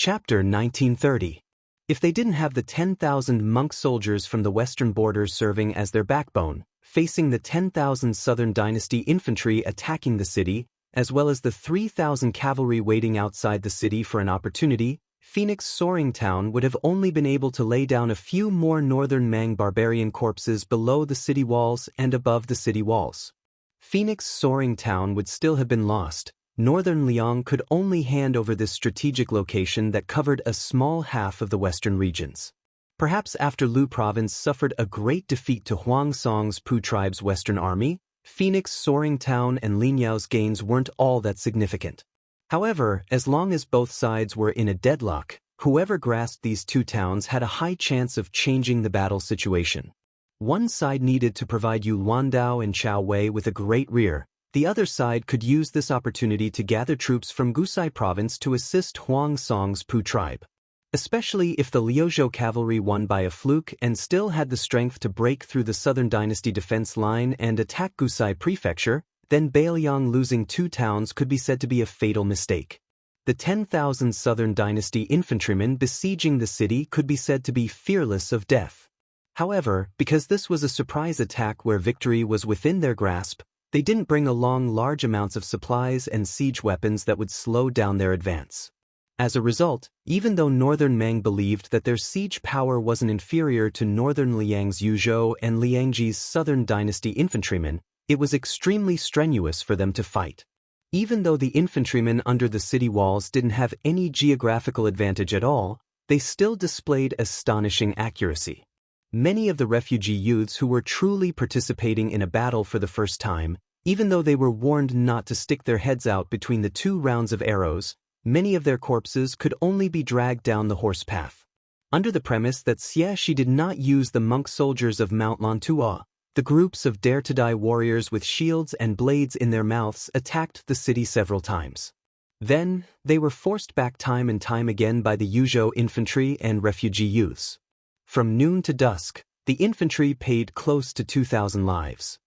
Chapter 1930. If they didn't have the 10,000 monk soldiers from the western borders serving as their backbone, facing the 10,000 southern dynasty infantry attacking the city, as well as the 3,000 cavalry waiting outside the city for an opportunity, Phoenix Soaring Town would have only been able to lay down a few more northern Mang barbarian corpses below the city walls and above the city walls. Phoenix Soaring Town would still have been lost. Northern Liang could only hand over this strategic location that covered a small half of the western regions. Perhaps after Lu Province suffered a great defeat to Huang Song's Pu tribe's western army, Phoenix Soaring Town and Lin Yao's gains weren't all that significant. However, as long as both sides were in a deadlock, whoever grasped these two towns had a high chance of changing the battle situation. One side needed to provide Yulandao and Chao Wei with a great rear. The other side could use this opportunity to gather troops from Gusai province to assist Huang Song's Pu tribe. Especially if the Liuzhou cavalry won by a fluke and still had the strength to break through the southern dynasty defense line and attack Gusai prefecture, then Bailiang losing two towns could be said to be a fatal mistake. The 10,000 southern dynasty infantrymen besieging the city could be said to be fearless of death. However, because this was a surprise attack where victory was within their grasp, they didn't bring along large amounts of supplies and siege weapons that would slow down their advance. As a result, even though Northern Mang believed that their siege power wasn't inferior to Northern Liang's Yuzhou and Liangji's southern dynasty infantrymen, it was extremely strenuous for them to fight. Even though the infantrymen under the city walls didn't have any geographical advantage at all, they still displayed astonishing accuracy. Many of the refugee youths who were truly participating in a battle for the first time, even though they were warned not to stick their heads out between the two rounds of arrows, many of their corpses could only be dragged down the horse path. Under the premise that Xie did not use the monk soldiers of Mount Lantua, the groups of dare-to-die warriors with shields and blades in their mouths attacked the city several times. Then, they were forced back time and time again by the Yuzhou infantry and refugee youths. From noon to dusk, the infantry paid close to 2,000 lives.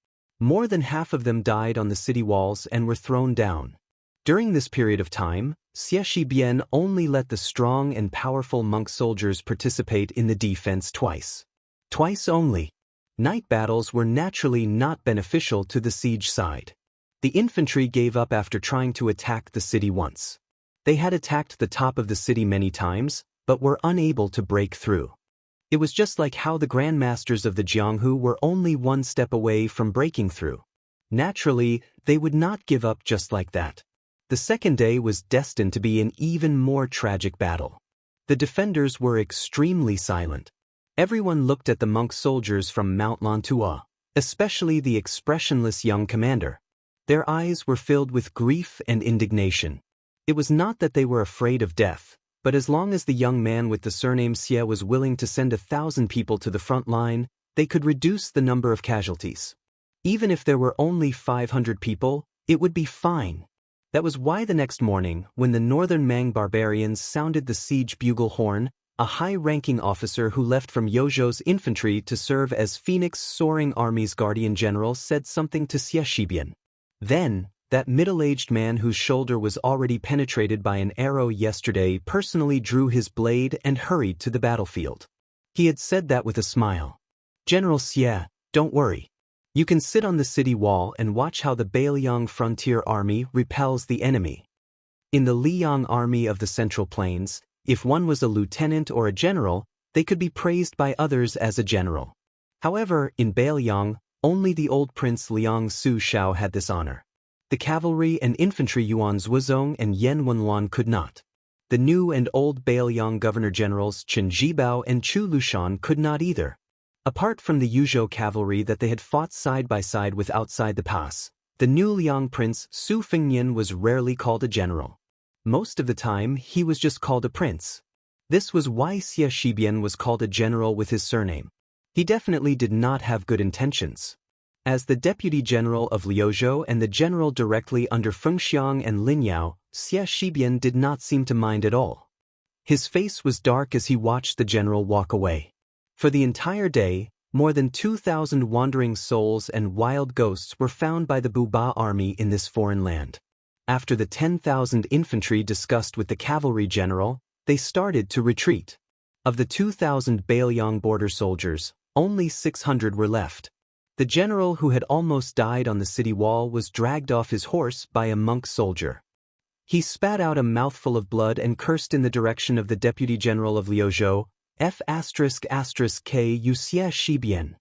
More than half of them died on the city walls and were thrown down. During this period of time, Xie Shibian only let the strong and powerful monk soldiers participate in the defense twice. Twice only. Night battles were naturally not beneficial to the siege side. The infantry gave up after trying to attack the city once. They had attacked the top of the city many times, but were unable to break through. It was just like how the grandmasters of the Jianghu were only one step away from breaking through. Naturally, they would not give up just like that. The second day was destined to be an even more tragic battle. The defenders were extremely silent. Everyone looked at the monk soldiers from Mount Lantua, especially the expressionless young commander. Their eyes were filled with grief and indignation. It was not that they were afraid of death, but as long as the young man with the surname Xie was willing to send 1,000 people to the front line, they could reduce the number of casualties. Even if there were only 500 people, it would be fine. That was why the next morning, when the northern Mang barbarians sounded the siege bugle horn, a high-ranking officer who left from Yozhou's infantry to serve as Phoenix Soaring Army's guardian general said something to Xie Shibian. Then, that middle-aged man whose shoulder was already penetrated by an arrow yesterday personally drew his blade and hurried to the battlefield. He had said that with a smile. "General Xie, don't worry. You can sit on the city wall and watch how the Bailiang Frontier Army repels the enemy." In the Liang Army of the Central Plains, if one was a lieutenant or a general, they could be praised by others as a general. However, in Bailiang, only the old Prince Liang Su Shao had this honor. The cavalry and infantry Yuan Zhuozong and Yan Wenluan could not. The new and old Bailiang governor-generals Chen Zhibao and Chu Lushan could not either. Apart from the Yuzhou cavalry that they had fought side by side with outside the pass, the new Liang prince Su Fengnian was rarely called a general. Most of the time, he was just called a prince. This was why Xie Shibian was called a general with his surname. He definitely did not have good intentions. As the deputy general of Liuzhou and the general directly under Fengxiang and Lin Yao, Xie Shibian did not seem to mind at all. His face was dark as he watched the general walk away. For the entire day, more than 2,000 wandering souls and wild ghosts were found by the Buba army in this foreign land. After the 10,000 infantry discussed with the cavalry general, they started to retreat. Of the 2,000 Bailiang border soldiers, only 600 were left. The general who had almost died on the city wall was dragged off his horse by a monk soldier. He spat out a mouthful of blood and cursed in the direction of the deputy general of Liuzhou, F***K Wuxia Shibian.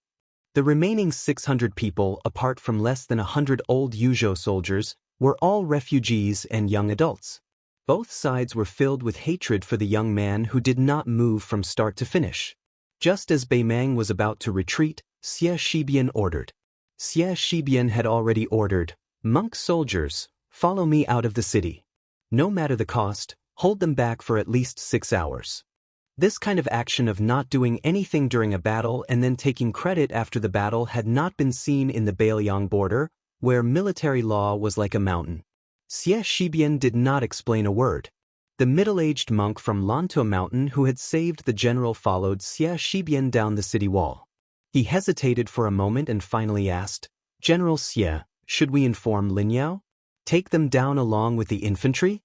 The remaining 600 people, apart from less than 100 old Yuzhou soldiers, were all refugees and young adults. Both sides were filled with hatred for the young man who did not move from start to finish. Just as Beimang was about to retreat, Xie Shibian ordered. Xie Shibian had already ordered, "Monk soldiers, follow me out of the city. No matter the cost, hold them back for at least 6 hours." This kind of action of not doing anything during a battle and then taking credit after the battle had not been seen in the Bailiang border, where military law was like a mountain. Xie Shibian did not explain a word. The middle-aged monk from Lantuo Mountain who had saved the general followed Xie Shibian down the city wall. He hesitated for a moment and finally asked, "General Xie, should we inform Linyao? Take them down along with the infantry?"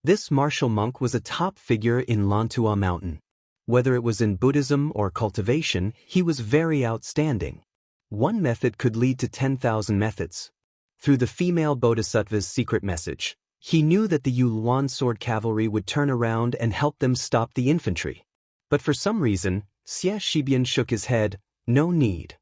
This martial monk was a top figure in Lantuo Mountain. Whether it was in Buddhism or cultivation, he was very outstanding. One method could lead to 10,000 methods. Through the female bodhisattva's secret message, he knew that the Yuluan sword cavalry would turn around and help them stop the infantry. But for some reason, Xie Shibian shook his head, "No need."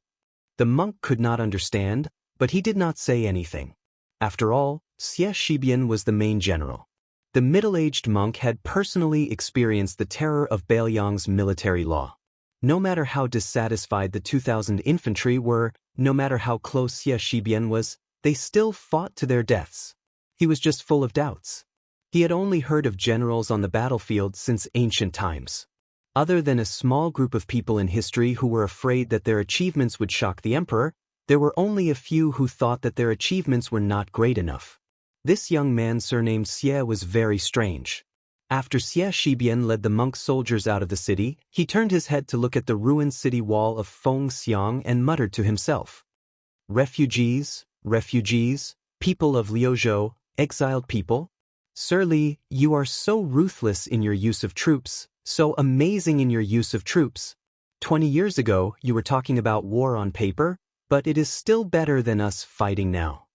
The monk could not understand, but he did not say anything. After all, Xie Shibian was the main general. The middle-aged monk had personally experienced the terror of Bailiang's military law. No matter how dissatisfied the 2,000 infantry were, no matter how close Xie Shibian was, they still fought to their deaths. He was just full of doubts. He had only heard of generals on the battlefield since ancient times. Other than a small group of people in history who were afraid that their achievements would shock the emperor, there were only a few who thought that their achievements were not great enough. This young man surnamed Xie was very strange. After Xie Shibian led the monk soldiers out of the city, he turned his head to look at the ruined city wall of Fengxiang and muttered to himself, "Refugees, refugees, people of Liuzhou, exiled people? Sir Li, you are so ruthless in your use of troops, so amazing in your use of troops. 20 years ago, you were talking about war on paper, but it is still better than us fighting now."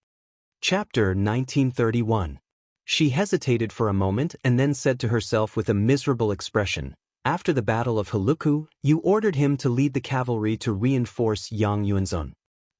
Chapter 1931. She hesitated for a moment and then said to herself with a miserable expression, "After the Battle of Heluku, you ordered him to lead the cavalry to reinforce Yang Yuanzun.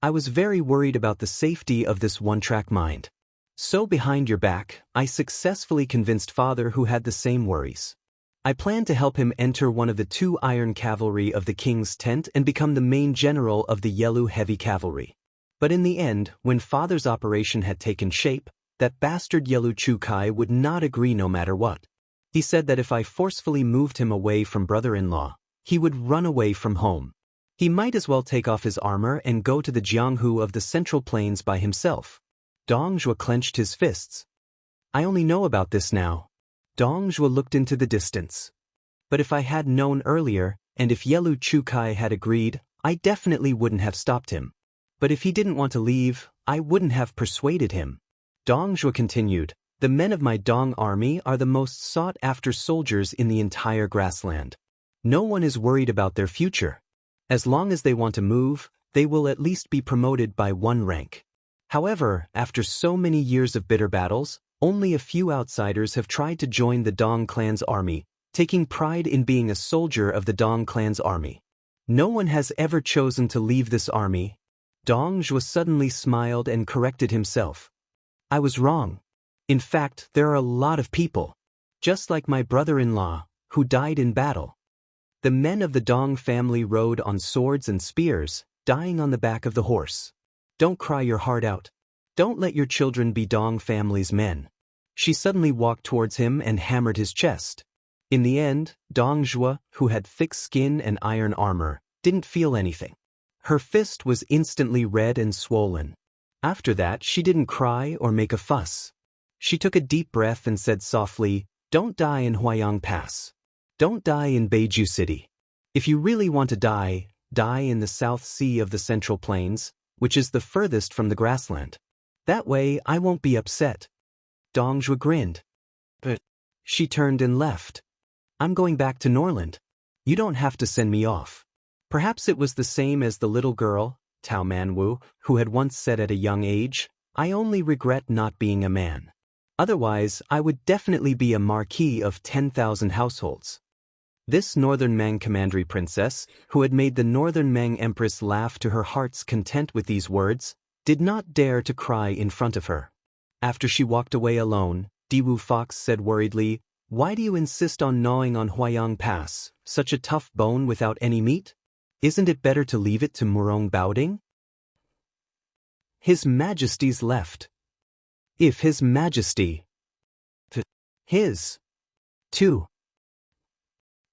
I was very worried about the safety of this one-track mind. So behind your back, I successfully convinced father who had the same worries. I planned to help him enter one of the 2 iron cavalry of the king's tent and become the main general of the Yelu heavy cavalry. But in the end, when father's operation had taken shape, that bastard Yelu Chukai would not agree no matter what. He said that if I forcefully moved him away from brother-in-law, he would run away from home. He might as well take off his armor and go to the Jianghu of the Central Plains by himself." Dong Zhuo clenched his fists. "I only know about this now." Dong Zhuo looked into the distance. "But if I had known earlier, and if Yelu Chukai had agreed, I definitely wouldn't have stopped him. But if he didn't want to leave, I wouldn't have persuaded him." Dong Zhuo continued, "The men of my Dong army are the most sought-after soldiers in the entire grassland. No one is worried about their future. As long as they want to move, they will at least be promoted by 1 rank. However, after so many years of bitter battles, only a few outsiders have tried to join the Dong clan's army, taking pride in being a soldier of the Dong clan's army. No one has ever chosen to leave this army." Dong Zhuo suddenly smiled and corrected himself. "I was wrong. In fact, there are a lot of people, just like my brother-in-law, who died in battle. The men of the Dong family rode on swords and spears, dying on the back of the horse. Don't cry your heart out. Don't let your children be Dong family's men." She suddenly walked towards him and hammered his chest. In the end, Dong Zhuo, who had thick skin and iron armor, didn't feel anything. Her fist was instantly red and swollen. After that, she didn't cry or make a fuss. She took a deep breath and said softly, "Don't die in Huayang Pass. Don't die in Beiju City. If you really want to die, die in the South Sea of the Central Plains, which is the furthest from the grassland. That way, I won't be upset." Dong Zhuo grinned. "But..." She turned and left. I'm going back to Norland. You don't have to send me off. Perhaps it was the same as the little girl, Tao Manwu, who had once said at a young age, I only regret not being a man. Otherwise, I would definitely be a marquis of 10,000 households. This Northern Mang commandery princess, who had made the Northern Mang empress laugh to her heart's content with these words, did not dare to cry in front of her. After she walked away alone, Diwu Fox said worriedly, Why do you insist on gnawing on Huayang Pass, such a tough bone without any meat? Isn't it better to leave it to Murong Baoding? His Majesty's left. If His Majesty. His. Too.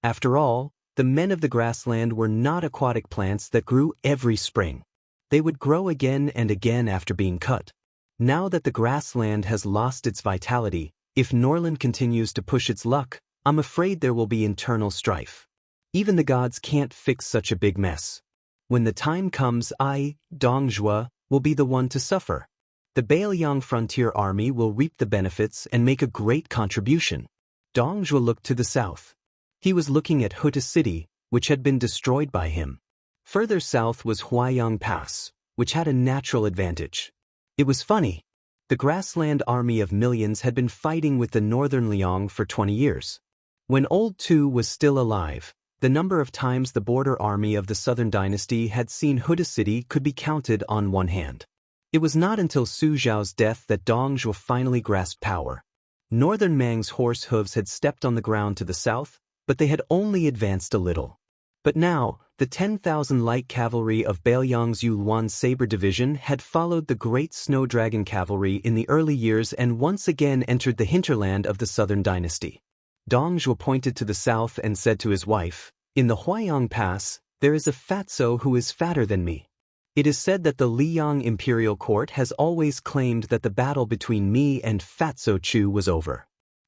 After all, the men of the grassland were not aquatic plants that grew every spring. They would grow again and again after being cut. Now that the grassland has lost its vitality, if Norland continues to push its luck, I'm afraid there will be internal strife. Even the gods can't fix such a big mess. When the time comes, I, Dongjue, will be the one to suffer. The Bailiang frontier army will reap the benefits and make a great contribution. Dongjue looked to the south. He was looking at Huta City, which had been destroyed by him. Further south was Huayang Pass, which had a natural advantage. It was funny. The grassland army of millions had been fighting with the northern Liang for 20 years. When Old Tu was still alive, the number of times the border army of the southern dynasty had seen Huta City could be counted on one hand. It was not until Su Zhao's death that Dongjue finally grasped power. Northern Mang's horse hooves had stepped on the ground to the south, but they had only advanced a little. But now, the 10,000 light cavalry of Bailiang's Yuluan Saber Division had followed the great Snow Dragon cavalry in the early years and once again entered the hinterland of the southern dynasty. Dongjue pointed to the south and said to his wife, In the Huayang Pass, there is a fatso who is fatter than me. It is said that the Liyang imperial court has always claimed that the battle between me and Fatso Chu was over.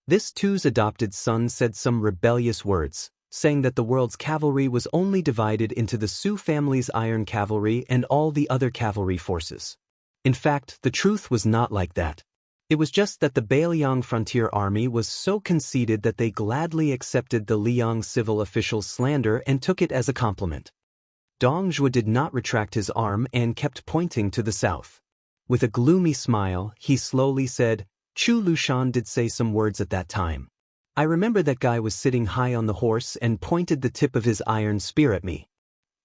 This Tu's adopted son said some rebellious words, saying that the world's cavalry was only divided into the Su family's iron cavalry and all the other cavalry forces. In fact, the truth was not like that. It was just that the Bailiang frontier army was so conceited that they gladly accepted the Liang civil official's slander and took it as a compliment. Dongjue did not retract his arm and kept pointing to the south. With a gloomy smile, he slowly said, Chu Lushan did say some words at that time. I remember that guy was sitting high on the horse and pointed the tip of his iron spear at me.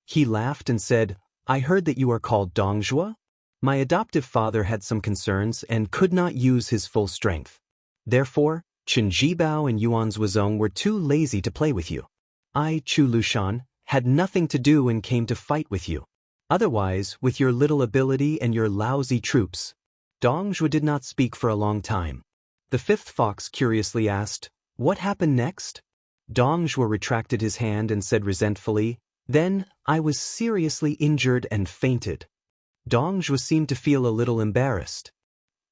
He laughed and said, I heard that you are called Dongjue? My adoptive father had some concerns and could not use his full strength. Therefore, Chen Jibao and Yuan Zhuozong were too lazy to play with you. I, Chu Lushan, had nothing to do and came to fight with you. Otherwise, with your little ability and your lousy troops. Dongjue did not speak for a long time. The fifth fox curiously asked, What happened next? Dongjue retracted his hand and said resentfully, Then, I was seriously injured and fainted. Dongjue seemed to feel a little embarrassed.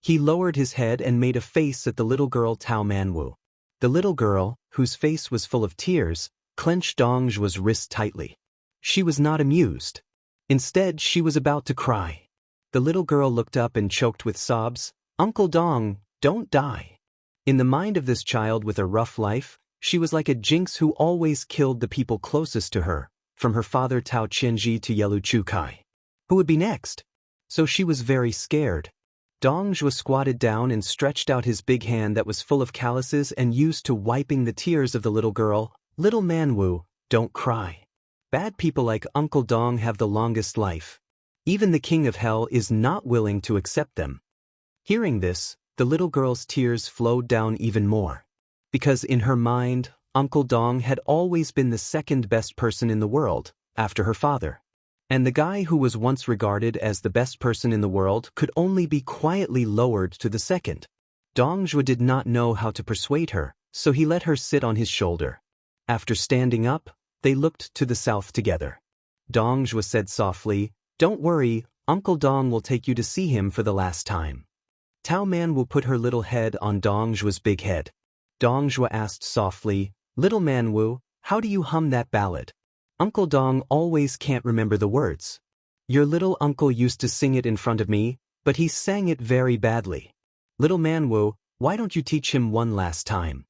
He lowered his head and made a face at the little girl Tao Manwu. The little girl, whose face was full of tears, clenched Dongjue's wrist tightly. She was not amused. Instead, she was about to cry. The little girl looked up and choked with sobs, Uncle Dong, don't die. In the mind of this child with a rough life, she was like a jinx who always killed the people closest to her, from her father Tao Qianji to Yelu Chukai. Who would be next? So she was very scared. Dongjue squatted down and stretched out his big hand that was full of calluses and used to wiping the tears of the little girl. Little Manwu, don't cry. Bad people like Uncle Dong have the longest life. Even the king of hell is not willing to accept them. Hearing this, the little girl's tears flowed down even more. Because in her mind, Uncle Dong had always been the second best person in the world, after her father. And the guy who was once regarded as the best person in the world could only be quietly lowered to the second. Dongjue did not know how to persuade her, so he let her sit on his shoulder. After standing up, they looked to the south together. Dongjue said softly, Don't worry, Uncle Dong will take you to see him for the last time. Tao Manwu put her little head on Dongjue's big head. Dongjue asked softly, Little Manwu, how do you hum that ballad? Uncle Dong always can't remember the words. Your little uncle used to sing it in front of me, but he sang it very badly. Little Manwu, why don't you teach him one last time?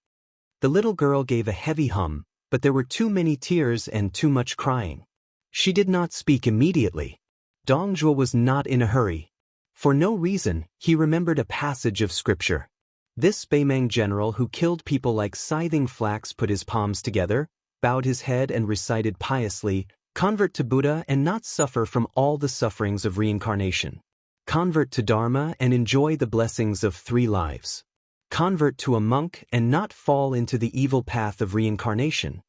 The little girl gave a heavy hum, but there were too many tears and too much crying. She did not speak immediately. Dong Zhuo was not in a hurry. For no reason, he remembered a passage of scripture. This Beimang general who killed people like scything flax put his palms together, bowed his head and recited piously, "Convert to Buddha and not suffer from all the sufferings of reincarnation. Convert to Dharma and enjoy the blessings of 3 lives. Convert to a monk and not fall into the evil path of reincarnation."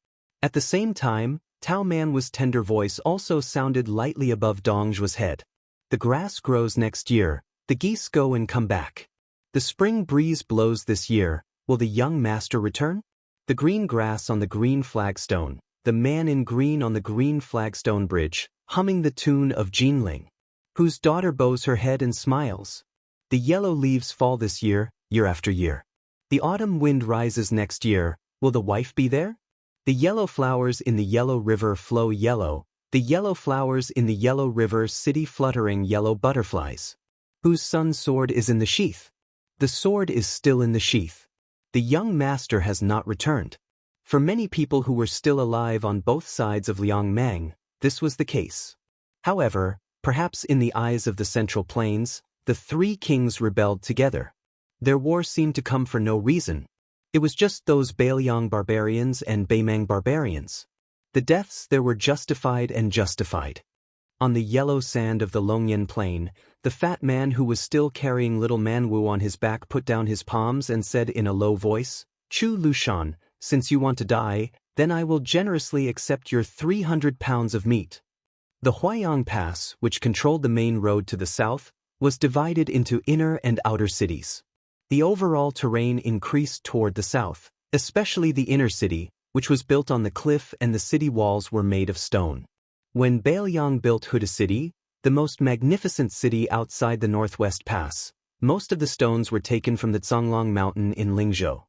At the same time, Tao Man's tender voice also sounded lightly above Dong Zhuo's head. "The grass grows next year, the geese go and come back. The spring breeze blows this year, will the young master return? The green grass on the green flagstone, the man in green on the green flagstone bridge, humming the tune of Jinling, whose daughter bows her head and smiles. The yellow leaves fall this year, year after year. The autumn wind rises next year, will the wife be there? The yellow flowers in the yellow river flow yellow, the yellow flowers in the yellow river city fluttering yellow butterflies. Whose son's sword is in the sheath? The sword is still in the sheath. The young master has not returned." For many people who were still alive on both sides of Liangmang, this was the case. However, perhaps in the eyes of the Central Plains, the 3 kings rebelled together. Their war seemed to come for no reason. It was just those Bailiang barbarians and Beimang barbarians. The deaths there were justified and justified. On the yellow sand of the Longyan plain, the fat man who was still carrying little Manwu on his back put down his palms and said in a low voice, "Chu Lushan, since you want to die, then I will generously accept your 300 pounds of meat." The Huayang Pass, which controlled the main road to the south, was divided into inner and outer cities. The overall terrain increased toward the south, especially the inner city, which was built on the cliff and the city walls were made of stone. When Bailiang built Huda City, the most magnificent city outside the Northwest Pass, most of the stones were taken from the Zonglong Mountain in Lingzhou.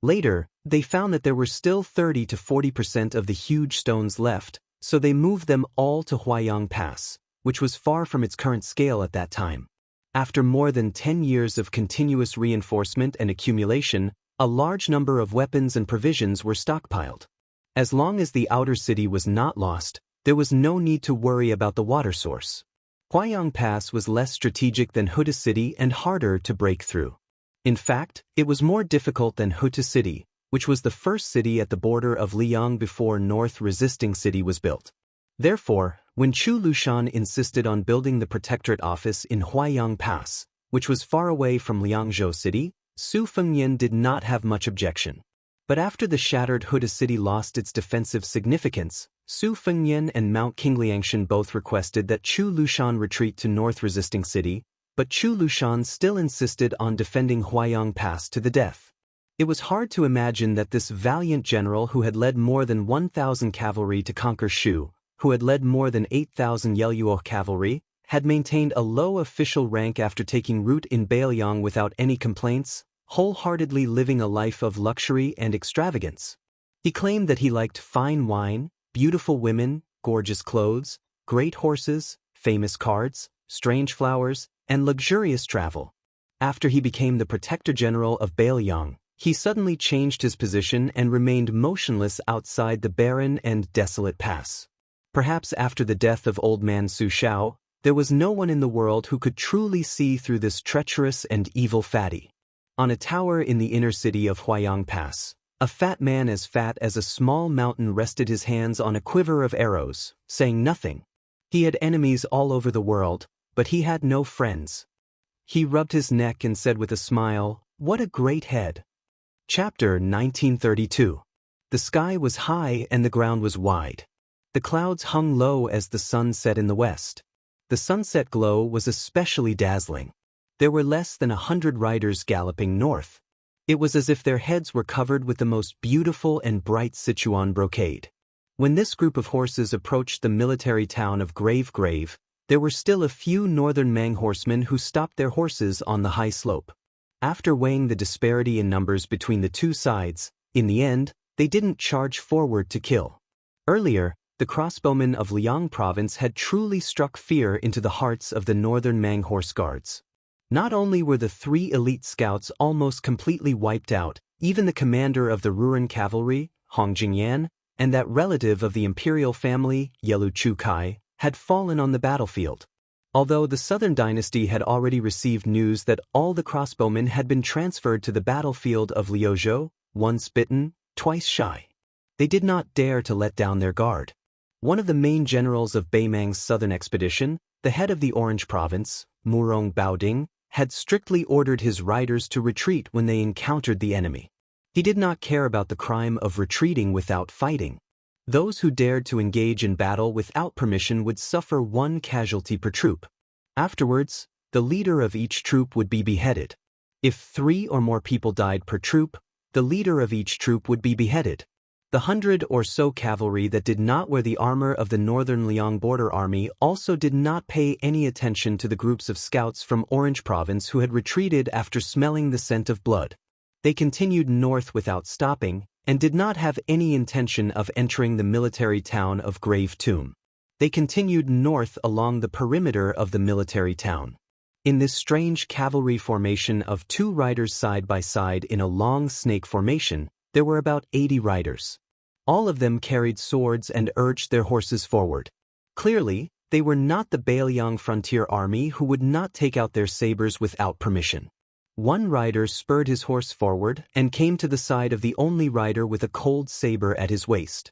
Later, they found that there were still 30 to 40% of the huge stones left, so they moved them all to Huayang Pass, which was far from its current scale at that time. After more than 10 years of continuous reinforcement and accumulation, a large number of weapons and provisions were stockpiled. As long as the outer city was not lost, there was no need to worry about the water source. Huayang Pass was less strategic than Huda City and harder to break through. In fact, it was more difficult than Huda City, which was the first city at the border of Liang before North Resisting City was built. Therefore, when Chu Lushan insisted on building the protectorate office in Huayang Pass, which was far away from Liangzhou City, Su Fengyan did not have much objection. But after the shattered Huda City lost its defensive significance, Su Fengyan and Mount Qingliangshan both requested that Chu Lushan retreat to North Resisting City, but Chu Lushan still insisted on defending Huayang Pass to the death. It was hard to imagine that this valiant general who had led more than 1,000 cavalry to conquer Shu, who had led more than 8,000 Yelyuo cavalry, had maintained a low official rank after taking root in Bailiang without any complaints, wholeheartedly living a life of luxury and extravagance. He claimed that he liked fine wine, beautiful women, gorgeous clothes, great horses, famous cards, strange flowers, and luxurious travel. After he became the Protector General of Bailiang, he suddenly changed his position and remained motionless outside the barren and desolate pass. Perhaps after the death of old man Su Shao, there was no one in the world who could truly see through this treacherous and evil fatty. On a tower in the inner city of Huayang Pass, a fat man as fat as a small mountain rested his hands on a quiver of arrows, saying nothing. He had enemies all over the world, but he had no friends. He rubbed his neck and said with a smile, "What a great head." Chapter 1932. The sky was high and the ground was wide. The clouds hung low as the sun set in the west. The sunset glow was especially dazzling. There were less than 100 riders galloping north. It was as if their heads were covered with the most beautiful and bright Sichuan brocade. When this group of horses approached the military town of Grave, there were still a few northern Mang horsemen who stopped their horses on the high slope. After weighing the disparity in numbers between the two sides, in the end, they didn't charge forward to kill. Earlier, the crossbowmen of Liang province had truly struck fear into the hearts of the northern Mang horse guards. Not only were the 3 elite scouts almost completely wiped out, even the commander of the Ruan cavalry, Hong Jingyan, and that relative of the imperial family, Yelu Chukai, had fallen on the battlefield. Although the Southern Dynasty had already received news that all the crossbowmen had been transferred to the battlefield of Liuzhou, once bitten, twice shy. They did not dare to let down their guard. One of the main generals of Beimang's southern expedition, the head of the Orange Province, Murong Baoding, had strictly ordered his riders to retreat when they encountered the enemy. He did not care about the crime of retreating without fighting. Those who dared to engage in battle without permission would suffer 1 casualty per troop. Afterwards, the leader of each troop would be beheaded. If 3 or more people died per troop, the leader of each troop would be beheaded. The 100 or so cavalry that did not wear the armor of the Northern Liang Border Army also did not pay any attention to the groups of scouts from Orange Province who had retreated after smelling the scent of blood. They continued north without stopping, and did not have any intention of entering the military town of Grave Tomb. They continued north along the perimeter of the military town. In this strange cavalry formation of 2 riders side by side in a long snake formation, there were about 80 riders. All of them carried swords and urged their horses forward. Clearly, they were not the Beiliang frontier army who would not take out their sabers without permission. One rider spurred his horse forward and came to the side of the only rider with a cold saber at his waist.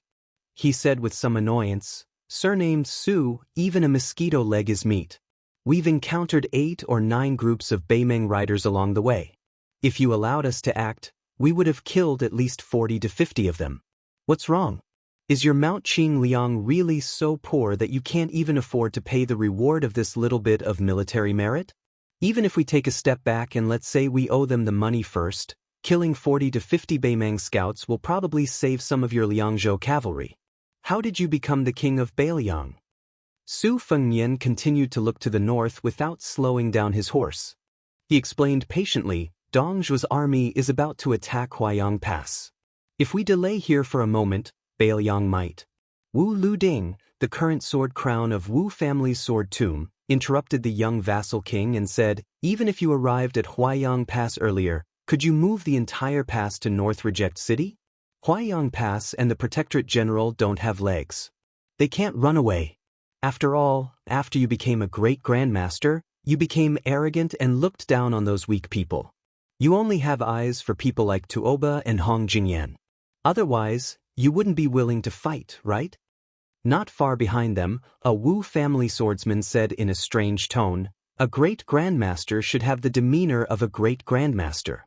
He said with some annoyance, "Surnamed Su, even a mosquito leg is meat. We've encountered 8 or 9 groups of Beimeng riders along the way. If you allowed us to act, we would have killed at least 40 to 50 of them. What's wrong? Is your Mount Qing Liang really so poor that you can't even afford to pay the reward of this little bit of military merit? Even if we take a step back and let's say we owe them the money first, killing 40 to 50 Beimeng scouts will probably save some of your Liangzhou cavalry. How did you become the king of Beiliang?" Su Fengnian continued to look to the north without slowing down his horse. He explained patiently, "Dongzhu's army is about to attack Huayang Pass. If we delay here for a moment, Beiliang might." Wu Luding, the current sword crown of Wu family's sword tomb, interrupted the young vassal king and said, "Even if you arrived at Huayang Pass earlier, could you move the entire pass to North Reject City? Huayang Pass and the Protectorate General don't have legs. They can't run away. After all, after you became a great grandmaster, you became arrogant and looked down on those weak people. You only have eyes for people like Tuoba and Hong Jingyan. Otherwise, you wouldn't be willing to fight, right?" Not far behind them, a Wu family swordsman said in a strange tone, "A great grandmaster should have the demeanor of a great grandmaster.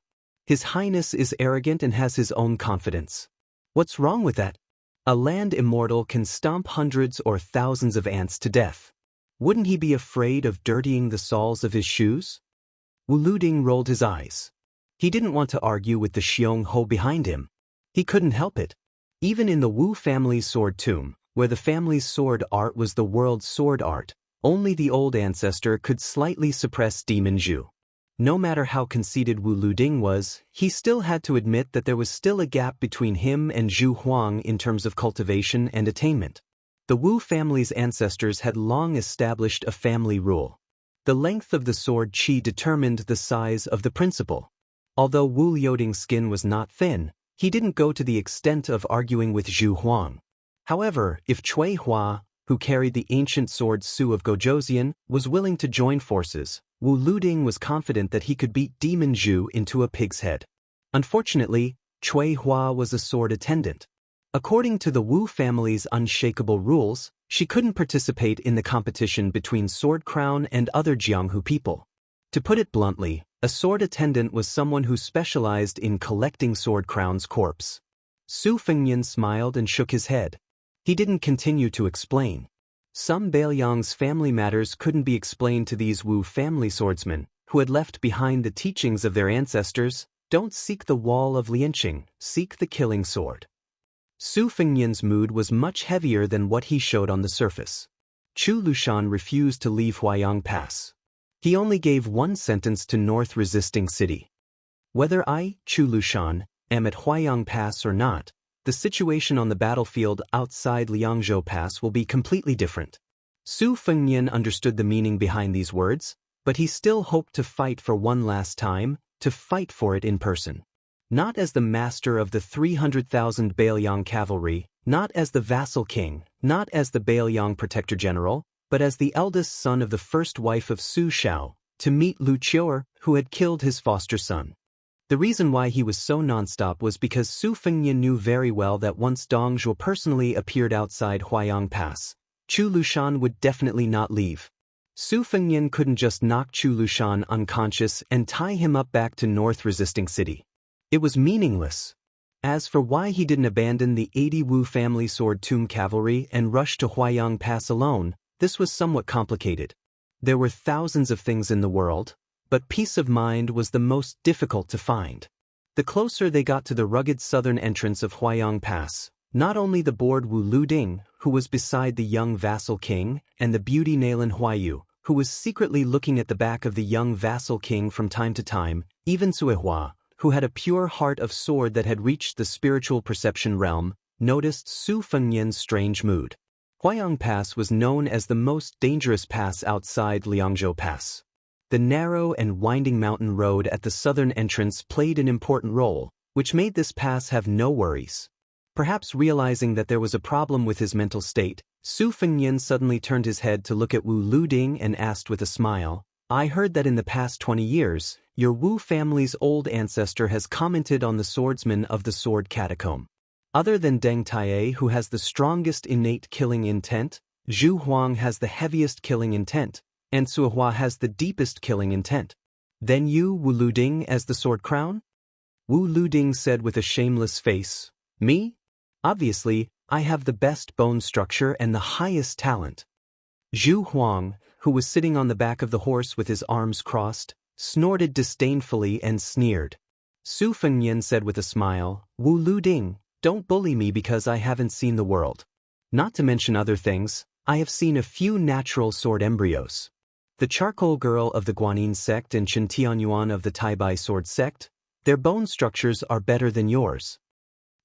His Highness is arrogant and has his own confidence. What's wrong with that? A land immortal can stomp hundreds or thousands of ants to death. Wouldn't he be afraid of dirtying the soles of his shoes?" Wu Luding rolled his eyes. He didn't want to argue with the Xiong Ho behind him. He couldn't help it. Even in the Wu family's sword tomb, where the family's sword art was the world's sword art, only the old ancestor could slightly suppress Demon Zhu. No matter how conceited Wu Luding was, he still had to admit that there was still a gap between him and Zhu Huang in terms of cultivation and attainment. The Wu family's ancestors had long established a family rule. The length of the sword qi determined the size of the principal. Although Wu Liuding's skin was not thin, he didn't go to the extent of arguing with Zhu Huang. However, if Cui Hua, who carried the ancient sword Su of Gojoseon, was willing to join forces, Wu Luding was confident that he could beat Demon Zhu into a pig's head. Unfortunately, Cui Hua was a sword attendant. According to the Wu family's unshakable rules, she couldn't participate in the competition between Sword Crown and other Jianghu people. To put it bluntly, a sword attendant was someone who specialized in collecting Sword Crown's corpse. Su Fengnian smiled and shook his head. He didn't continue to explain. Some Beiliang's family matters couldn't be explained to these Wu family swordsmen, who had left behind the teachings of their ancestors. Don't seek the wall of Lianqing, seek the killing sword. Su Fengnian's mood was much heavier than what he showed on the surface. Chu Lushan refused to leave Huayang Pass. He only gave one sentence to North Resisting City. "Whether I, Chu Lushan, am at Huayang Pass or not, the situation on the battlefield outside Liangzhou Pass will be completely different." Su Fengnian understood the meaning behind these words, but he still hoped to fight for one last time, to fight for it in person. Not as the master of the 300,000 Bailiang cavalry, not as the vassal king, not as the Bailiang protector general, but as the eldest son of the first wife of Su Shao, to meet Lu Qiu'er, who had killed his foster son. The reason why he was so nonstop was because Su Fengnian knew very well that once Dong Zhuo personally appeared outside Huayang Pass, Chu Lushan would definitely not leave. Su Fengnian couldn't just knock Chu Lushan unconscious and tie him up back to North Resisting City. It was meaningless. As for why he didn't abandon the 80 Wu family sword tomb cavalry and rush to Huayang Pass alone, this was somewhat complicated. There were thousands of things in the world, but peace of mind was the most difficult to find. The closer they got to the rugged southern entrance of Huayang Pass, not only the bored Wu Luding, who was beside the young vassal king, and the beauty Nalan Huayu, who was secretly looking at the back of the young vassal king from time to time, even Suihua, who had a pure heart of sword that had reached the spiritual perception realm, noticed Su Fengnian's strange mood. Huayang Pass was known as the most dangerous pass outside Liangzhou Pass. The narrow and winding mountain road at the southern entrance played an important role, which made this pass have no worries. Perhaps realizing that there was a problem with his mental state, Su Fengnian suddenly turned his head to look at Wu Luding and asked with a smile, "I heard that in the past 20 years, your Wu family's old ancestor has commented on the swordsman of the sword catacomb. Other than Deng Taie, who has the strongest innate killing intent, Zhu Huang has the heaviest killing intent, and Suihua has the deepest killing intent. Then you, Wu Luding, as the sword crown?" Wu Luding said with a shameless face, "Me? Obviously, I have the best bone structure and the highest talent." Zhu Huang, who was sitting on the back of the horse with his arms crossed, snorted disdainfully and sneered. Su Fengnian said with a smile, "Wu Luding, don't bully me because I haven't seen the world. Not to mention other things, I have seen a few natural sword embryos. The charcoal girl of the Guanyin sect and Chen Tianyuan of the Taibai sword sect, their bone structures are better than yours."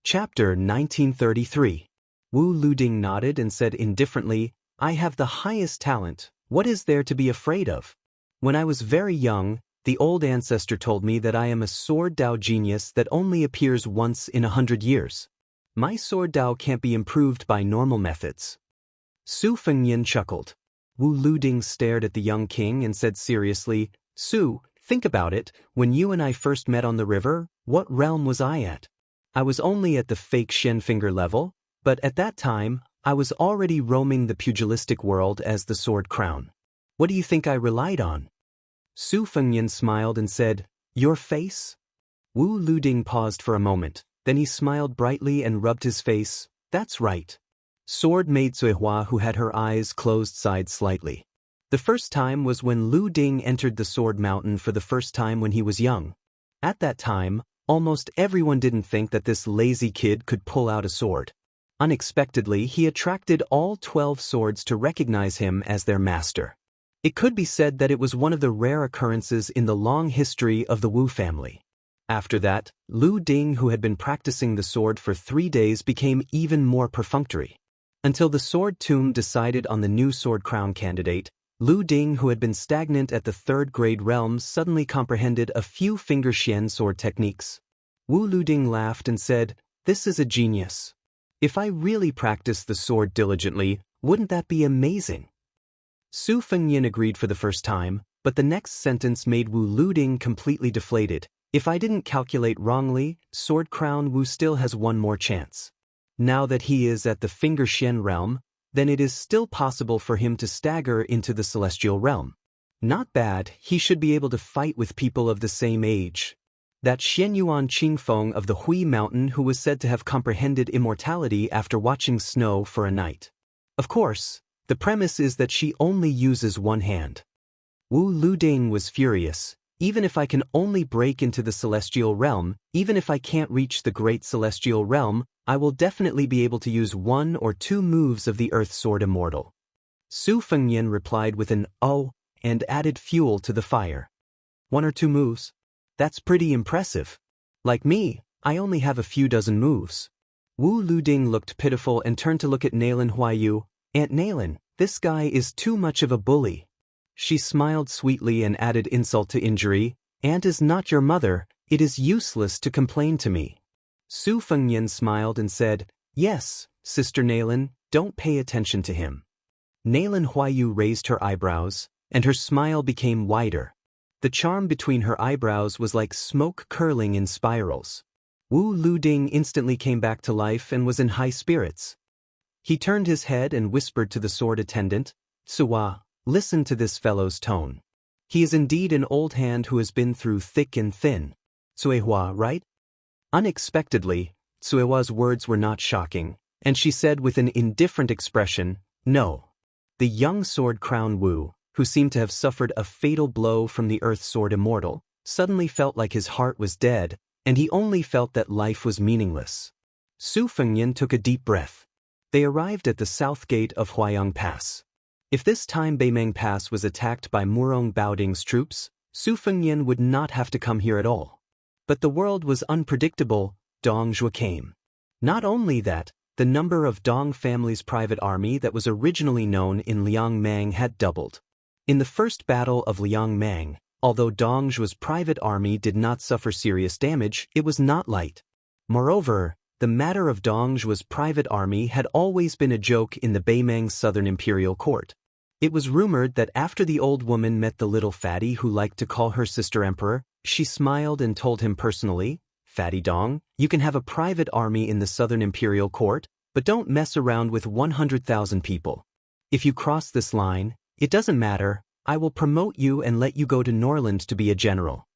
Chapter 1933. Wu Luding nodded and said indifferently, "I have the highest talent. What is there to be afraid of? When I was very young, the old ancestor told me that I am a sword Dao genius that only appears once in 100 years. My sword Dao can't be improved by normal methods." Su Fengnian chuckled. Wu Luding stared at the young king and said seriously, "Su, think about it, when you and I first met on the river, what realm was I at? I was only at the fake Shen finger level, but at that time, I was already roaming the pugilistic world as the sword crown. What do you think I relied on?" Su Fengnian smiled and said, "Your face?" Wu Luding paused for a moment, then he smiled brightly and rubbed his face. "That's right." Sword maid Suihua, who had her eyes closed, sighed slightly. The first time was when Lu Ding entered the Sword Mountain for the first time when he was young. At that time, almost everyone didn't think that this lazy kid could pull out a sword. Unexpectedly, he attracted all 12 swords to recognize him as their master. It could be said that it was one of the rare occurrences in the long history of the Wu family. After that, Lu Ding, who had been practicing the sword for 3 days, became even more perfunctory. Until the sword tomb decided on the new sword crown candidate, Lu Ding, who had been stagnant at the 3rd grade realm, suddenly comprehended a few finger Xian sword techniques. Wu Luding laughed and said, "This is a genius. If I really practice the sword diligently, wouldn't that be amazing?" Su Fengnian agreed for the first time, but the next sentence made Wu Luding completely deflated. "If I didn't calculate wrongly, Sword Crown Wu still has one more chance. Now that he is at the Finger Xian realm, then it is still possible for him to stagger into the celestial realm. Not bad, he should be able to fight with people of the same age. That Xianyuan Qingfeng of the Hui Mountain, who was said to have comprehended immortality after watching snow for a night. Of course, the premise is that she only uses one hand." Wu Luding was furious. "Even if I can only break into the celestial realm, even if I can't reach the great celestial realm, I will definitely be able to use 1 or 2 moves of the Earth Sword Immortal." Su Fengnian replied with an "oh" and added fuel to the fire. 1 or 2 moves? That's pretty impressive. Like me, I only have a few dozen moves." Wu Luding looked pitiful and turned to look at Nalan Huayu. "Aunt Nalan, this guy is too much of a bully." She smiled sweetly and added insult to injury, "Aunt is not your mother, It is useless to complain to me. Su Fengnian smiled and said, "Yes, Sister Nailin, don't pay attention to him." Nailin Huayu raised her eyebrows, and her smile became wider. The charm between her eyebrows was like smoke curling in spirals. Wu Luding instantly came back to life and was in high spirits. He turned his head and whispered to the sword attendant, "Suwa, listen to this fellow's tone. He is indeed an old hand who has been through thick and thin. Suehua, right?" Unexpectedly, Suehua's words were not shocking, and she said with an indifferent expression, "No." The young sword crown Wu, who seemed to have suffered a fatal blow from the earth sword Immortal, suddenly felt like his heart was dead, and he only felt that life was meaningless. Su Fengnian took a deep breath. They arrived at the south gate of Huayang Pass. If this time Beimeng Pass was attacked by Murong Baoding's troops, Su Fengnian would not have to come here at all. But the world was unpredictable. Dongzhuo came. Not only that, the number of Dong family's private army that was originally known in Liangmang had doubled. In the first battle of Liangmang, although Dongzhuo's private army did not suffer serious damage, it was not light. Moreover, the matter of Dongzhuo's private army had always been a joke in the Beimeng Southern Imperial Court. It was rumored that after the old woman met the little fatty who liked to call her sister emperor, she smiled and told him personally, "Fatty Dong, you can have a private army in the Southern Imperial Court, but don't mess around with 100,000 people. If you cross this line, it doesn't matter, I will promote you and let you go to Norland to be a general."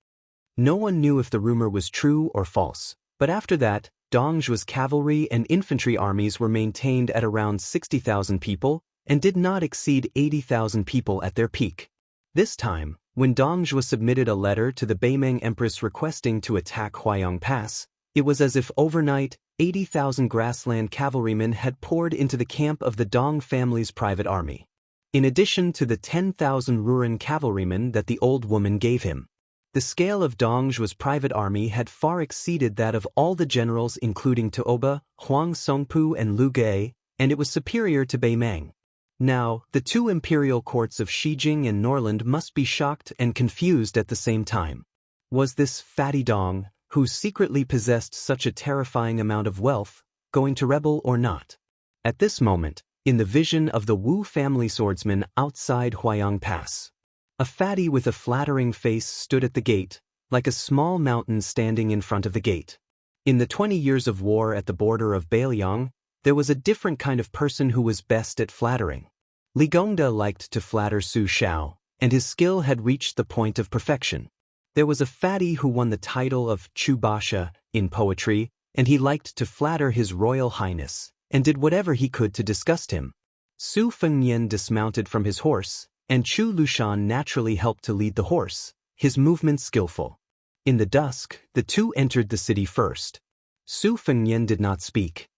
No one knew if the rumor was true or false, but after that, Dongzhuo's cavalry and infantry armies were maintained at around 60,000 people and did not exceed 80,000 people at their peak. This time, when Dongzhuo submitted a letter to the Beimeng Empress requesting to attack Huayang Pass, it was as if overnight, 80,000 grassland cavalrymen had poured into the camp of the Dong family's private army. In addition to the 10,000 Ruren cavalrymen that the old woman gave him. The scale of Dongzhuo's private army had far exceeded that of all the generals including Tuoba, Huang Songpu and Lu Ge, and it was superior to Beimeng. Now, the two imperial courts of Xijing and Norland must be shocked and confused at the same time. Was this fatty Dong, who secretly possessed such a terrifying amount of wealth, going to rebel or not? At this moment, in the vision of the Wu family swordsman outside Huayang Pass, a fatty with a flattering face stood at the gate, like a small mountain standing in front of the gate. In the 20 years of war at the border of Beiliang, there was a different kind of person who was best at flattering. Li Gongda liked to flatter Su Shao, and his skill had reached the point of perfection. There was a fatty who won the title of Chu Basha in poetry, and he liked to flatter His Royal Highness, and did whatever he could to disgust him. Su Fengnian dismounted from his horse, and Chu Lushan naturally helped to lead the horse, his movements skillful. In the dusk, the two entered the city first. Su Fengnian did not speak.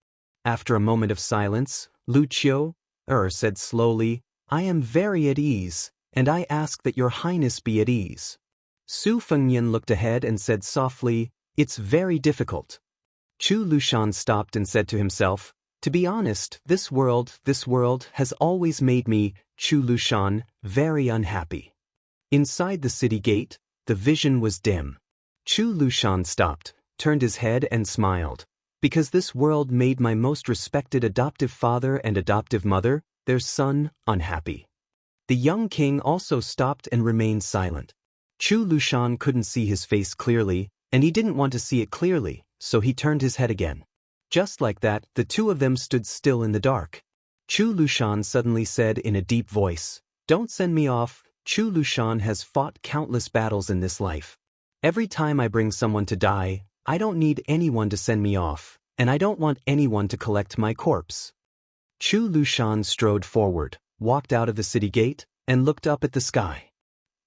After a moment of silence, Lu Qiu said slowly, "I am very at ease, and I ask that your highness be at ease." Su Fengnian looked ahead and said softly, "It's very difficult." Chu Lushan stopped and said to himself, "To be honest, this world has always made me, Chu Lushan, very unhappy." Inside the city gate, the vision was dim. Chu Lushan stopped, turned his head and smiled. "Because this world made my most respected adoptive father and adoptive mother, their son, unhappy." The young king also stopped and remained silent. Chu Lushan couldn't see his face clearly, and he didn't want to see it clearly, so he turned his head again. Just like that, the two of them stood still in the dark. Chu Lushan suddenly said in a deep voice, "Don't send me off. Chu Lushan has fought countless battles in this life. Every time I bring someone to die, I don't need anyone to send me off, and I don't want anyone to collect my corpse." Chu Lushan strode forward, walked out of the city gate, and looked up at the sky.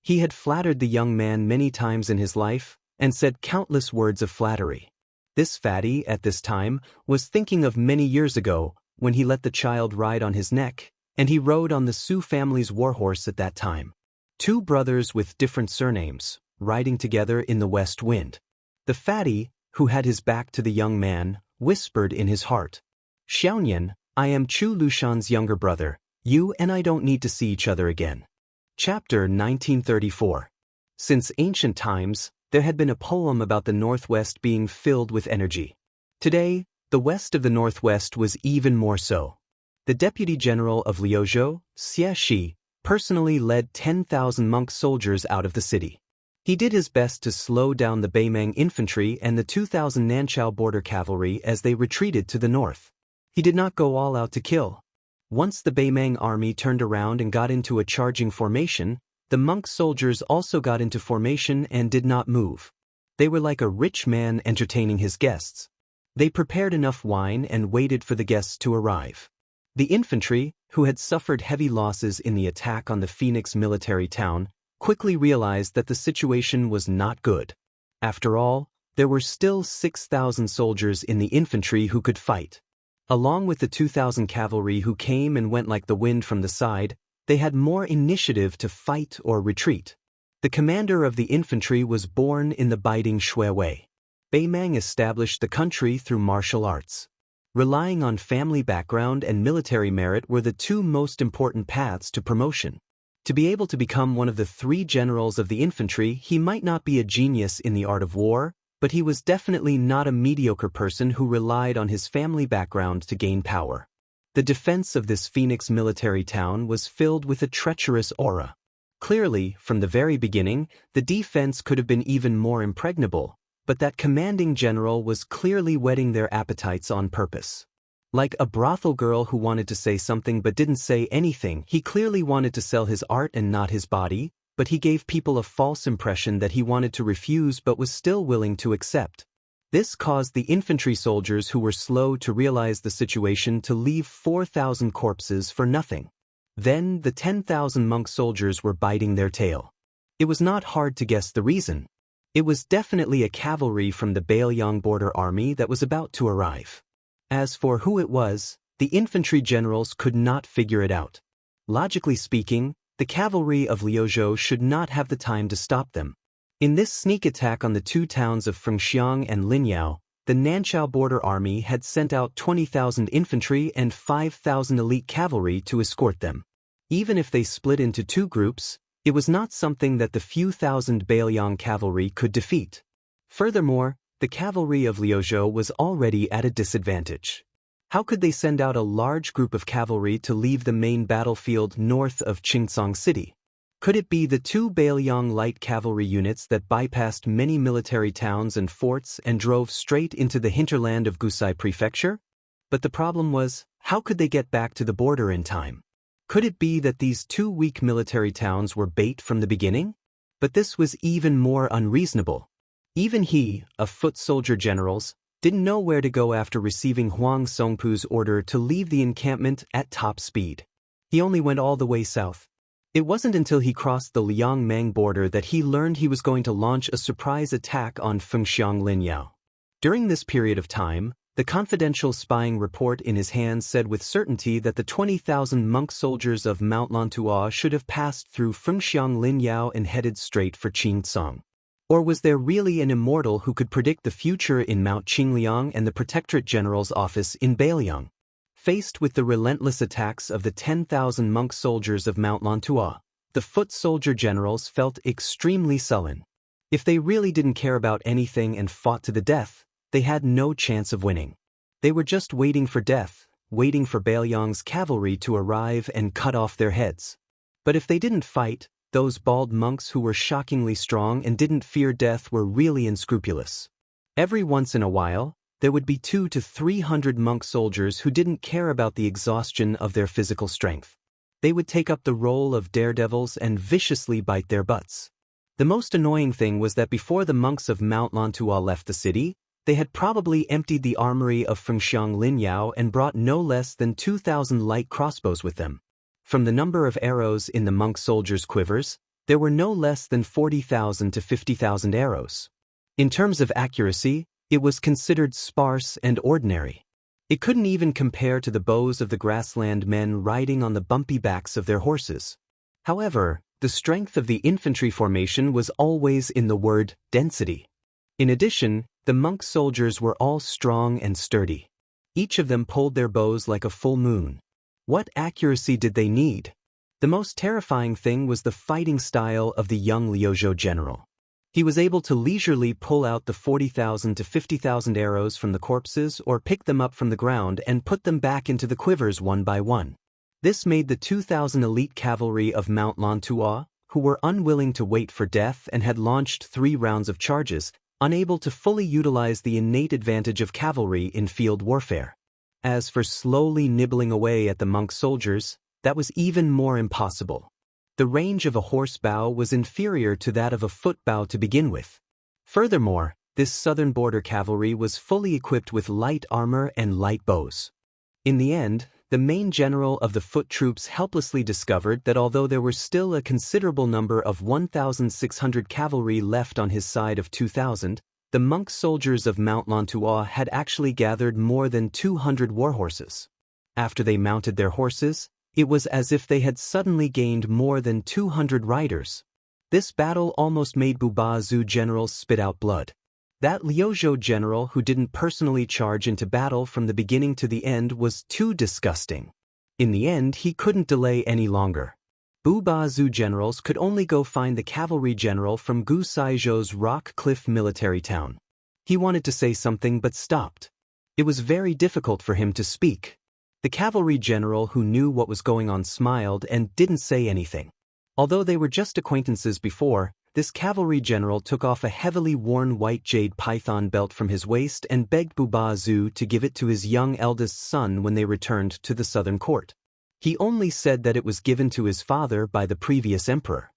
He had flattered the young man many times in his life, and said countless words of flattery. This fatty, at this time, was thinking of many years ago, when he let the child ride on his neck, and he rode on the Su family's warhorse at that time. Two brothers with different surnames, riding together in the west wind. The fatty, who had his back to the young man, whispered in his heart, "Xiaoyan, I am Chu Lushan's younger brother. You and I don't need to see each other again." Chapter 1934. Since ancient times, there had been a poem about the Northwest being filled with energy. Today, the west of the Northwest was even more so. The Deputy General of Liuzhou, Xie Shi, personally led 10,000 monk soldiers out of the city. He did his best to slow down the Beimang infantry and the 2,000 Nanchao border cavalry as they retreated to the north. He did not go all out to kill. Once the Beimang army turned around and got into a charging formation, the monk soldiers also got into formation and did not move. They were like a rich man entertaining his guests. They prepared enough wine and waited for the guests to arrive. The infantry, who had suffered heavy losses in the attack on the Phoenix military town, quickly realized that the situation was not good. After all, there were still 6,000 soldiers in the infantry who could fight. Along with the 2,000 cavalry who came and went like the wind from the side, they had more initiative to fight or retreat. The commander of the infantry was born in the biting Shui way. Beimang established the country through martial arts. Relying on family background and military merit were the two most important paths to promotion. To be able to become one of the 3 generals of the infantry, he might not be a genius in the art of war, but he was definitely not a mediocre person who relied on his family background to gain power. The defense of this Phoenix military town was filled with a treacherous aura. Clearly, from the very beginning, the defense could have been even more impregnable, but that commanding general was clearly whetting their appetites on purpose. Like a brothel girl who wanted to say something but didn't say anything, he clearly wanted to sell his art and not his body, but he gave people a false impression that he wanted to refuse but was still willing to accept. This caused the infantry soldiers who were slow to realize the situation to leave 4,000 corpses for nothing. Then the 10,000 monk soldiers were biting their tail. It was not hard to guess the reason. It was definitely a cavalry from the Beiliang border army that was about to arrive. As for who it was, the infantry generals could not figure it out. Logically speaking, the cavalry of Liuzhou should not have the time to stop them. In this sneak attack on the 2 towns of Fengxiang and Linyao, the Nanchao border army had sent out 20,000 infantry and 5,000 elite cavalry to escort them. Even if they split into 2 groups, it was not something that the few thousand Beiliang cavalry could defeat. Furthermore, the cavalry of Liuzhou was already at a disadvantage. How could they send out a large group of cavalry to leave the main battlefield north of Qingcang City? Could it be the 2 Beiliang light cavalry units that bypassed many military towns and forts and drove straight into the hinterland of Gusai Prefecture? But the problem was, how could they get back to the border in time? Could it be that these 2 weak military towns were bait from the beginning? But this was even more unreasonable. Even he, a foot soldier generals, didn't know where to go after receiving Huang Songpu's order to leave the encampment at top speed. He only went all the way south. It wasn't until he crossed the Liangmang border that he learned he was going to launch a surprise attack on Fengxiang Linyao. During this period of time, the confidential spying report in his hands said with certainty that the 20,000 monk soldiers of Mount Lantua should have passed through Fengxiang Linyao and headed straight for Qingcang. Or was there really an immortal who could predict the future in Mount Qingliang and the Protectorate General's office in Beiliang? Faced with the relentless attacks of the 10,000 monk soldiers of Mount Lantua, the foot soldier generals felt extremely sullen. If they really didn't care about anything and fought to the death, they had no chance of winning. They were just waiting for death, waiting for Beiliang's cavalry to arrive and cut off their heads. But if they didn't fight, those bald monks who were shockingly strong and didn't fear death were really unscrupulous. Every once in a while, there would be 200 to 300 monk soldiers who didn't care about the exhaustion of their physical strength. They would take up the role of daredevils and viciously bite their butts. The most annoying thing was that before the monks of Mount Lantua left the city, they had probably emptied the armory of Fengxiang Linyao and brought no less than 2,000 light crossbows with them. From the number of arrows in the monk soldiers' quivers, there were no less than 40,000 to 50,000 arrows. In terms of accuracy, it was considered sparse and ordinary. It couldn't even compare to the bows of the grassland men riding on the bumpy backs of their horses. However, the strength of the infantry formation was always in the word density. In addition, the monk soldiers were all strong and sturdy. Each of them pulled their bows like a full moon. What accuracy did they need? The most terrifying thing was the fighting style of the young Liuzhou general. He was able to leisurely pull out the 40,000 to 50,000 arrows from the corpses or pick them up from the ground and put them back into the quivers one by one. This made the 2,000 elite cavalry of Mount Lantua, who were unwilling to wait for death and had launched 3 rounds of charges, unable to fully utilize the innate advantage of cavalry in field warfare. As for slowly nibbling away at the monk soldiers, that was even more impossible. The range of a horse bow was inferior to that of a foot bow to begin with. Furthermore, this southern border cavalry was fully equipped with light armor and light bows. In the end, the main general of the foot troops helplessly discovered that although there were still a considerable number of 1,600 cavalry left on his side of 2,000, the monk soldiers of Mount Lantua had actually gathered more than 200 warhorses. After they mounted their horses, it was as if they had suddenly gained more than 200 riders. This battle almost made Bubazu generals spit out blood. That Liuzhou general who didn't personally charge into battle from the beginning to the end was too disgusting. In the end, he couldn't delay any longer. Bubazu generals could only go find the cavalry general from Gu Saizhou's Rock Cliff military town. He wanted to say something but stopped. It was very difficult for him to speak. The cavalry general who knew what was going on smiled and didn't say anything. Although they were just acquaintances before, this cavalry general took off a heavily worn white jade python belt from his waist and begged Bubazu to give it to his young eldest son when they returned to the southern court. He only said that it was given to his father by the previous emperor.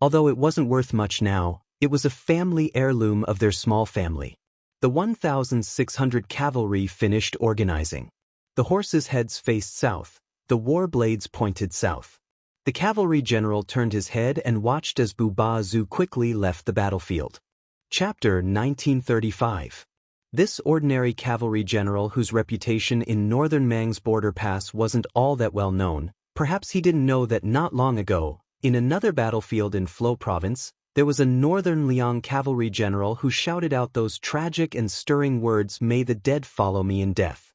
Although it wasn't worth much now, it was a family heirloom of their small family. The 1,600 cavalry finished organizing. The horses' heads faced south, the war blades pointed south. The cavalry general turned his head and watched as Bubazu quickly left the battlefield. Chapter 1935. This ordinary cavalry general whose reputation in northern Mang's border pass wasn't all that well known, perhaps he didn't know that not long ago, in another battlefield in Flo province, there was a northern Liang cavalry general who shouted out those tragic and stirring words, "May the dead follow me in death."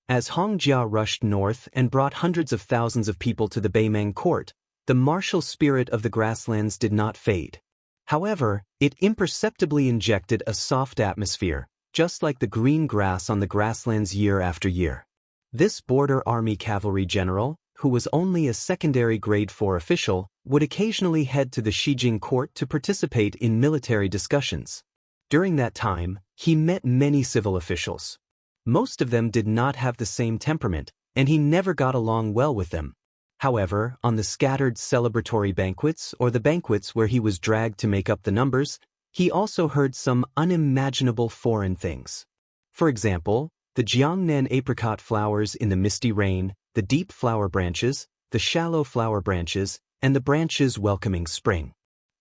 As Hong Jia rushed north and brought hundreds of thousands of people to the Beimang court, the martial spirit of the grasslands did not fade. However, it imperceptibly injected a soft atmosphere, just like the green grass on the grasslands year after year. This border army cavalry general, who was only a secondary grade 4 official, would occasionally head to the Shijing court to participate in military discussions. During that time, he met many civil officials. Most of them did not have the same temperament, and he never got along well with them. However, on the scattered celebratory banquets or the banquets where he was dragged to make up the numbers, he also heard some unimaginable foreign things. For example, the Jiangnan apricot flowers in the misty rain, the deep flower branches, the shallow flower branches, and the branches welcoming spring.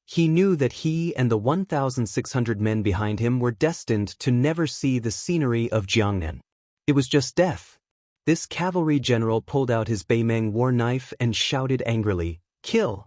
He knew that he and the 1,600 men behind him were destined to never see the scenery of Jiangnan. It was just death. This cavalry general pulled out his Beimang war knife and shouted angrily, "Kill!"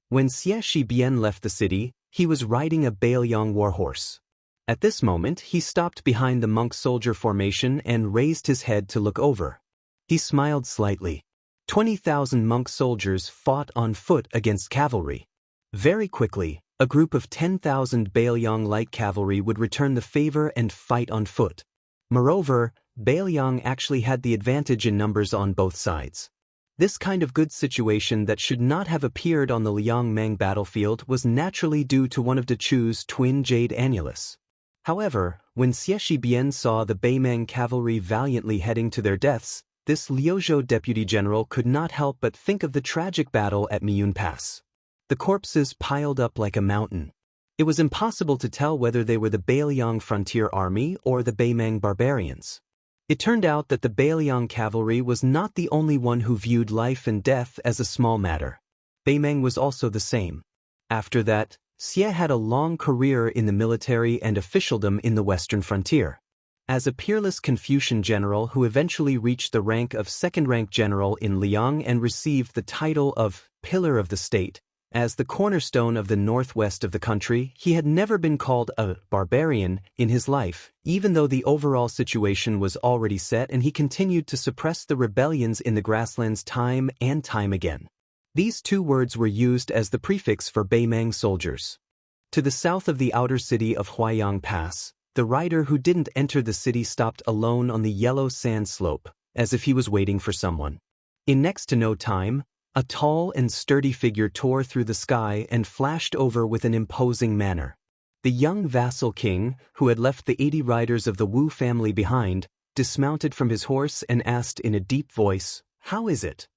When Xie Shibian left the city, he was riding a Bailiang warhorse. At this moment, he stopped behind the monk soldier formation and raised his head to look over. He smiled slightly. 20,000 monk soldiers fought on foot against cavalry. Very quickly, a group of 10,000 Bailiang light cavalry would return the favor and fight on foot. Moreover, Bailiang actually had the advantage in numbers on both sides. This kind of good situation that should not have appeared on the Liangmang battlefield was naturally due to one of Dechu's twin jade annulus. However, when Xie Shibian saw the Beimang cavalry valiantly heading to their deaths, this Liuzhou deputy general could not help but think of the tragic battle at Miyun Pass. The corpses piled up like a mountain. It was impossible to tell whether they were the Bailiang frontier army or the Beimang barbarians. It turned out that the Bailiang cavalry was not the only one who viewed life and death as a small matter. Beimang was also the same. After that, Xie had a long career in the military and officialdom in the western frontier. As a peerless Confucian general who eventually reached the rank of second-rank general in Liang and received the title of Pillar of the State, as the cornerstone of the northwest of the country, he had never been called a barbarian in his life, even though the overall situation was already set, and he continued to suppress the rebellions in the grasslands time and time again. These two words were used as the prefix for Beimang soldiers. To the south of the outer city of Huaiyang Pass, the rider who didn't enter the city stopped alone on the yellow sand slope, as if he was waiting for someone. In next to no time, a tall and sturdy figure tore through the sky and flashed over with an imposing manner. The young vassal king, who had left the 80 riders of the Wu family behind, dismounted from his horse and asked in a deep voice, "How is it?"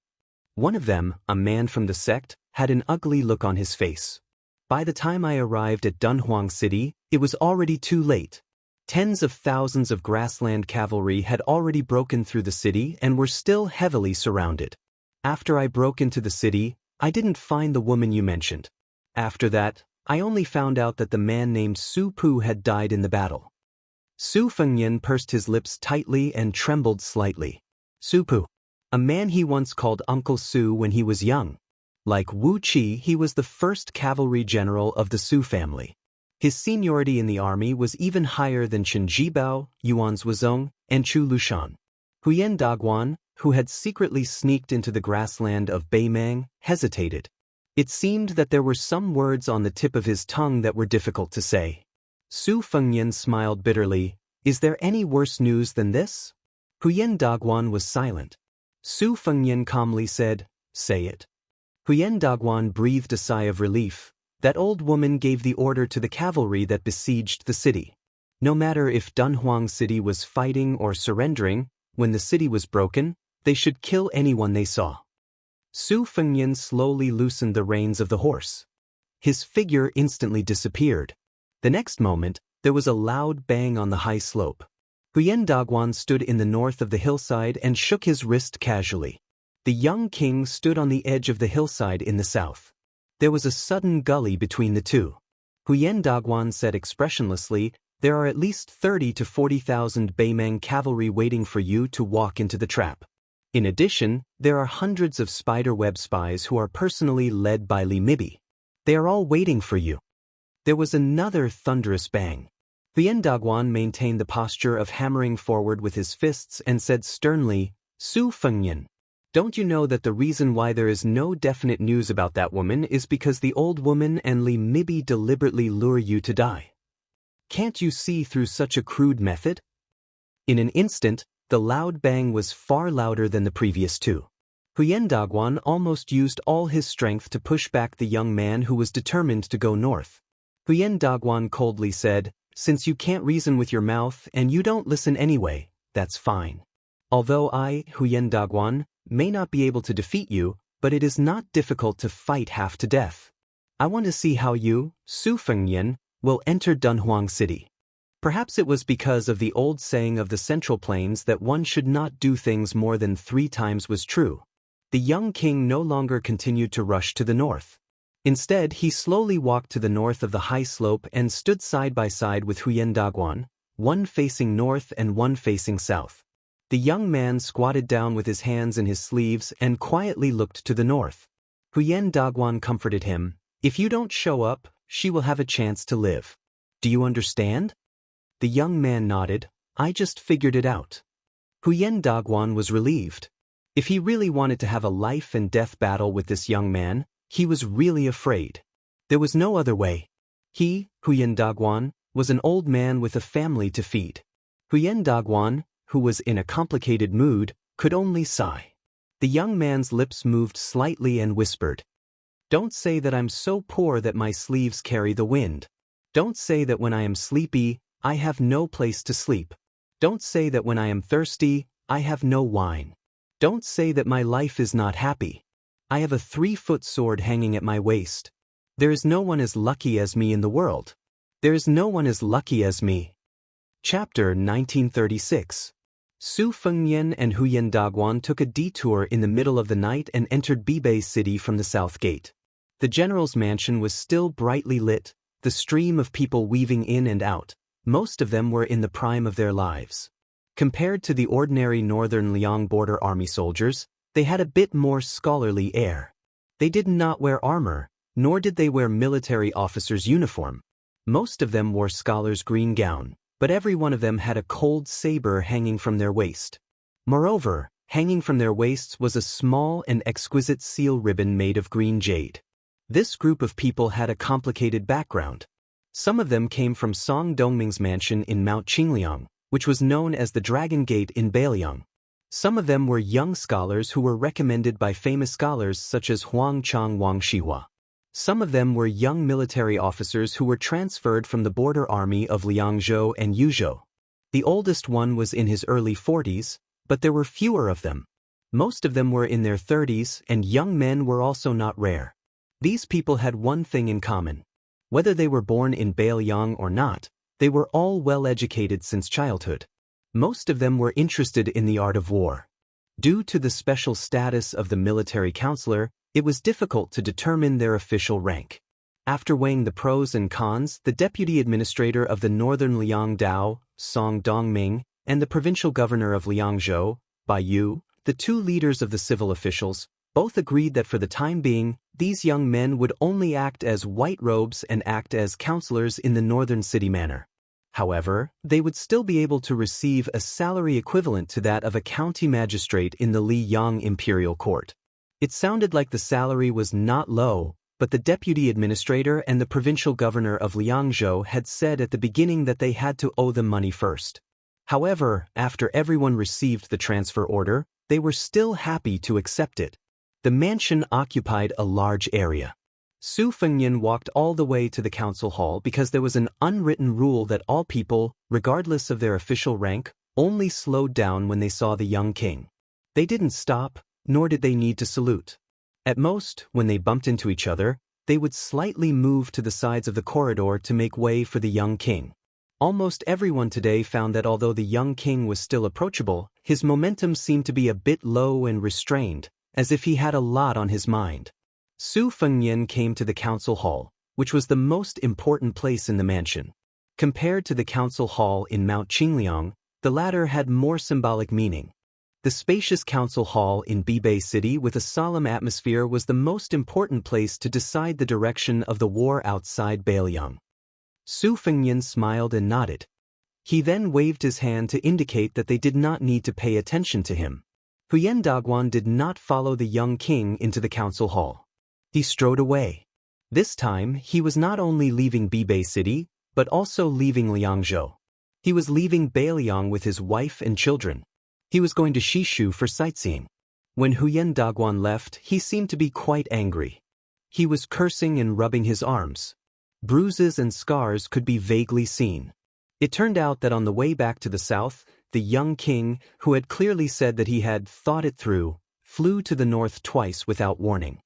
One of them, a man from the sect, had an ugly look on his face. By the time I arrived at Dunhuang City, it was already too late. Tens of thousands of grassland cavalry had already broken through the city and were still heavily surrounded. After I broke into the city, I didn't find the woman you mentioned. After that, I only found out that the man named Su Pu had died in the battle. Su Fengyan pursed his lips tightly and trembled slightly. Su Pu, a man he once called Uncle Su when he was young. Like Wu Qi, he was the first cavalry general of the Su family. His seniority in the army was even higher than Chen Jibao, Yuan Zhuozong, and Chu Lushan. Huyen Daguan, who had secretly sneaked into the grassland of Beimang, hesitated. It seemed that there were some words on the tip of his tongue that were difficult to say. Su Fengyan smiled bitterly. "Is there any worse news than this?" Huyen Daguan was silent. Su Fengyan calmly said, "Say it." Huyen Daguan breathed a sigh of relief. That old woman gave the order to the cavalry that besieged the city. No matter if Dunhuang City was fighting or surrendering, when the city was broken, they should kill anyone they saw. Su Fengyan slowly loosened the reins of the horse. His figure instantly disappeared. The next moment, there was a loud bang on the high slope. Huyen Daguan stood in the north of the hillside and shook his wrist casually. The young king stood on the edge of the hillside in the south. There was a sudden gully between the two. Huyen Daguan said expressionlessly, "There are at least 30 to 40,000 Beimang cavalry waiting for you to walk into the trap. In addition, there are hundreds of spiderweb spies who are personally led by Li Mibi. They are all waiting for you." There was another thunderous bang. Huyen Daguan maintained the posture of hammering forward with his fists and said sternly, "Su Fengyan, don't you know that the reason why there is no definite news about that woman is because the old woman and Li Mibi deliberately lure you to die? Can't you see through such a crude method?" In an instant, the loud bang was far louder than the previous two. Huyen Daguan almost used all his strength to push back the young man who was determined to go north. Huyen Daguan coldly said, "Since you can't reason with your mouth and you don't listen anyway, that's fine. Although I, Huyen Daguan, may not be able to defeat you, but it is not difficult to fight half to death. I want to see how you, Su Fengyan, will enter Dunhuang City." Perhaps it was because of the old saying of the Central Plains that one should not do things more than 3 times was true. The young king no longer continued to rush to the north. Instead, he slowly walked to the north of the high slope and stood side by side with Huyen Daguan, one facing north and one facing south. The young man squatted down with his hands in his sleeves and quietly looked to the north. Huyen Daguan comforted him, "If you don't show up, she will have a chance to live. Do you understand?" The young man nodded. "I just figured it out." Huyen Daguan was relieved. If he really wanted to have a life and death battle with this young man, he was really afraid. There was no other way. He, Huyen Daguan, was an old man with a family to feed. Huyen Daguan, who was in a complicated mood, could only sigh. The young man's lips moved slightly and whispered, "Don't say that I'm so poor that my sleeves carry the wind. Don't say that when I am sleepy, I have no place to sleep. Don't say that when I am thirsty, I have no wine. Don't say that my life is not happy. I have a 3-foot sword hanging at my waist. There is no one as lucky as me in the world. There is no one as lucky as me." Chapter 1936. Su Fengyan and Huyen Daguan took a detour in the middle of the night and entered Bibei City from the south gate. The general's mansion was still brightly lit, the stream of people weaving in and out. Most of them were in the prime of their lives. Compared to the ordinary northern Liang border army soldiers, they had a bit more scholarly air. They did not wear armor, nor did they wear military officer's uniform. Most of them wore scholar's green gown, but every one of them had a cold saber hanging from their waist. Moreover, hanging from their waists was a small and exquisite seal ribbon made of green jade. This group of people had a complicated background. Some of them came from Song Dongming's mansion in Mount Qingliang, which was known as the Dragon Gate in Beiliang. Some of them were young scholars who were recommended by famous scholars such as Huang Chang Wang Shihua. Some of them were young military officers who were transferred from the border army of Liangzhou and Yuzhou. The oldest one was in his early 40s, but there were fewer of them. Most of them were in their 30s, and young men were also not rare. These people had one thing in common. Whether they were born in Beiliang or not, they were all well-educated since childhood. Most of them were interested in the art of war. Due to the special status of the military counselor, it was difficult to determine their official rank. After weighing the pros and cons, the deputy administrator of the northern Liangdao, Song Dongming, and the provincial governor of Liangzhou, Bai Yu, the two leaders of the civil officials, both agreed that for the time being, these young men would only act as white robes and act as counselors in the northern city manor. However, they would still be able to receive a salary equivalent to that of a county magistrate in the Liyang imperial court. It sounded like the salary was not low, but the deputy administrator and the provincial governor of Liangzhou had said at the beginning that they had to owe them money first. However, after everyone received the transfer order, they were still happy to accept it. The mansion occupied a large area. Su Fengnian walked all the way to the council hall because there was an unwritten rule that all people, regardless of their official rank, only slowed down when they saw the young king. They didn't stop, nor did they need to salute. At most, when they bumped into each other, they would slightly move to the sides of the corridor to make way for the young king. Almost everyone today found that although the young king was still approachable, his momentum seemed to be a bit low and restrained, as if he had a lot on his mind. Su Fengnian came to the council hall, which was the most important place in the mansion. Compared to the council hall in Mount Qingliang, the latter had more symbolic meaning. The spacious council hall in Bibei City with a solemn atmosphere was the most important place to decide the direction of the war outside Beiliang. Su Fengnian smiled and nodded. He then waved his hand to indicate that they did not need to pay attention to him. Huyen Daguan did not follow the young king into the council hall. He strode away. This time, he was not only leaving Bibei City, but also leaving Liangzhou. He was leaving Beiliang with his wife and children. He was going to Shishu for sightseeing. When Huyen Daguan left, he seemed to be quite angry. He was cursing and rubbing his arms. Bruises and scars could be vaguely seen. It turned out that on the way back to the south, the young king, who had clearly said that he had thought it through, flew to the north twice without warning.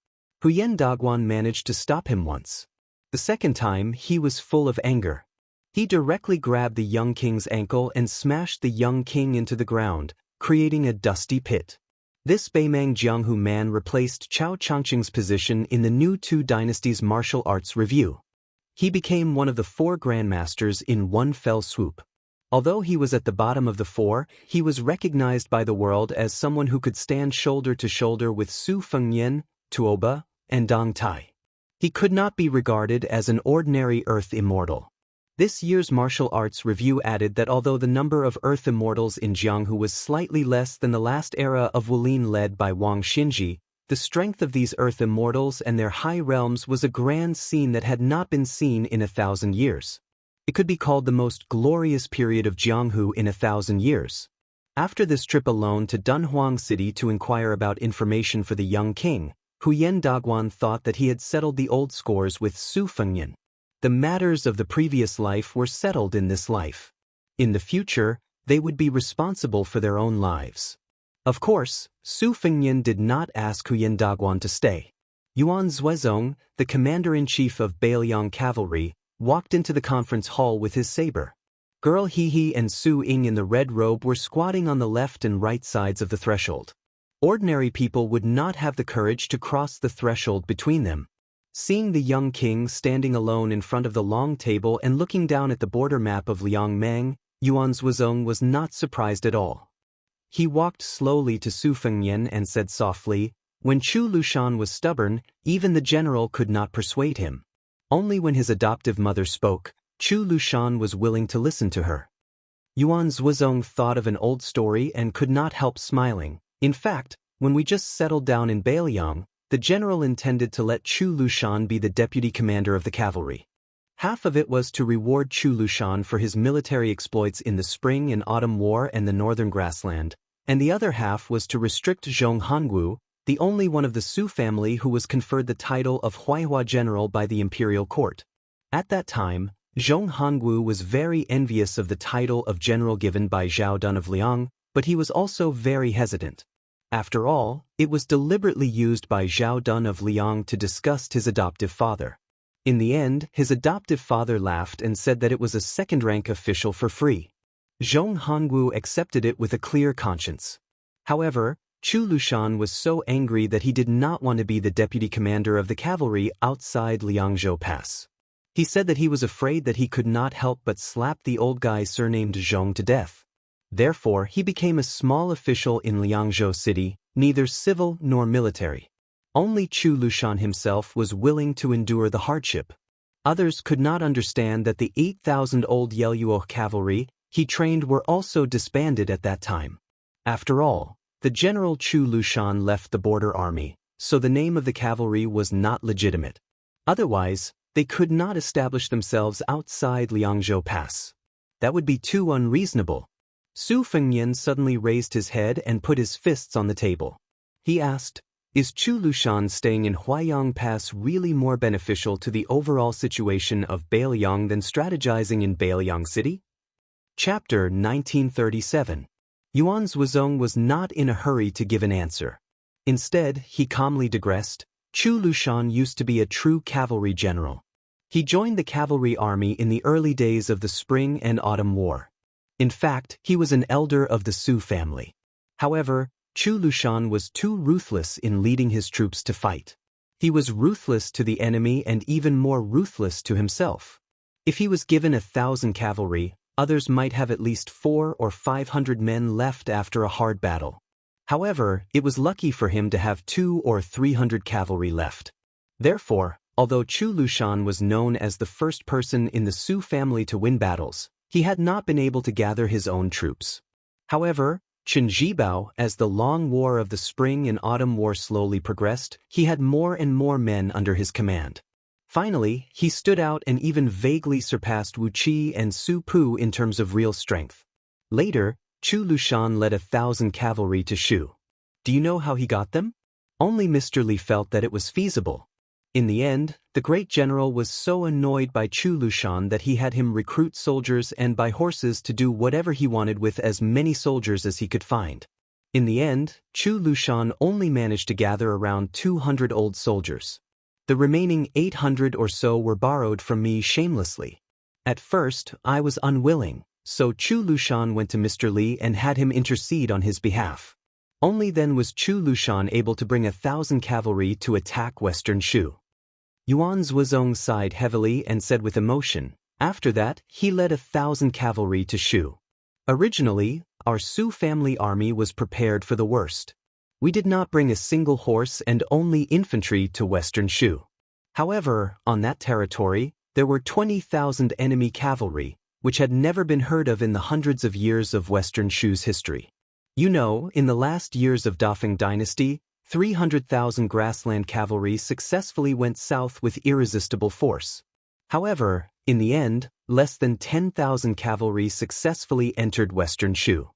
Huyen Daguan managed to stop him once. The second time, he was full of anger. He directly grabbed the young king's ankle and smashed the young king into the ground, creating a dusty pit. This Beimang Jianghu man replaced Chao Changqing's position in the new Two Dynasties Martial Arts Review. He became one of the 4 grandmasters in one fell swoop. Although he was at the bottom of the 4, he was recognized by the world as someone who could stand shoulder to shoulder with Su Fengnian, Tuoba, and Dong Tai. He could not be regarded as an ordinary Earth Immortal. This year's Martial Arts Review added that although the number of Earth Immortals in Jianghu was slightly less than the last era of Wulin led by Wang Xinji, the strength of these Earth Immortals and their high realms was a grand scene that had not been seen in 1,000 years. It could be called the most glorious period of Jianghu in 1,000 years. After this trip alone to Dunhuang City to inquire about information for the young king, Huyen Daguan thought that he had settled the old scores with Su Fengnian. The matters of the previous life were settled in this life. In the future, they would be responsible for their own lives. Of course, Su Fengnian did not ask Huyen Daguan to stay. Yuan Zhuezong, the commander-in-chief of Beiliang Cavalry, walked into the conference hall with his saber. Girl He and Su Ying in the red robe were squatting on the left and right sides of the threshold. Ordinary people would not have the courage to cross the threshold between them. Seeing the young king standing alone in front of the long table and looking down at the border map of Liangmeng, Yuan Zhuezong was not surprised at all. He walked slowly to Su Fengnian and said softly, "When Chu Lushan was stubborn, even the general could not persuade him. Only when his adoptive mother spoke, Chu Lushan was willing to listen to her." Yuan Zhuezong thought of an old story and could not help smiling. In fact, when we just settled down in Beiliang, the general intended to let Chu Lushan be the deputy commander of the cavalry. Half of it was to reward Chu Lushan for his military exploits in the Spring and Autumn War and the Northern Grassland, and the other half was to restrict Zhong Hangu, the only one of the Su family who was conferred the title of Huaihua General by the imperial court. At that time, Zhong Hangu was very envious of the title of general given by Zhao Dun of Liang, but he was also very hesitant. After all, it was deliberately used by Zhao Dun of Liang to disgust his adoptive father. In the end, his adoptive father laughed and said that it was a second-rank official for free. Zhong Hangu accepted it with a clear conscience. However, Chu Lushan was so angry that he did not want to be the deputy commander of the cavalry outside Liangzhou Pass. He said that he was afraid that he could not help but slap the old guy surnamed Zhong to death. Therefore, he became a small official in Liangzhou City, neither civil nor military. Only Chu Lushan himself was willing to endure the hardship. Others could not understand that the 8,000-old Yelyuo cavalry he trained were also disbanded at that time. After all, the General Chu Lushan left the border army, so the name of the cavalry was not legitimate. Otherwise, they could not establish themselves outside Liangzhou Pass. That would be too unreasonable. Su Fengnian suddenly raised his head and put his fists on the table. He asked, "Is Chu Lushan staying in Huaiyang Pass really more beneficial to the overall situation of Bailiang than strategizing in Bailiang City?" Chapter 1937. Yuan Zhuozong was not in a hurry to give an answer. Instead, he calmly digressed, "Chu Lushan used to be a true cavalry general. He joined the cavalry army in the early days of the Spring and Autumn War. In fact, he was an elder of the Su family. However, Chu Lushan was too ruthless in leading his troops to fight. He was ruthless to the enemy and even more ruthless to himself. If he was given 1,000 cavalry, others might have at least 400 or 500 men left after a hard battle. However, it was lucky for him to have 200 or 300 cavalry left. Therefore, although Chu Lushan was known as the first person in the Su family to win battles, he had not been able to gather his own troops. However, Chen Zhibao, as the long war of the Spring and Autumn War slowly progressed, he had more and more men under his command. Finally, he stood out and even vaguely surpassed Wuqi and Su Pu in terms of real strength. Later, Chu Lushan led 1,000 cavalry to Shu. Do you know how he got them? Only Mr. Li felt that it was feasible. In the end, the great general was so annoyed by Chu Lushan that he had him recruit soldiers and buy horses to do whatever he wanted with as many soldiers as he could find. In the end, Chu Lushan only managed to gather around 200 old soldiers. The remaining 800 or so were borrowed from me shamelessly. At first, I was unwilling, so Chu Lushan went to Mr. Li and had him intercede on his behalf. Only then was Chu Lushan able to bring 1,000 cavalry to attack Western Shu. Yuan Zhuozong sighed heavily and said with emotion, "After that, he led 1,000 cavalry to Shu. Originally, our Su family army was prepared for the worst. We did not bring a single horse and only infantry to Western Shu. However, on that territory, there were 20,000 enemy cavalry, which had never been heard of in the hundreds of years of Western Shu's history. You know, in the last years of Dafeng Dynasty, 300,000 grassland cavalry successfully went south with irresistible force. However, in the end, less than 10,000 cavalry successfully entered Western Shu."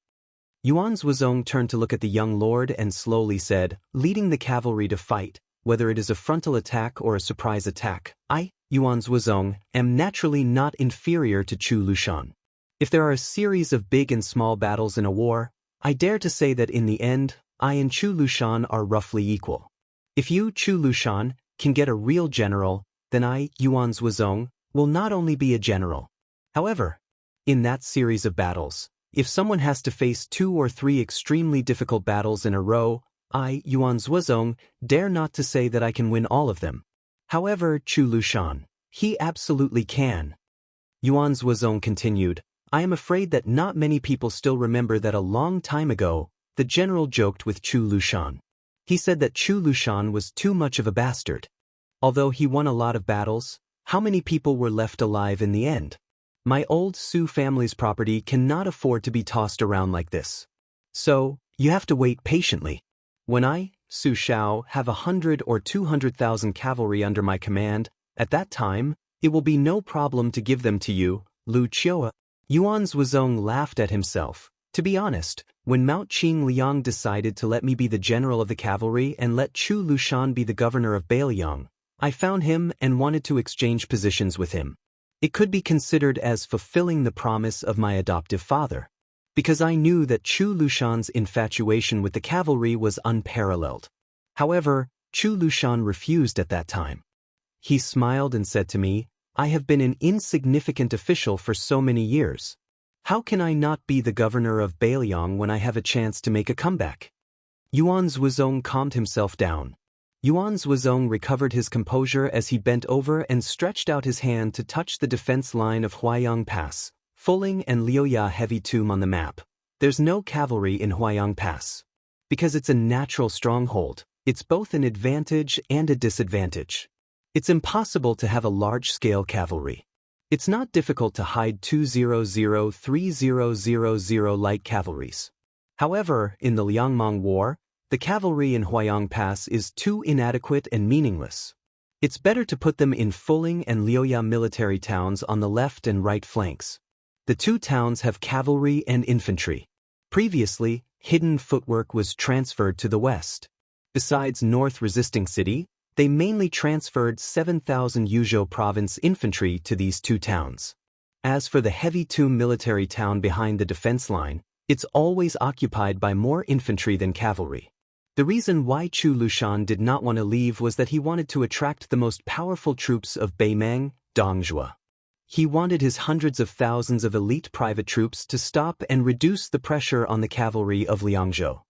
Yuan Zhuozong turned to look at the young lord and slowly said, "Leading the cavalry to fight, whether it is a frontal attack or a surprise attack, I, Yuan Zhuozong, am naturally not inferior to Chu Lushan. If there are a series of big and small battles in a war, I dare to say that in the end, I and Chu Lushan are roughly equal. If you, Chu Lushan, can get a real general, then I, Yuan Zhuozong, will not only be a general. However, in that series of battles, if someone has to face 2 or 3 extremely difficult battles in a row, I, Yuan Zhuozong, dare not to say that I can win all of them. However, Chu Lushan, he absolutely can." Yuan Zhuozong continued, "I am afraid that not many people still remember that a long time ago, the general joked with Chu Lushan. He said that Chu Lushan was too much of a bastard. Although he won a lot of battles, how many people were left alive in the end? My old Su family's property cannot afford to be tossed around like this. So, you have to wait patiently. When I, Su Shao, have 100 or 200,000 cavalry under my command, at that time, It will be no problem to give them to you, Lu Qiu. Yuan Zhuozong laughed at himself. To be honest, when Mao Qing Liang decided to let me be the general of the cavalry and let Chu Lushan be the governor of Bailiang, I found him and wanted to exchange positions with him. It could be considered as fulfilling the promise of my adoptive father, because I knew that Chu Lushan's infatuation with the cavalry was unparalleled. However, Chu Lushan refused at that time. He smiled and said to me, "I have been an insignificant official for so many years. How can I not be the governor of Bailiang when I have a chance to make a comeback?" Yuan Zhuozong calmed himself down. Yuan Zhuozong recovered his composure as he bent over and stretched out his hand to touch the defense line of Huayang Pass, Fuling and Liuya Heavy Tomb on the map. There's no cavalry in Huayang Pass. Because it's a natural stronghold, it's both an advantage and a disadvantage. It's impossible to have a large-scale cavalry. It's not difficult to hide 200-3000 light cavalries. However, in the Liangmang War, the cavalry in Huayang Pass is too inadequate and meaningless. It's better to put them in Fuling and Liuya military towns on the left and right flanks. The two towns have cavalry and infantry. Previously, hidden footwork was transferred to the west. Besides North Resisting City, they mainly transferred 7,000 Yuzhou province infantry to these two towns. As for the Heavy Tomb military town behind the defense line, it's always occupied by more infantry than cavalry. The reason why Chu Lushan did not want to leave was that he wanted to attract the most powerful troops of Beimang, Dongzhuo. He wanted his hundreds of thousands of elite private troops to stop and reduce the pressure on the cavalry of Liangzhou.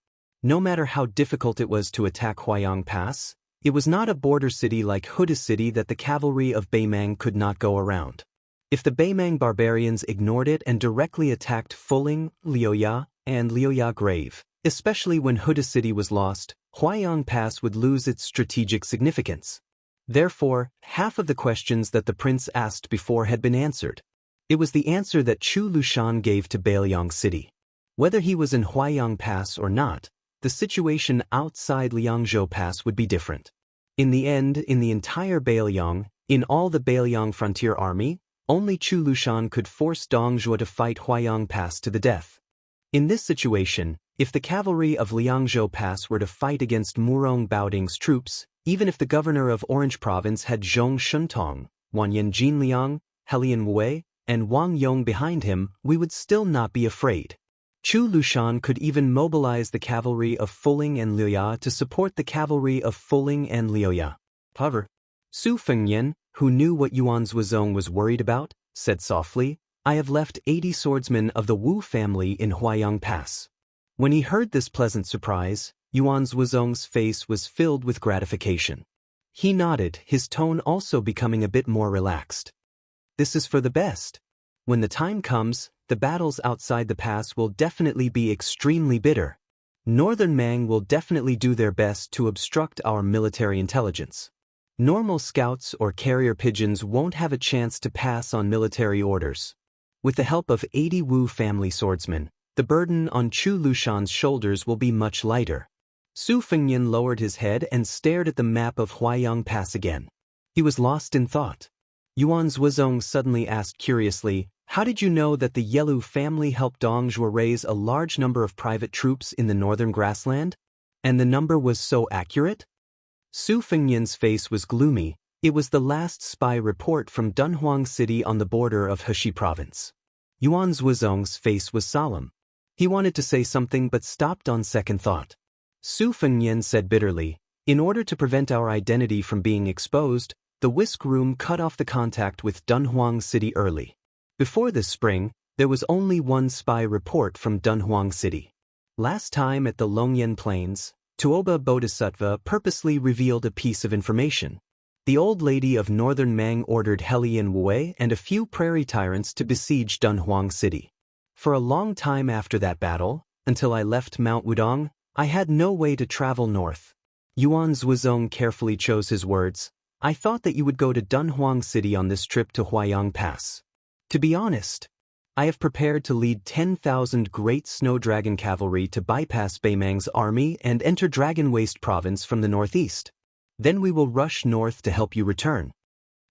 No matter how difficult it was to attack Huayang Pass, it was not a border city like Huda City that the cavalry of Beimang could not go around. If the Beimang barbarians ignored it and directly attacked Fuling, Liuya, and Liuya Grave, especially when Huda City was lost, Huayang Pass would lose its strategic significance. Therefore, half of the questions that the prince asked before had been answered. It was the answer that Chu Lushan gave to Bailiang City. Whether he was in Huayang Pass or not, the situation outside Liangzhou Pass would be different. In the end, in the entire Bailiang, in all the Bailiang frontier army, only Chu Lushan could force Dongzhuo to fight Huayang Pass to the death. In this situation, if the cavalry of Liangzhou Pass were to fight against Murong Baoding's troops, even if the governor of Orange Province had Zhong Shuntong, Wanyan Jinliang, Helian Wei, and Wang Yong behind him, we would still not be afraid. Chu Lushan could even mobilize the cavalry of Fuling and Liuya to support the cavalry of Fuling and Liuya. However, Su Fengyan, who knew what Yuan Zhuozong was worried about, said softly, "I have left 80 swordsmen of the Wu family in Huayang Pass." When he heard this pleasant surprise, Yuan Zhuozong's face was filled with gratification. He nodded, his tone also becoming a bit more relaxed. "This is for the best. When the time comes, the battles outside the pass will definitely be extremely bitter. Northern Mang will definitely do their best to obstruct our military intelligence. Normal scouts or carrier pigeons won't have a chance to pass on military orders. With the help of 80 Wu family swordsmen, the burden on Chu Lushan's shoulders will be much lighter." Su Fengyan lowered his head and stared at the map of Huayang Pass again. He was lost in thought. Yuan Zhuozong suddenly asked curiously, "How did you know that the Yelu family helped Dongzhuo raise a large number of private troops in the northern grassland? And the number was so accurate?" Su Fengyan's face was gloomy. It was the last spy report from Dunhuang City on the border of Heshi Province. Yuan Zhuozong's face was solemn. He wanted to say something but stopped on second thought. Su Fengyan said bitterly, "In order to prevent our identity from being exposed, the whisk room cut off the contact with Dunhuang City early. Before this spring, there was only one spy report from Dunhuang City. Last time at the Longyan Plains, Tuoba Bodhisattva purposely revealed a piece of information. The old lady of Northern Mang ordered Helian Wei and a few prairie tyrants to besiege Dunhuang City. For a long time after that battle, until I left Mount Wudong, I had no way to travel north." Yuan Zhuozong carefully chose his words. "I thought that you would go to Dunhuang City on this trip to Huayang Pass. To be honest, I have prepared to lead 10,000 great snow dragon cavalry to bypass Beimang's army and enter Dragon Waste Province from the northeast. Then we will rush north to help you return."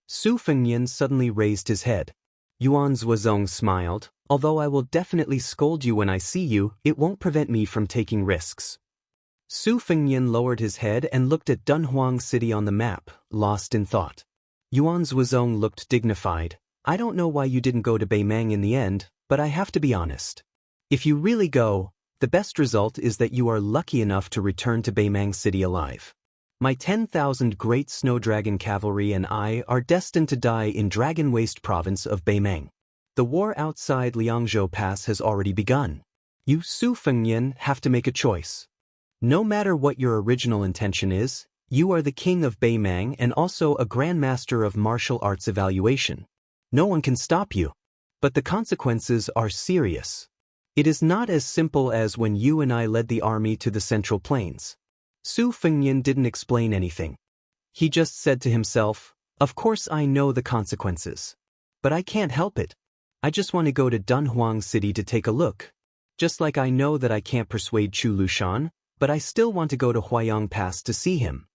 Su Fengnian suddenly raised his head. Yuan Zuozong smiled, although I will definitely scold you when I see you, it won't prevent me from taking risks. Su Fengnian lowered his head and looked at Dunhuang City on the map, lost in thought. Yuan Zuozong looked dignified. I don't know why you didn't go to Beimang in the end, but I have to be honest. If you really go, the best result is that you are lucky enough to return to Beimang City alive. My 10,000 great snow dragon cavalry and I are destined to die in Dragon Waste province of Beimang. The war outside Liangzhou Pass has already begun. You Su Fengnian have to make a choice. No matter what your original intention is, you are the king of Beimang and also a grandmaster of martial arts evaluation. No one can stop you. But the consequences are serious. It is not as simple as when you and I led the army to the Central Plains. Su Fengnian didn't explain anything. He just said to himself, of course I know the consequences. But I can't help it. I just want to go to Dunhuang City to take a look. Just like I know that I can't persuade Chu Lushan, but I still want to go to Huayang Pass to see him.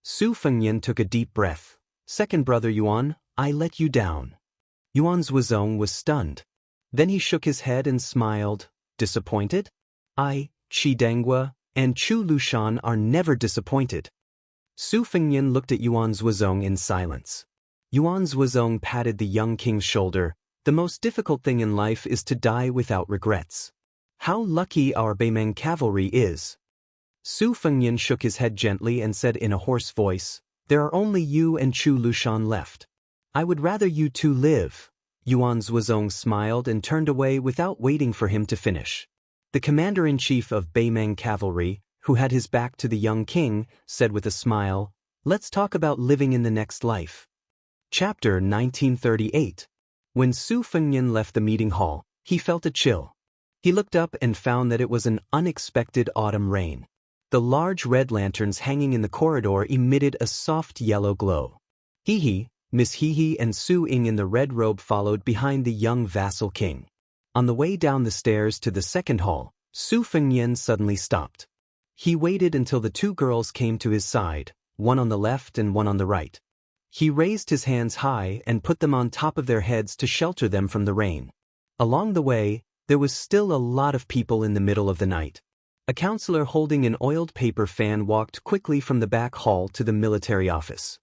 Su Fengnian took a deep breath. Second brother Yuan, I let you down. Yuan Zuozong was stunned. Then he shook his head and smiled. Disappointed? I, Qi Dengua, and Chu Lushan are never disappointed. Su Fengnian looked at Yuan Zuozong in silence. Yuan Zuozong patted the young king's shoulder. The most difficult thing in life is to die without regrets. How lucky our Beimang cavalry is. Su Fengnian shook his head gently and said in a hoarse voice, there are only you and Chu Lushan left. I would rather you two live. Yuan Zuozong smiled and turned away without waiting for him to finish. The commander-in-chief of Beimang cavalry, who had his back to the young king, said with a smile, let's talk about living in the next life. Chapter 1938. When Su Fengnian left the meeting hall, he felt a chill. He looked up and found that it was an unexpected autumn rain. The large red lanterns hanging in the corridor emitted a soft yellow glow. Hehe, Miss Hehe and Su Ying in the red robe followed behind the young vassal king. On the way down the stairs to the second hall, Su Fengnian suddenly stopped. He waited until the two girls came to his side, one on the left and one on the right. He raised his hands high and put them on top of their heads to shelter them from the rain. Along the way, there was still a lot of people in the middle of the night. A counselor holding an oiled paper fan walked quickly from the back hall to the military office.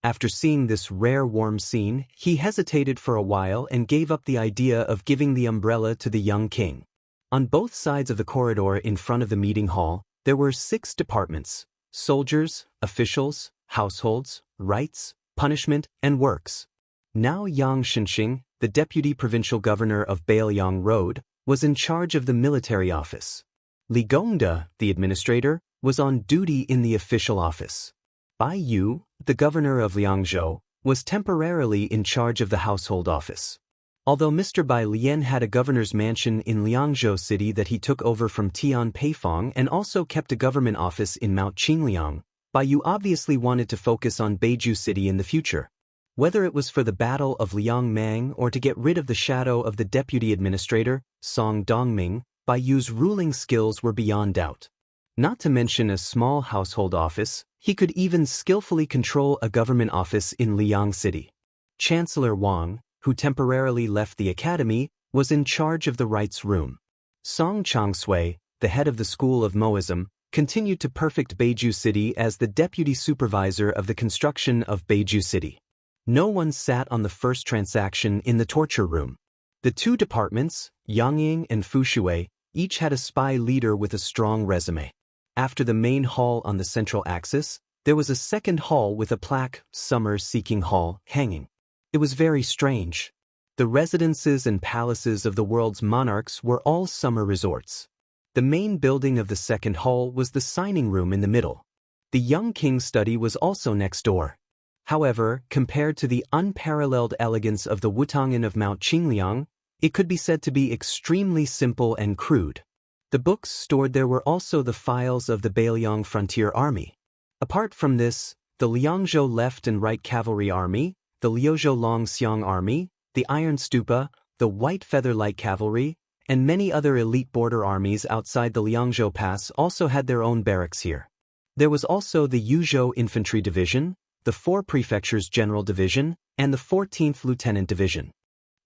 After seeing this rare warm scene, he hesitated for a while and gave up the idea of giving the umbrella to the young king. On both sides of the corridor in front of the meeting hall, there were 6 departments: soldiers, officials, households, rights, punishment, and works. Now Yang Shenxing, the deputy provincial governor of Bailiang Road, was in charge of the military office. Li Gongda, the administrator, was on duty in the official office. Bai Yu, the governor of Liangzhou, was temporarily in charge of the household office. Although Mr. Bai Lian had a governor's mansion in Liangzhou City that he took over from Tian Peifong and also kept a government office in Mount Qingliang, Bai Yu obviously wanted to focus on Beiju City in the future. Whether it was for the Battle of Liangmang or to get rid of the shadow of the deputy administrator, Song Dongming, Bai Yu's ruling skills were beyond doubt. Not to mention a small household office, he could even skillfully control a government office in Liang City. Chancellor Wang, who temporarily left the academy, was in charge of the rights room. Song Changsui, the head of the School of Moism, continued to perfect Beiju City as the deputy supervisor of the construction of Beiju City. No one sat on the first transaction in the torture room. The 2 departments, Yangying and Fushui, each had a spy leader with a strong resume. After the main hall on the central axis, there was a second hall with a plaque, Summer Seeking Hall, hanging. It was very strange. The residences and palaces of the world's monarchs were all summer resorts. The main building of the second hall was the signing room in the middle. The young king's study was also next door. However, compared to the unparalleled elegance of the Wutangan of Mount Qingliang, it could be said to be extremely simple and crude. The books stored there were also the files of the Bailiang Frontier Army. Apart from this, the Liangzhou Left and Right Cavalry Army, the Liuzhou Longxiang Army, the Iron Stupa, the White Feather Light Cavalry, and many other elite border armies outside the Liangzhou Pass also had their own barracks here. There was also the Yuzhou Infantry Division, the 4 Prefectures General Division, and the 14th Lieutenant Division.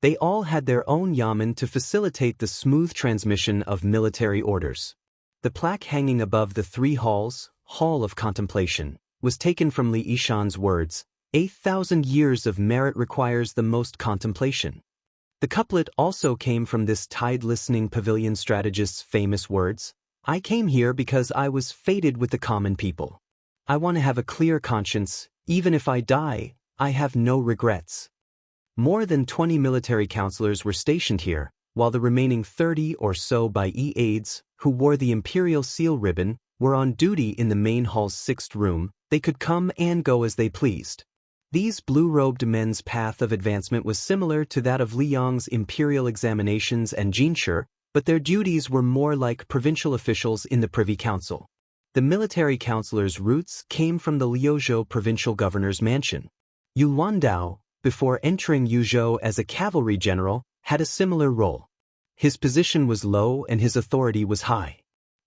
They all had their own yamen to facilitate the smooth transmission of military orders. The plaque hanging above the 3 halls, Hall of Contemplation, was taken from Li Yishan's words, 8,000 years of merit requires the most contemplation. The couplet also came from this tide-listening pavilion strategist's famous words, I came here because I was fated with the common people. I want to have a clear conscience, even if I die, I have no regrets. More than 20 military counselors were stationed here, while the remaining 30 or so Bai aides, who wore the imperial seal ribbon, were on duty in the main hall's 6th room. They could come and go as they pleased. These blue-robed men's path of advancement was similar to that of Liang's imperial examinations and jinshi, but their duties were more like provincial officials in the Privy Council. The military counselor's roots came from the Liuzhou provincial governor's mansion. Yu Landao, before entering Yuzhou as a cavalry general, had a similar role. His position was low and his authority was high.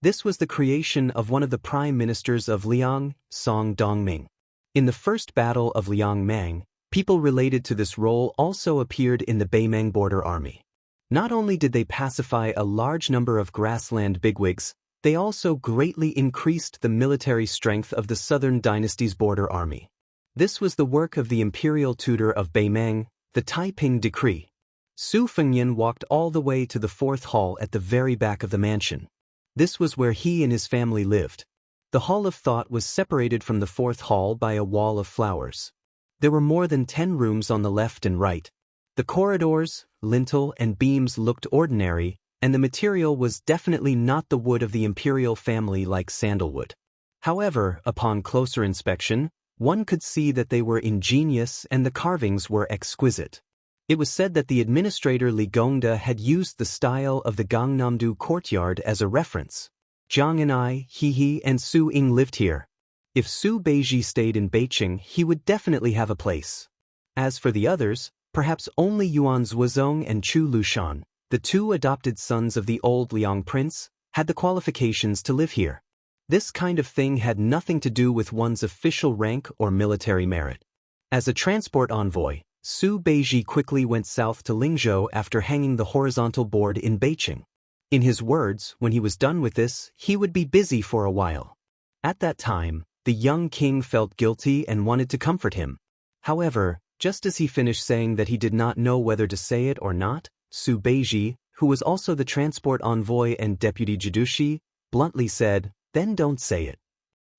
This was the creation of one of the prime ministers of Liang, Song Dongming. In the First Battle of Liangmang, people related to this role also appeared in the Beimang border army. Not only did they pacify a large number of grassland bigwigs, they also greatly increased the military strength of the Southern Dynasty's border army. This was the work of the imperial tutor of Beimang, the Taiping Decree. Su Fengyan walked all the way to the 4th hall at the very back of the mansion. This was where he and his family lived. The Hall of Thought was separated from the 4th hall by a wall of flowers. There were more than 10 rooms on the left and right. The corridors, lintel, and beams looked ordinary, and the material was definitely not the wood of the imperial family like sandalwood. However, upon closer inspection, one could see that they were ingenious and the carvings were exquisite. It was said that the administrator Li Gongda had used the style of the Gangnamdo courtyard as a reference. Zhang and I, He and Su Ying lived here. If Su Beiji stayed in Beiqing, he would definitely have a place. As for the others, perhaps only Yuan Zuozong and Chu Lushan, the 2 adopted sons of the old Liang prince, had the qualifications to live here. This kind of thing had nothing to do with one's official rank or military merit. As a transport envoy, Su Beiji quickly went south to Lingzhou after hanging the horizontal board in Beiqing. In his words, when he was done with this, he would be busy for a while. At that time, the young king felt guilty and wanted to comfort him. However, just as he finished saying that he did not know whether to say it or not, Su Beiji, who was also the transport envoy and deputy Jidushi, bluntly said, "Then don't say it."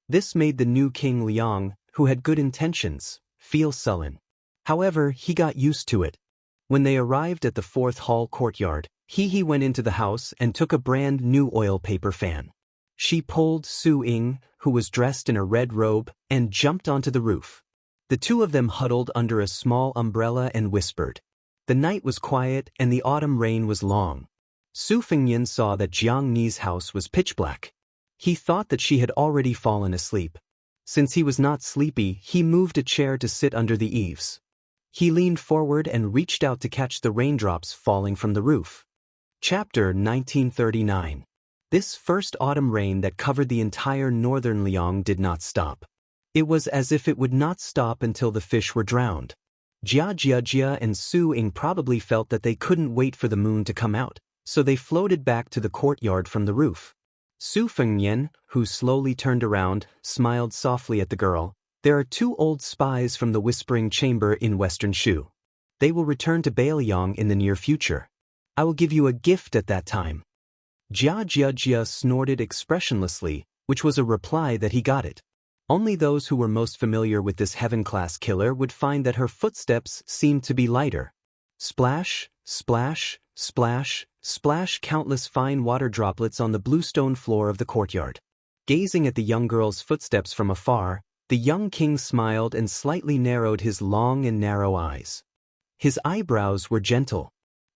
This made the new king Liang, who had good intentions, feel sullen. However, he got used to it. When they arrived at the 4th hall courtyard, He went into the house and took a brand new oil paper fan. She pulled Su Ying, who was dressed in a red robe, and jumped onto the roof. The 2 of them huddled under a small umbrella and whispered. The night was quiet and the autumn rain was long. Su Fengyan saw that Jiang Ni's house was pitch black. He thought that she had already fallen asleep. Since he was not sleepy, he moved a chair to sit under the eaves. He leaned forward and reached out to catch the raindrops falling from the roof. Chapter 1939. This first autumn rain that covered the entire northern Liang did not stop. It was as if it would not stop until the fish were drowned. Jia and Su Ying probably felt that they couldn't wait for the moon to come out, so they floated back to the courtyard from the roof. Su Fengyan, who slowly turned around, smiled softly at the girl. There are 2 old spies from the Whispering Chamber in Western Shu. They will return to Bailiang in the near future. I will give you a gift at that time. Jia snorted expressionlessly, which was a reply that he got it. Only those who were most familiar with this heaven-class killer would find that her footsteps seemed to be lighter. Splash, splash, splash, splash, countless fine water droplets on the bluestone floor of the courtyard. Gazing at the young girl's footsteps from afar, the young king smiled and slightly narrowed his long and narrow eyes. His eyebrows were gentle.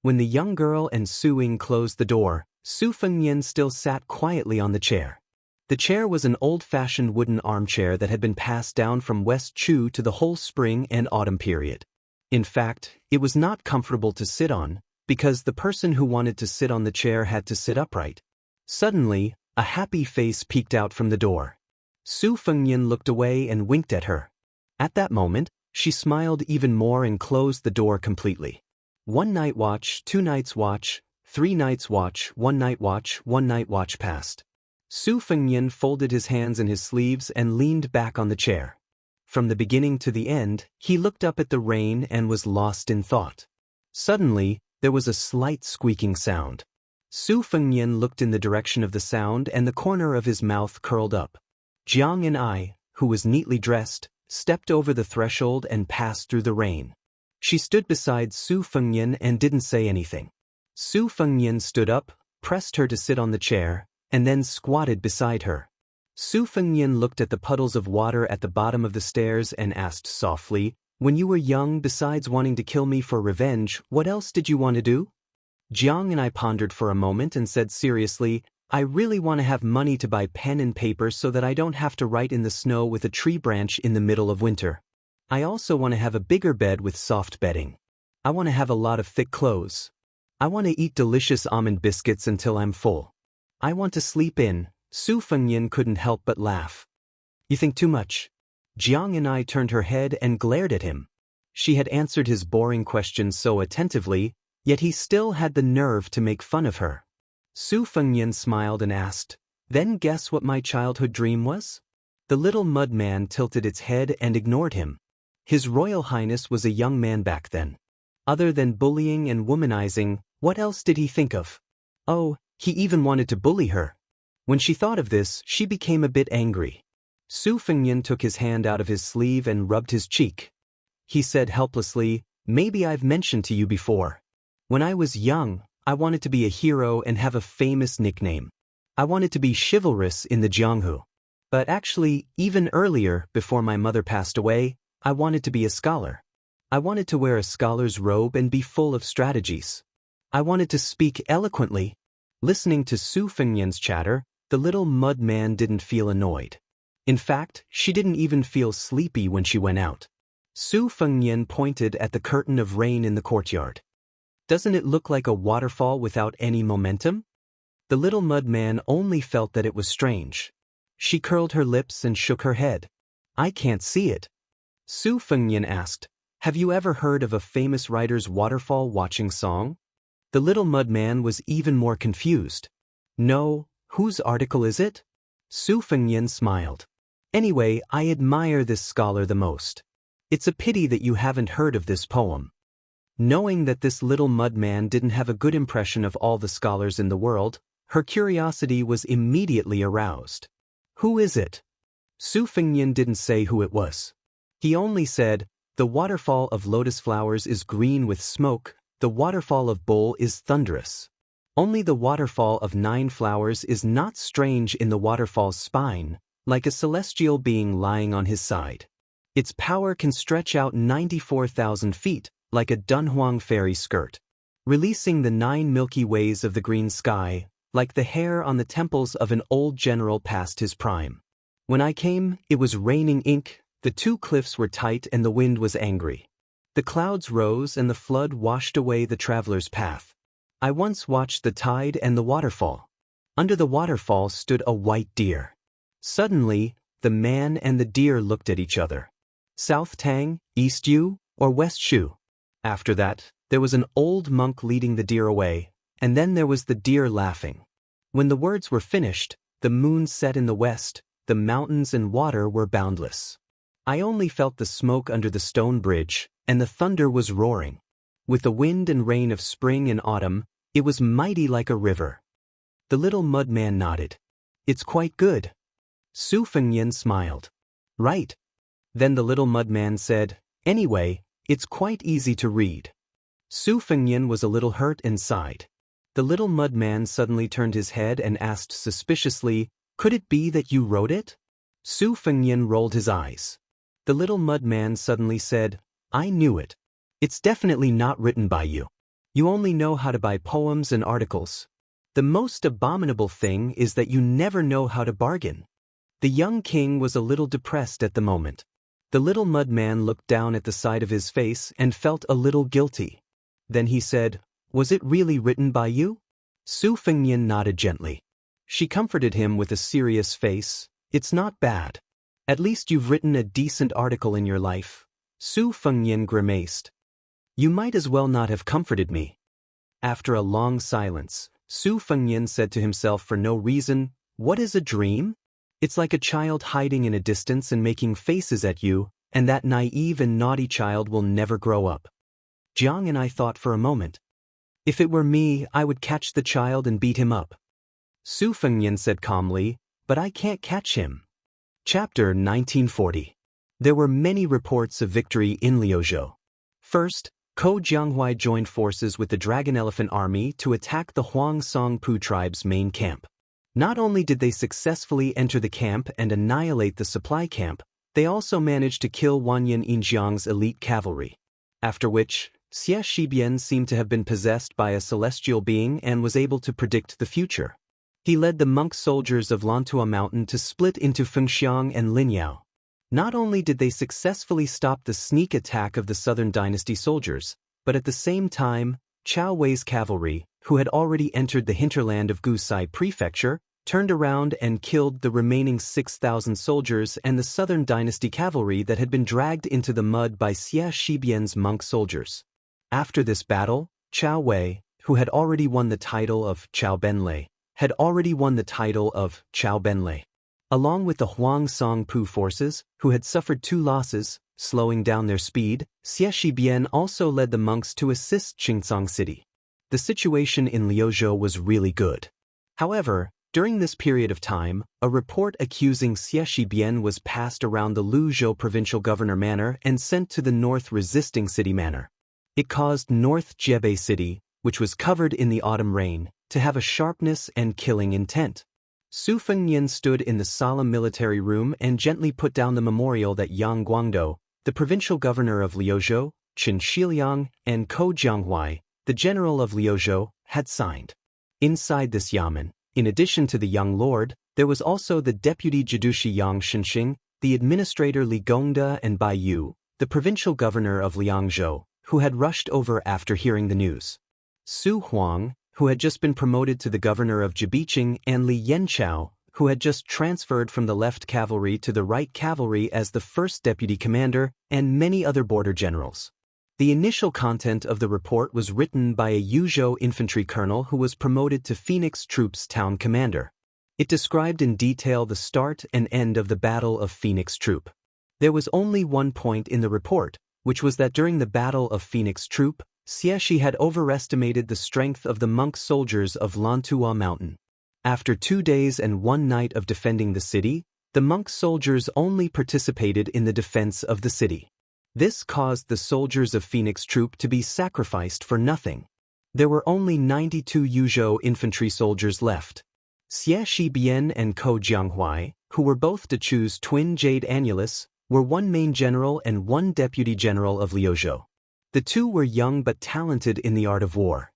When the young girl and Su Ying closed the door, Su Fengyan still sat quietly on the chair. The chair was an old-fashioned wooden armchair that had been passed down from West Chu to the whole spring and autumn period. In fact, it was not comfortable to sit on, because the person who wanted to sit on the chair had to sit upright. Suddenly, a happy face peeked out from the door. Su Fengyan looked away and winked at her. At that moment, She smiled even more and closed the door completely. 1 night watch, 2 nights watch, 3 nights watch, 1 night watch, 1 night watch passed. Su Fengnian folded his hands in his sleeves and leaned back on the chair. From the beginning to the end, he looked up at the rain and was lost in thought. Suddenly, there was a slight squeaking sound. Su Fengnian looked in the direction of the sound and the corner of his mouth curled up. Jiang and I, who was neatly dressed, stepped over the threshold and passed through the rain. She stood beside Su Fengnian and didn't say anything. Su Fengnian stood up, pressed her to sit on the chair, and then squatted beside her. Su Fengnian looked at the puddles of water at the bottom of the stairs and asked softly, "When you were young, besides wanting to kill me for revenge, what else did you want to do?" Jiang and I pondered for a moment and said seriously, "I really want to have money to buy pen and paper so that I don't have to write in the snow with a tree branch in the middle of winter. I also want to have a bigger bed with soft bedding. I want to have a lot of thick clothes. I want to eat delicious almond biscuits until I'm full. I want to sleep in." Su Fengnian couldn't help but laugh. "You think too much." Jiang and I turned her head and glared at him. She had answered his boring questions so attentively, yet he still had the nerve to make fun of her. Su Fengnian smiled and asked, "Then guess what my childhood dream was?" The little mud man tilted its head and ignored him. His Royal Highness was a young man back then. Other than bullying and womanizing, what else did he think of? Oh, he even wanted to bully her. When she thought of this, she became a bit angry. Su Fengnian took his hand out of his sleeve and rubbed his cheek. He said helplessly, "Maybe I've mentioned to you before. When I was young, I wanted to be a hero and have a famous nickname. I wanted to be chivalrous in the Jianghu. But actually, even earlier, before my mother passed away, I wanted to be a scholar. I wanted to wear a scholar's robe and be full of strategies. I wanted to speak eloquently." Listening to Su Fengnian's chatter, the little mud man didn't feel annoyed. In fact, she didn't even feel sleepy when she went out. Su Fengnian pointed at the curtain of rain in the courtyard. "Doesn't it look like a waterfall without any momentum?" The little mud man only felt that it was strange. She curled her lips and shook her head. "I can't see it." Su Fengnian asked, "Have you ever heard of a famous writer's waterfall watching song?" The little mud man was even more confused. "No, whose article is it?" Su Fengnian smiled. "Anyway, I admire this scholar the most. It's a pity that you haven't heard of this poem." Knowing that this little mud man didn't have a good impression of all the scholars in the world, her curiosity was immediately aroused. "Who is it?" Su Fengnian didn't say who it was. He only said, "The waterfall of lotus flowers is green with smoke, the waterfall of bull is thunderous. Only the waterfall of 9 flowers is not strange in the waterfall's spine, like a celestial being lying on his side. Its power can stretch out 94,000 feet, like a Dunhuang fairy skirt, releasing the 9 Milky Ways of the green sky, like the hair on the temples of an old general past his prime. When I came, it was raining ink, the 2 cliffs were tight and the wind was angry. The clouds rose and the flood washed away the traveler's path. I once watched the tide and the waterfall. Under the waterfall stood a white deer. Suddenly, the man and the deer looked at each other. South Tang, East Yu, or West Shu? After that, there was an old monk leading the deer away, and then there was the deer laughing. When the words were finished, the moon set in the west, the mountains and water were boundless. I only felt the smoke under the stone bridge, and the thunder was roaring. With the wind and rain of spring and autumn, it was mighty like a river." The little mud man nodded. "It's quite good." Su Fengnian smiled. "Right." Then the little mud man said, "Anyway, it's quite easy to read." Su Fengnian was a little hurt and sighed. The little mud man suddenly turned his head and asked suspiciously, "Could it be that you wrote it?" Su Fengnian rolled his eyes. The little mud man suddenly said, "I knew it. It's definitely not written by you. You only know how to buy poems and articles. The most abominable thing is that you never know how to bargain." The young king was a little depressed at the moment. The little mud man looked down at the side of his face and felt a little guilty. Then he said, "Was it really written by you?" Su Fengnian nodded gently. She comforted him with a serious face. "It's not bad. At least you've written a decent article in your life. Su Fengnian grimaced. You might as well not have comforted me. After a long silence, Su Fengnian said to himself for no reason, what is a dream? It's like a child hiding in a distance and making faces at you, and that naive and naughty child will never grow up. Jiang and I thought for a moment. If it were me, I would catch the child and beat him up. Su Fengnian said calmly, but I can't catch him. Chapter 1940. There were many reports of victory in Liuzhou. First, Ko Jianghuai joined forces with the Dragon Elephant Army to attack the Huang Songpu tribe's main camp. Not only did they successfully enter the camp and annihilate the supply camp, they also managed to kill Wanyan Yinjiang's elite cavalry. After which, Xie Shibian seemed to have been possessed by a celestial being and was able to predict the future. He led the monk soldiers of Lantua Mountain to split into Fengxiang and Linyao. Not only did they successfully stop the sneak attack of the Southern Dynasty soldiers, but at the same time, Chao Wei's cavalry, who had already entered the hinterland of Gusai Prefecture, turned around and killed the remaining 6,000 soldiers and the Southern Dynasty cavalry that had been dragged into the mud by Xie Shibian's monk soldiers. After this battle, Chao Wei, who had already won the title of Chao Benlei, along with the Huang Songpu forces, who had suffered 2 losses, slowing down their speed, Xie Shibian also led the monks to assist Qingcang City. The situation in Liuzhou was really good. However, during this period of time, a report accusing Xie Shibian was passed around the Luzhou provincial governor manor and sent to the North Resisting City manor. It caused North Jebei City, which was covered in the autumn rain, to have a sharpness and killing intent. Su Fengnian stood in the solemn military room and gently put down the memorial that Yang Guangdou, the provincial governor of Liuzhou, Qin Shiliang, and Ko Jianghuai, the general of Liuzhou, had signed. Inside this yamen, in addition to the young lord, there was also the deputy Jidushi Yang Shenxing, the administrator Li Gongda, and Bai Yu, the provincial governor of Liangzhou, who had rushed over after hearing the news. Su Huang, who had just been promoted to the governor of Jibiqing, and Li Yanchao, who had just transferred from the left cavalry to the right cavalry as the first deputy commander, and many other border generals. The initial content of the report was written by a Yuzhou infantry colonel who was promoted to Phoenix Troops town commander. It described in detail the start and end of the Battle of Phoenix Troop. There was only one point in the report, which was that during the Battle of Phoenix Troop, Xie Shi had overestimated the strength of the monk soldiers of Lantua Mountain. After 2 days and 1 night of defending the city, the monk soldiers only participated in the defense of the city. This caused the soldiers of Phoenix Troop to be sacrificed for nothing. There were only 92 Yuzhou infantry soldiers left. Xie Shibian and Ko Jianghuai, who were both Dechu's twin jade annulus, were 1 main general and 1 deputy general of Liuzhou. The 2 were young but talented in the art of war.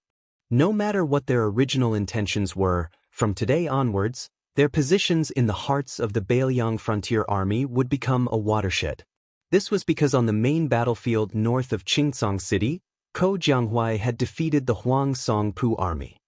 No matter what their original intentions were, from today onwards, their positions in the hearts of the Beiliang frontier army would become a watershed. This was because on the main battlefield north of Qingcang City, Ko Jianghuai had defeated the Huang Songpu army.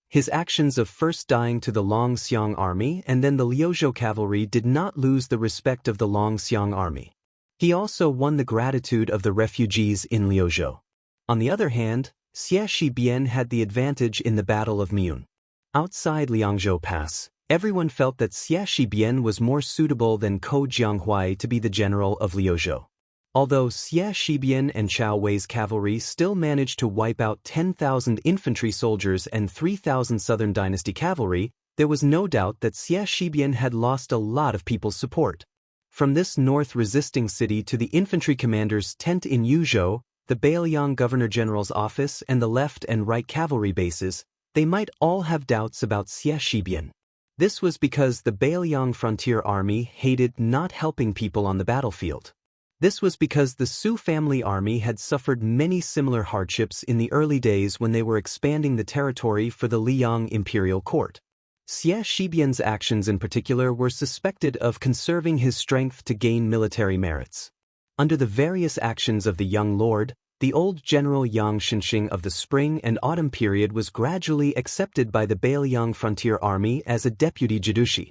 His actions of first dying to the Longxiang army and then the Liuzhou cavalry did not lose the respect of the Longxiang army. He also won the gratitude of the refugees in Liuzhou. On the other hand, Xie Shibian had the advantage in the Battle of Miun. Outside Liangzhou Pass, everyone felt that Xie Shibian was more suitable than Ko Jianghuai to be the general of Liuzhou. Although Xie Shibian and Chao Wei's cavalry still managed to wipe out 10,000 infantry soldiers and 3,000 Southern Dynasty cavalry, there was no doubt that Xie Shibian had lost a lot of people's support. From this north resisting city to the infantry commander's tent in Yuzhou, the Beiliang Governor-General's office and the left and right cavalry bases, they might all have doubts about Xie Shibian. This was because the Beiliang frontier army hated not helping people on the battlefield. This was because the Su family army had suffered many similar hardships in the early days when they were expanding the territory for the Liang imperial court. Xie Shibian's actions in particular were suspected of conserving his strength to gain military merits. Under the various actions of the young lord, the old general Yang Shenxing of the spring and autumn period was gradually accepted by the Beiliang frontier army as a deputy Jidushi.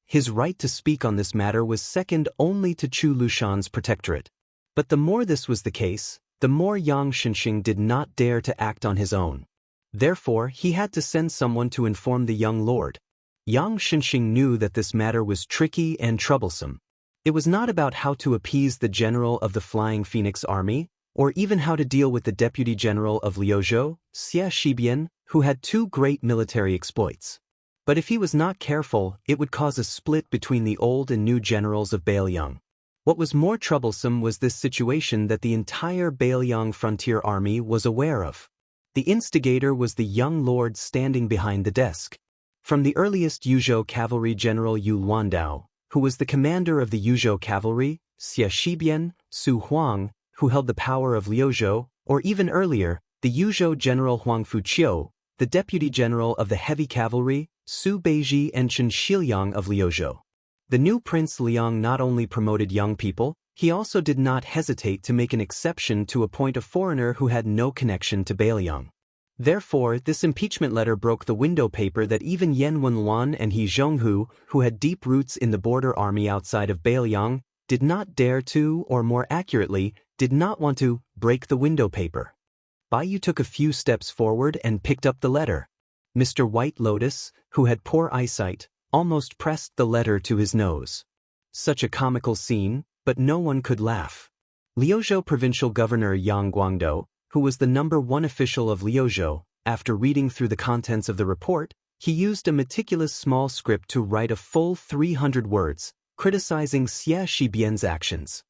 His right to speak on this matter was second only to Chu Lushan's protectorate. But the more this was the case, the more Yang Xianxia did not dare to act on his own. Therefore, he had to send someone to inform the young lord. Yang Xianxia knew that this matter was tricky and troublesome. It was not about how to appease the general of the Flying Phoenix Army, or even how to deal with the deputy general of Liuzhou, Xie Shibian, who had two great military exploits. But if he was not careful, it would cause a split between the old and new generals of Bailiang. What was more troublesome was this situation that the entire Bailiang frontier army was aware of. The instigator was the young lord standing behind the desk. From the earliest Yuzhou cavalry general Yu Luandao, who was the commander of the Yuzhou cavalry, Xie Shibian, Su Huang, who held the power of Liuzhou, or even earlier, the Yuzhou general Huang Fuqiu, the deputy general of the heavy cavalry, Su Beiji and Chen Shiliang of Liuzhou. The new Prince Liang not only promoted young people, he also did not hesitate to make an exception to appoint a foreigner who had no connection to Bailiang. Therefore, this impeachment letter broke the window paper that even Yan Wenluan and He Zhonghu, who had deep roots in the border army outside of Bailiang, did not dare to, or more accurately, did not want to, break the window paper. Bai Yu took a few steps forward and picked up the letter. Mr. White Lotus, who had poor eyesight, almost pressed the letter to his nose. Such a comical scene, but no one could laugh. Liuzhou Provincial Governor Yang Guangdou, who was the #1 official of Liuzhou, after reading through the contents of the report, he used a meticulous small script to write a full 300 words, criticizing Xie Shibian's actions.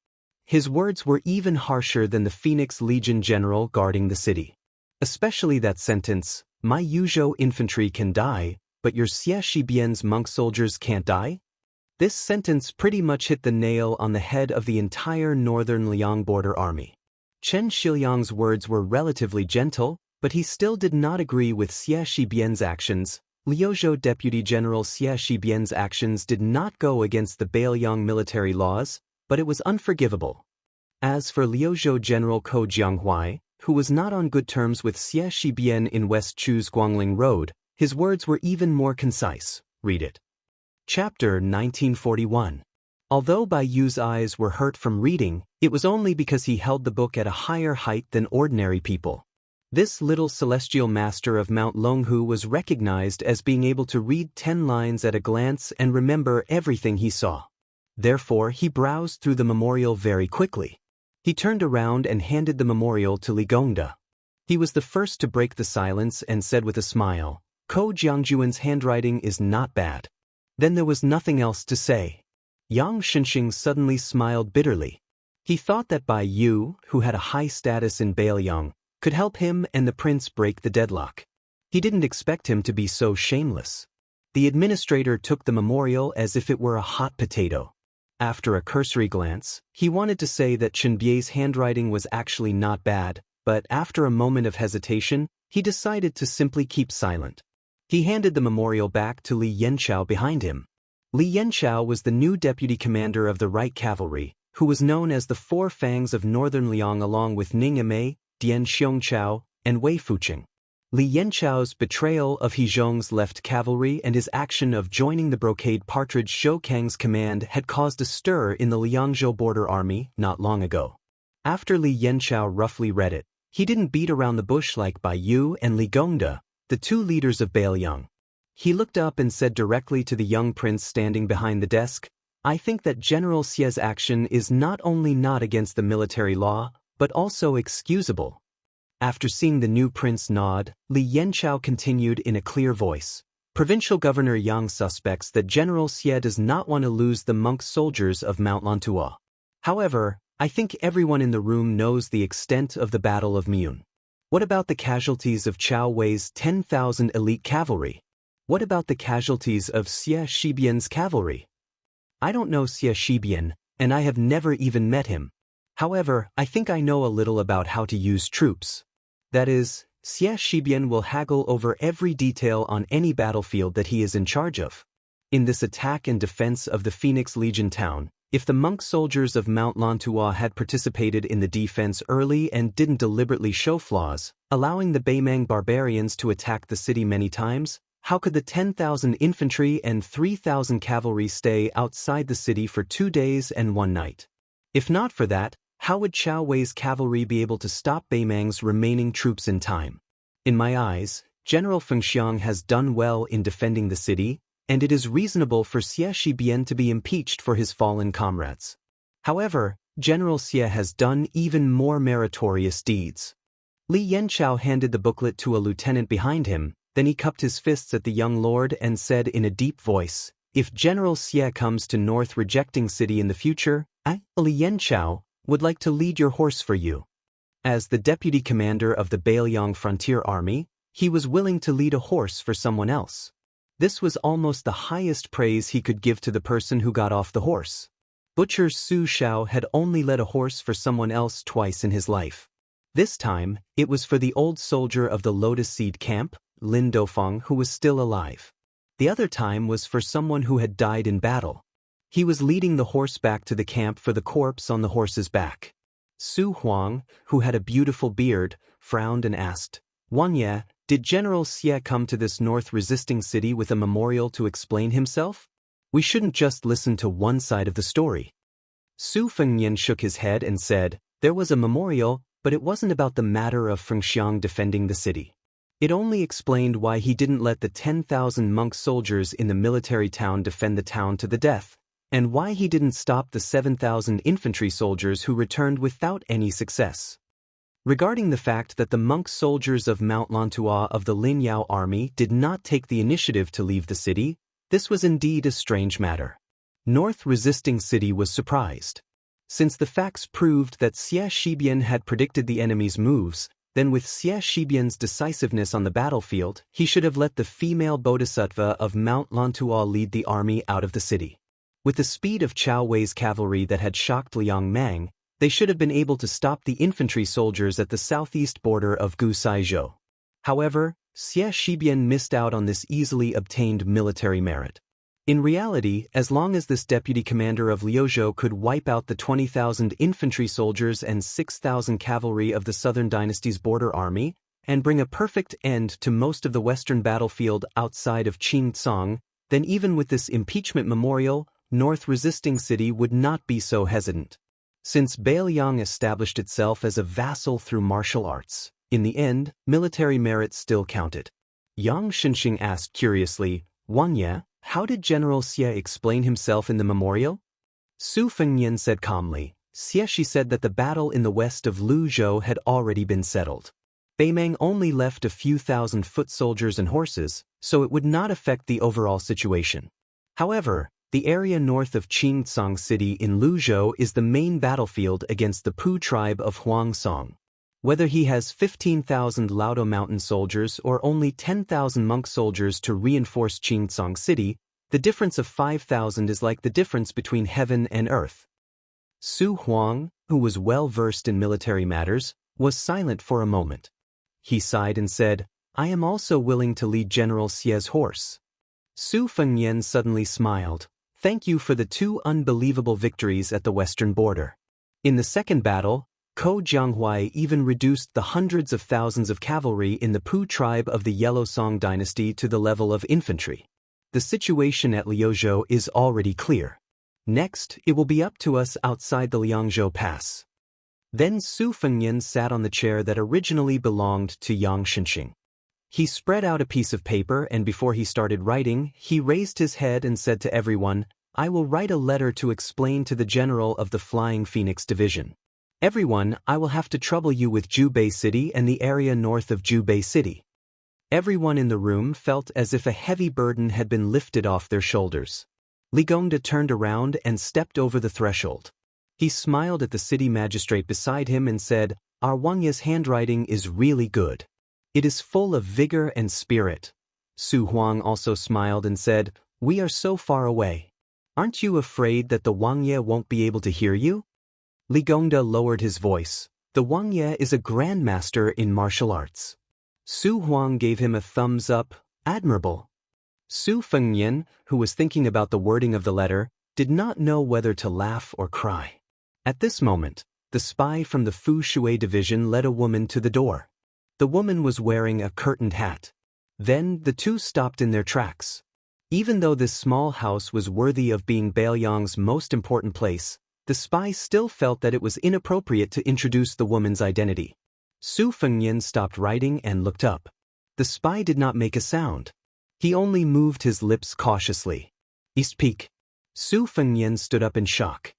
His words were even harsher than the Phoenix Legion general guarding the city. Especially that sentence, "My Yuzhou infantry can die, but your Xie Shibian's monk soldiers can't die?" This sentence pretty much hit the nail on the head of the entire northern Liang border army. Chen Shiliang's words were relatively gentle, but he still did not agree with Xie Shibian's actions. Liuzhou Deputy General Xie Shibian's actions did not go against the Bailiang military laws, but it was unforgivable. As for Liuzhou General Ko Jianghuai, who was not on good terms with Xie Shibian in West Chu's Guangling Road, his words were even more concise. Read it. Chapter 1941. Although Bai Yu's eyes were hurt from reading, it was only because he held the book at a higher height than ordinary people. This little celestial master of Mount Longhu was recognized as being able to read 10 lines at a glance and remember everything he saw. Therefore, he browsed through the memorial very quickly. He turned around and handed the memorial to Li Gongda. He was the first to break the silence and said with a smile, "Ko Jiangjuan's handwriting is not bad." Then there was nothing else to say. Yang Xianxia suddenly smiled bitterly. He thought that Bai Yu, who had a high status in Bailiang, could help him and the prince break the deadlock. He didn't expect him to be so shameless. The administrator took the memorial as if it were a hot potato. After a cursory glance, he wanted to say that Chen Bie's handwriting was actually not bad, but after a moment of hesitation, he decided to simply keep silent. He handed the memorial back to Li Yanchao behind him. Li Yanchao was the new deputy commander of the Right Cavalry, who was known as the Four Fangs of Northern Liang along with Ning Yimei, Dian Xiongchao, and Wei Fuqing. Li Yanchao's betrayal of He Zhong's left cavalry and his action of joining the brocade partridge Shoukang's command had caused a stir in the Liangzhou border army not long ago. After Li Yanchao roughly read it, he didn't beat around the bush like Bai Yu and Li Gongda, the two leaders of Bailiang. He looked up and said directly to the young prince standing behind the desk, "I think that General Xie's action is not only not against the military law, but also excusable." After seeing the new prince nod, Li Yanchao continued in a clear voice. Provincial Governor Yang suspects that General Xie does not want to lose the monk soldiers of Mount Lantua. However, I think everyone in the room knows the extent of the Battle of Meun. What about the casualties of Chao Wei's 10,000 elite cavalry? What about the casualties of Xie Shibian's cavalry? I don't know Xie Shibian, and I have never even met him. However, I think I know a little about how to use troops. That is, Xie Shibian will haggle over every detail on any battlefield that he is in charge of. In this attack and defense of the Phoenix Legion town, if the monk soldiers of Mount Lantua had participated in the defense early and didn't deliberately show flaws, allowing the Baimang barbarians to attack the city many times, how could the 10,000 infantry and 3,000 cavalry stay outside the city for 2 days and 1 night? If not for that, how would Chao Wei's cavalry be able to stop Beimang's remaining troops in time? In my eyes, General Feng Xiang has done well in defending the city, and it is reasonable for Xie Shibian to be impeached for his fallen comrades. However, General Xie has done even more meritorious deeds. Li Yanchao handed the booklet to a lieutenant behind him, then he cupped his fists at the young lord and said in a deep voice, "If General Xie comes to North Rejecting City in the future, I, Li Yanchao, would like to lead your horse for you." As the deputy commander of the Bailiang Frontier Army, he was willing to lead a horse for someone else. This was almost the highest praise he could give to the person who got off the horse. Butcher Su Shao had only led a horse for someone else twice in his life. This time, it was for the old soldier of the Lotus Seed Camp, Lin Dofeng, who was still alive. The other time was for someone who had died in battle. He was leading the horse back to the camp for the corpse on the horse's back. Su Huang, who had a beautiful beard, frowned and asked, "Wang Ye, did General Xie come to this North Resisting City with a memorial to explain himself? We shouldn't just listen to one side of the story." Su Fengnian shook his head and said, "There was a memorial, but it wasn't about the matter of Fengxiang defending the city. It only explained why he didn't let the 10,000 monk soldiers in the military town defend the town to the death, and why he didn't stop the 7,000 infantry soldiers who returned without any success. Regarding the fact that the monk soldiers of Mount Lantua of the Lin Yao army did not take the initiative to leave the city, this was indeed a strange matter. North Resisting City was surprised. Since the facts proved that Xie Shibian had predicted the enemy's moves, then with Xie Shibian's decisiveness on the battlefield, he should have let the female bodhisattva of Mount Lantua lead the army out of the city. With the speed of Chao Wei's cavalry that had shocked Liang Mang, they should have been able to stop the infantry soldiers at the southeast border of Gusaizhou. However, Xie Shibian missed out on this easily obtained military merit. In reality, as long as this deputy commander of Liuzhou could wipe out the 20,000 infantry soldiers and 6,000 cavalry of the Southern Dynasty's border army, and bring a perfect end to most of the western battlefield outside of Qingcang, then even with this impeachment memorial, North Resisting City would not be so hesitant. Since Bailiang established itself as a vassal through martial arts, in the end, military merit still counted. Yang Xianxia asked curiously, "Wang Ye, how did General Xie explain himself in the memorial?" Su Fengnian said calmly, "Xie said that the battle in the west of Luzhou had already been settled. Beimang only left a few thousand foot soldiers and horses, so it would not affect the overall situation. However, the area north of Qingcang City in Luzhou is the main battlefield against the Pu tribe of Huangsong. Whether he has 15,000 Laudo Mountain soldiers or only 10,000 monk soldiers to reinforce Qingcang City, the difference of 5,000 is like the difference between heaven and earth." Su Huang, who was well versed in military matters, was silent for a moment. He sighed and said, "I am also willing to lead General Xie's horse." Su Fengnian suddenly smiled. "Thank you for the 2 unbelievable victories at the western border. In the second battle, Ko Jianghuai even reduced the hundreds of thousands of cavalry in the Pu tribe of the Yellow Song dynasty to the level of infantry. The situation at Liuzhou is already clear. Next, it will be up to us outside the Liangzhou Pass." Then Su Fengnian sat on the chair that originally belonged to Yang Xianxia. He spread out a piece of paper and before he started writing, he raised his head and said to everyone, "I will write a letter to explain to the general of the Flying Phoenix Division. Everyone, I will have to trouble you with Jubei City and the area north of Jubei City." Everyone in the room felt as if a heavy burden had been lifted off their shoulders. Li Gongda turned around and stepped over the threshold. He smiled at the city magistrate beside him and said, "Our Wang Ye's handwriting is really good. It is full of vigor and spirit." Su Huang also smiled and said, "We are so far away. Aren't you afraid that the Wang Ye won't be able to hear you?" Li Gongda lowered his voice. "The Wang Ye is a grandmaster in martial arts." Su Huang gave him a thumbs up. "Admirable." Su Fengnian, who was thinking about the wording of the letter, did not know whether to laugh or cry. At this moment, the spy from the Fu Shui division led a woman to the door. The woman was wearing a curtained hat. Then the two stopped in their tracks. Even though this small house was worthy of being Bailiang's most important place, The spy still felt that it was inappropriate to introduce the woman's identity. Su Fengnian stopped writing and looked up. The spy did not make a sound. He only moved his lips cautiously. Speak. Su Fengnian stood up in shock.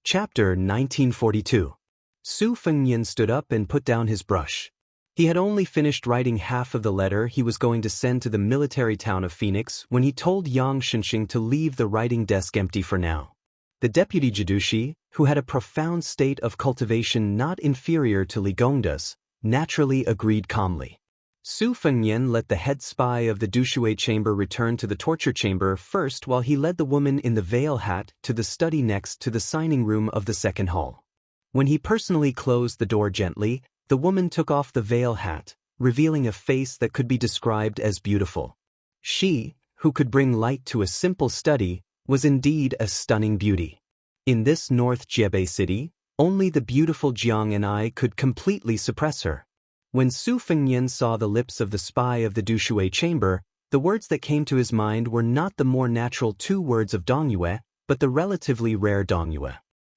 Chapter 1942. Su Fengnian stood up and put down his brush. He had only finished writing half of the letter he was going to send to the military town of Phoenix when he told Yang Xianxia to leave the writing desk empty for now. The deputy Jidushi, who had a profound state of cultivation not inferior to Li Gongda's, naturally agreed calmly. Su Fengnian let the head spy of the Dushui chamber return to the torture chamber first while he led the woman in the veil hat to the study next to the signing room of the second hall. When he personally closed the door gently, the woman took off the veil hat, revealing a face that could be described as beautiful. She, who could bring light to a simple study, was indeed a stunning beauty. In this North Jebei city, only the beautiful Jiang and I could completely suppress her. When Su Fengnian saw the lips of the spy of the Dushui chamber, the words that came to his mind were not the more natural two words of Dongyue, but the relatively rare Dongyue.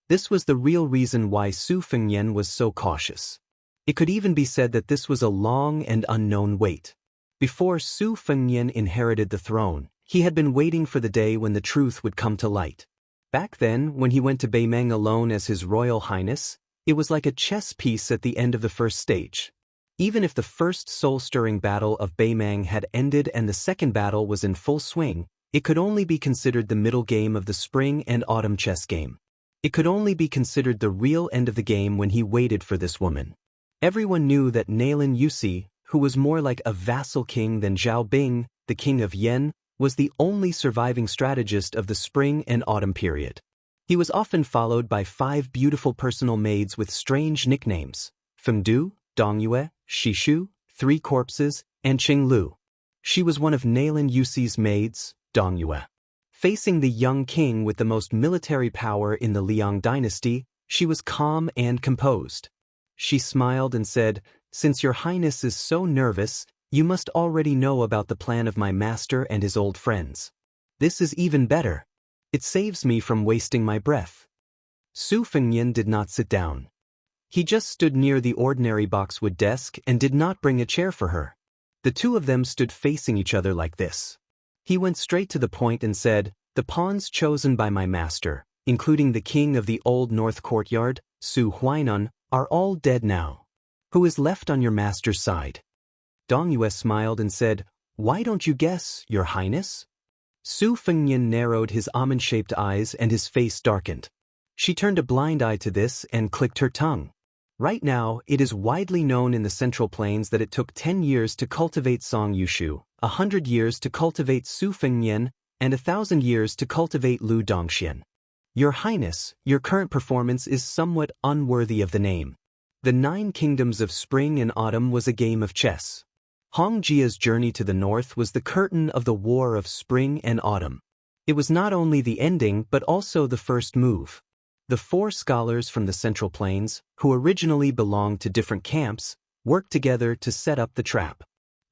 This was the real reason why Su Fengnian was so cautious. It could even be said that this was a long and unknown wait. Before Su Fengnian inherited the throne, he had been waiting for the day when the truth would come to light. Back then, when he went to Beimeng alone as His Royal Highness, it was like a chess piece at the end of the first stage. Even if the first soul-stirring battle of Beimeng had ended and the second battle was in full swing, it could only be considered the middle game of the spring and autumn chess game. It could only be considered the real end of the game when he waited for this woman. Everyone knew that Nalin Yusi, who was more like a vassal king than Zhao Bing, the king of Yen, was the only surviving strategist of the spring and autumn period. He was often followed by 5 beautiful personal maids with strange nicknames: Fengdu, Dongyue, Shishu, 3 Corpses, and Qinglu. She was one of Nalin Yusi's maids, Dongyue. Facing the young king with the most military power in the Liang dynasty, she was calm and composed. She smiled and said, "Since your highness is so nervous, you must already know about the plan of my master and his old friends. This is even better. It saves me from wasting my breath." Su Fengnian did not sit down. He just stood near the ordinary boxwood desk and did not bring a chair for her. The two of them stood facing each other like this. He went straight to the point and said, "The pawns chosen by my master, including the king of the old north courtyard, Su Huainan, are all dead now. Who is left on your master's side?" Dongyue smiled and said, "Why don't you guess, your highness?" Su Fengnian narrowed his almond-shaped eyes and his face darkened. She turned a blind eye to this and clicked her tongue. Right now, it is widely known in the Central Plains that it took 10 years to cultivate Song Yushu, 100 years to cultivate Su Fengnian, and 1,000 years to cultivate Lu Dongxian. Your Highness, your current performance is somewhat unworthy of the name. The 9 Kingdoms of Spring and Autumn was a game of chess. Hong Jia's journey to the north was the curtain of the War of Spring and Autumn. It was not only the ending but also the first move. The 4 scholars from the Central Plains, who originally belonged to different camps, worked together to set up the trap.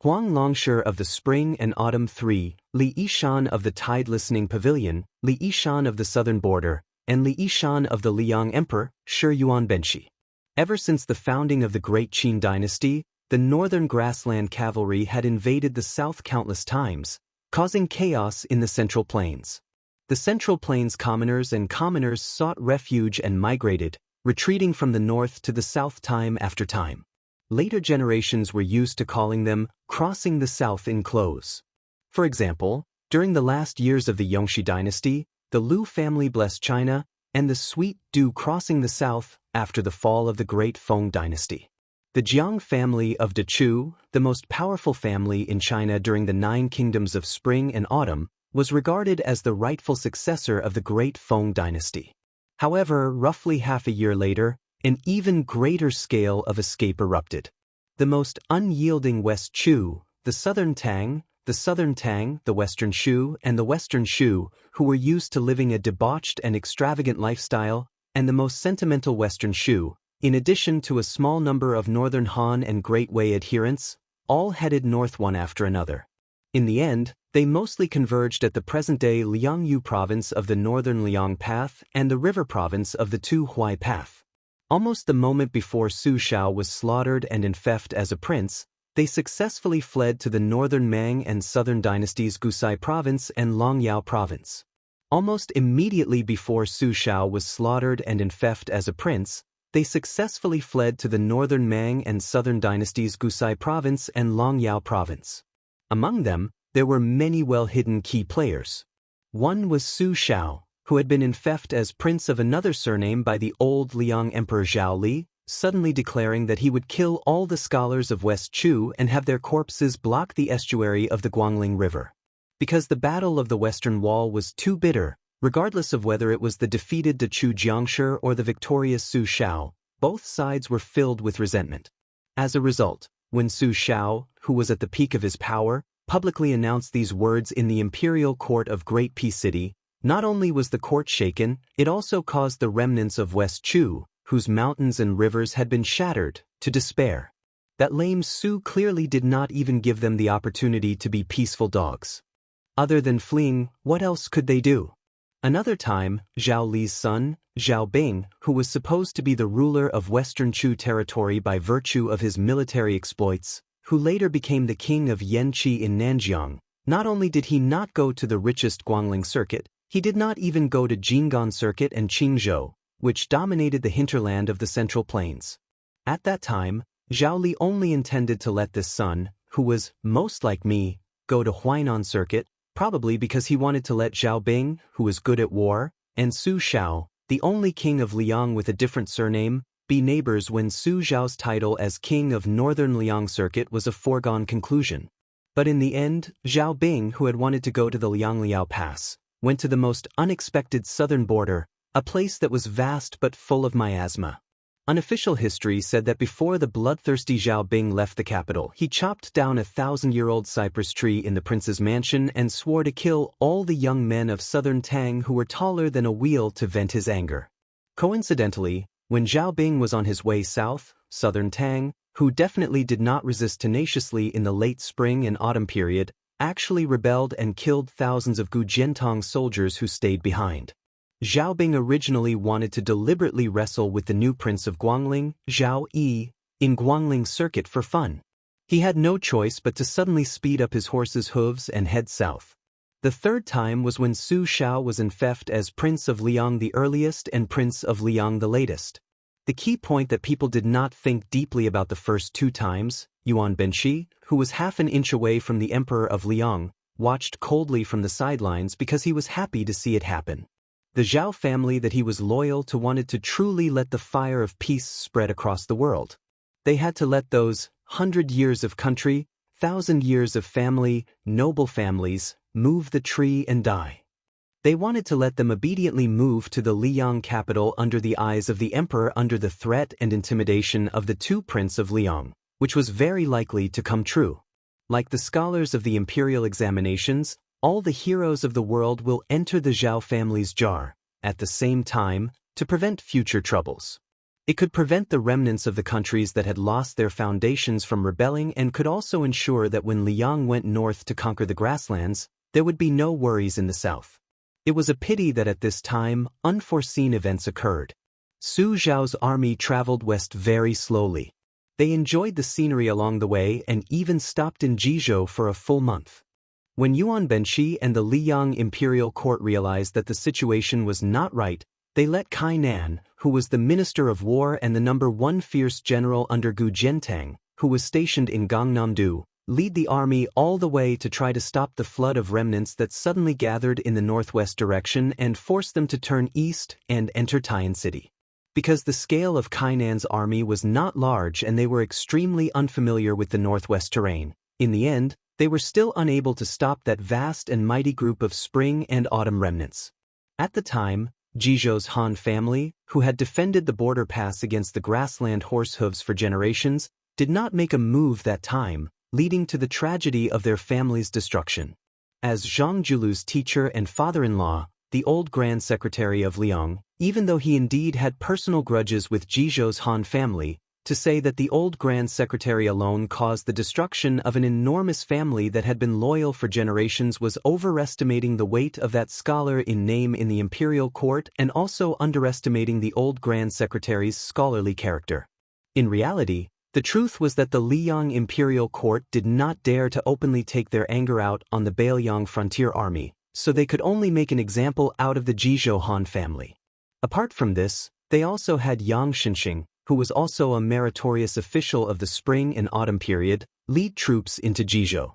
Huang Longshi of the Spring and Autumn 3, Li Yishan of the Tide Listening Pavilion, Li Yishan of the Southern Border, and Li Yishan of the Liang Emperor, Shi Yuan Benshi. Ever since the founding of the Great Qin dynasty, the northern grassland cavalry had invaded the south countless times, causing chaos in the Central Plains. The Central Plains commoners and commoners sought refuge and migrated, retreating from the north to the south time after time. Later generations were used to calling them crossing the south in clothes. For example, during the last years of the Yongxi dynasty, the Lu family blessed China, and the Sweet Dew crossing the south after the fall of the Great Feng dynasty. The Jiang family of Dechu, the most powerful family in China during the 9 Kingdoms of Spring and Autumn, was regarded as the rightful successor of the Great Feng dynasty. However, roughly half a year later, an even greater scale of escape erupted. The most unyielding West Chu, the Southern Tang, the Western Shu, and the Western Shu, who were used to living a debauched and extravagant lifestyle, and the most sentimental Western Shu, in addition to a small number of Northern Han and Great Wei adherents, all headed north one after another. In the end, They mostly converged at the present-day Liangyu province of the northern Liang Path and the river province of the Tu Huai Path. Almost the moment before Su Shao was slaughtered and infected as a prince, they successfully fled to the northern Mang and southern dynasties Gusai province and Longyao province. Almost immediately before Su Shao was slaughtered and infected as a prince, they successfully fled to the northern Mang and southern dynasties Gusai province and Longyao province. Among them, there were many well-hidden key players. One was Su Shao, who had been infected as prince of another surname by the old Liang Emperor Zhao Li, suddenly declaring that he would kill all the scholars of West Chu and have their corpses block the estuary of the Guangling River. Because the Battle of the Western Wall was too bitter, regardless of whether it was the defeated De Chu Jiangshi or the victorious Su Shao, both sides were filled with resentment. As a result, when Su Shao, who was at the peak of his power, publicly announced these words in the imperial court of Great Peace City, not only was the court shaken, it also caused the remnants of West Chu, whose mountains and rivers had been shattered, to despair. That lame Su clearly did not even give them the opportunity to be peaceful dogs. Other than fleeing, what else could they do? Another time, Zhao Li's son, Zhao Bing, who was supposed to be the ruler of Western Chu territory by virtue of his military exploits, who later became the king of Yanqi in Nanjiang, not only did he not go to the richest Guangling circuit, he did not even go to Jinggan circuit and Qingzhou, which dominated the hinterland of the Central Plains. At that time, Zhao Li only intended to let this son, who was most like me, go to Huainan circuit, probably because he wanted to let Zhao Bing, who was good at war, and Su Shao, the only king of Liang with a different surname, be neighbors when Su Zhao's title as king of northern Liang circuit was a foregone conclusion. But in the end, Zhao Bing, who had wanted to go to the Liangliao Pass, went to the most unexpected southern border, a place that was vast but full of miasma. Unofficial history said that before the bloodthirsty Zhao Bing left the capital, he chopped down a 1,000-year-old cypress tree in the prince's mansion and swore to kill all the young men of southern Tang who were taller than a wheel to vent his anger. Coincidentally, when Zhao Bing was on his way south, southern Tang, who definitely did not resist tenaciously in the late spring and autumn period, actually rebelled and killed thousands of Gujiantong soldiers who stayed behind. Zhao Bing originally wanted to deliberately wrestle with the new prince of Guangling, Zhao Yi, in Guangling circuit for fun. He had no choice but to suddenly speed up his horse's hooves and head south. The third time was when Su Shao was infected as Prince of Liang the earliest and Prince of Liang the latest. The key point that people did not think deeply about the first two times, Yuan Benshi, who was half an inch away from the Emperor of Liang, watched coldly from the sidelines because he was happy to see it happen. The Zhao family that he was loyal to wanted to truly let the fire of peace spread across the world. They had to let those 100 years of country, 1,000 years of family, noble families, move the tree and die. They wanted to let them obediently move to the Liang capital under the eyes of the emperor under the threat and intimidation of the two princes of Liang, which was very likely to come true. Like the scholars of the imperial examinations, all the heroes of the world will enter the Zhao family's jar, at the same time, to prevent future troubles. It could prevent the remnants of the countries that had lost their foundations from rebelling and could also ensure that when Liang went north to conquer the grasslands, there would be no worries in the south. It was a pity that at this time, unforeseen events occurred. Su Zhao's army traveled west very slowly. They enjoyed the scenery along the way and even stopped in Jizhou for a full month. When Yuan Benshi and the Liang imperial court realized that the situation was not right, they let Kai Nan, who was the minister of war and the #1 fierce general under Gu Jiantang, who was stationed in Gangnam-do, lead the army all the way to try to stop the flood of remnants that suddenly gathered in the northwest direction and force them to turn east and enter Tian City. Because the scale of Kainan's army was not large and they were extremely unfamiliar with the northwest terrain, in the end, they were still unable to stop that vast and mighty group of spring and autumn remnants. At the time, Jizhou's Han family, who had defended the border pass against the grassland horsehooves for generations, did not make a move that time, leading to the tragedy of their family's destruction. As Zhang Julu's teacher and father-in-law, the old Grand Secretary of Liang, even though he indeed had personal grudges with Jizhou's Han family, to say that the old Grand Secretary alone caused the destruction of an enormous family that had been loyal for generations was overestimating the weight of that scholar in name in the imperial court and also underestimating the old Grand Secretary's scholarly character. In reality, the truth was that the Liang imperial court did not dare to openly take their anger out on the Bailiang frontier army, so they could only make an example out of the Jizhou Han family. Apart from this, they also had Yang Xinxing, who was also a meritorious official of the spring and autumn period, lead troops into Jizhou.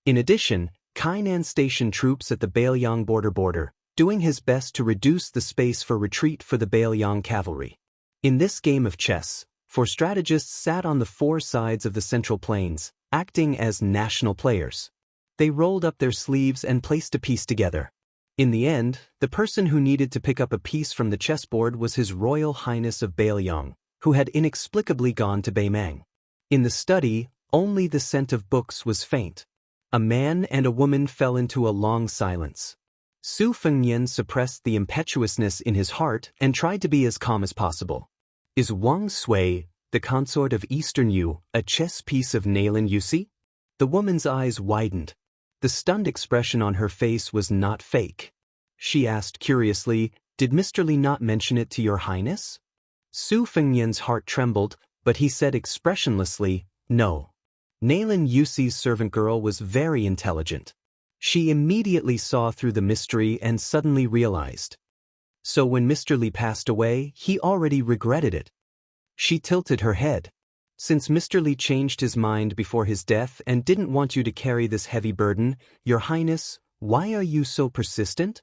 In addition, Kainan stationed troops at the Bailiang border, doing his best to reduce the space for retreat for the Bailiang cavalry. In this game of chess, 4 strategists sat on the 4 sides of the central plains, acting as national players. They rolled up their sleeves and placed a piece together. In the end, the person who needed to pick up a piece from the chessboard was His Royal Highness of Bailiang, who had inexplicably gone to Beimang. In the study, only the scent of books was faint. A man and a woman fell into a long silence. Su Fengnian suppressed the impetuousness in his heart and tried to be as calm as possible. Is Wang Sui, the consort of Eastern Yu, a chess piece of Nalin Yusi? The woman's eyes widened. The stunned expression on her face was not fake. She asked curiously, "Did Mr. Li not mention it to your highness?" Su Fengnian's heart trembled, but he said expressionlessly, "No." Nalin Yusi's servant girl was very intelligent. She immediately saw through the mystery and suddenly realized. So when Mr. Li passed away, he already regretted it. She tilted her head. Since Mr. Li changed his mind before his death and didn't want you to carry this heavy burden, Your Highness, why are you so persistent?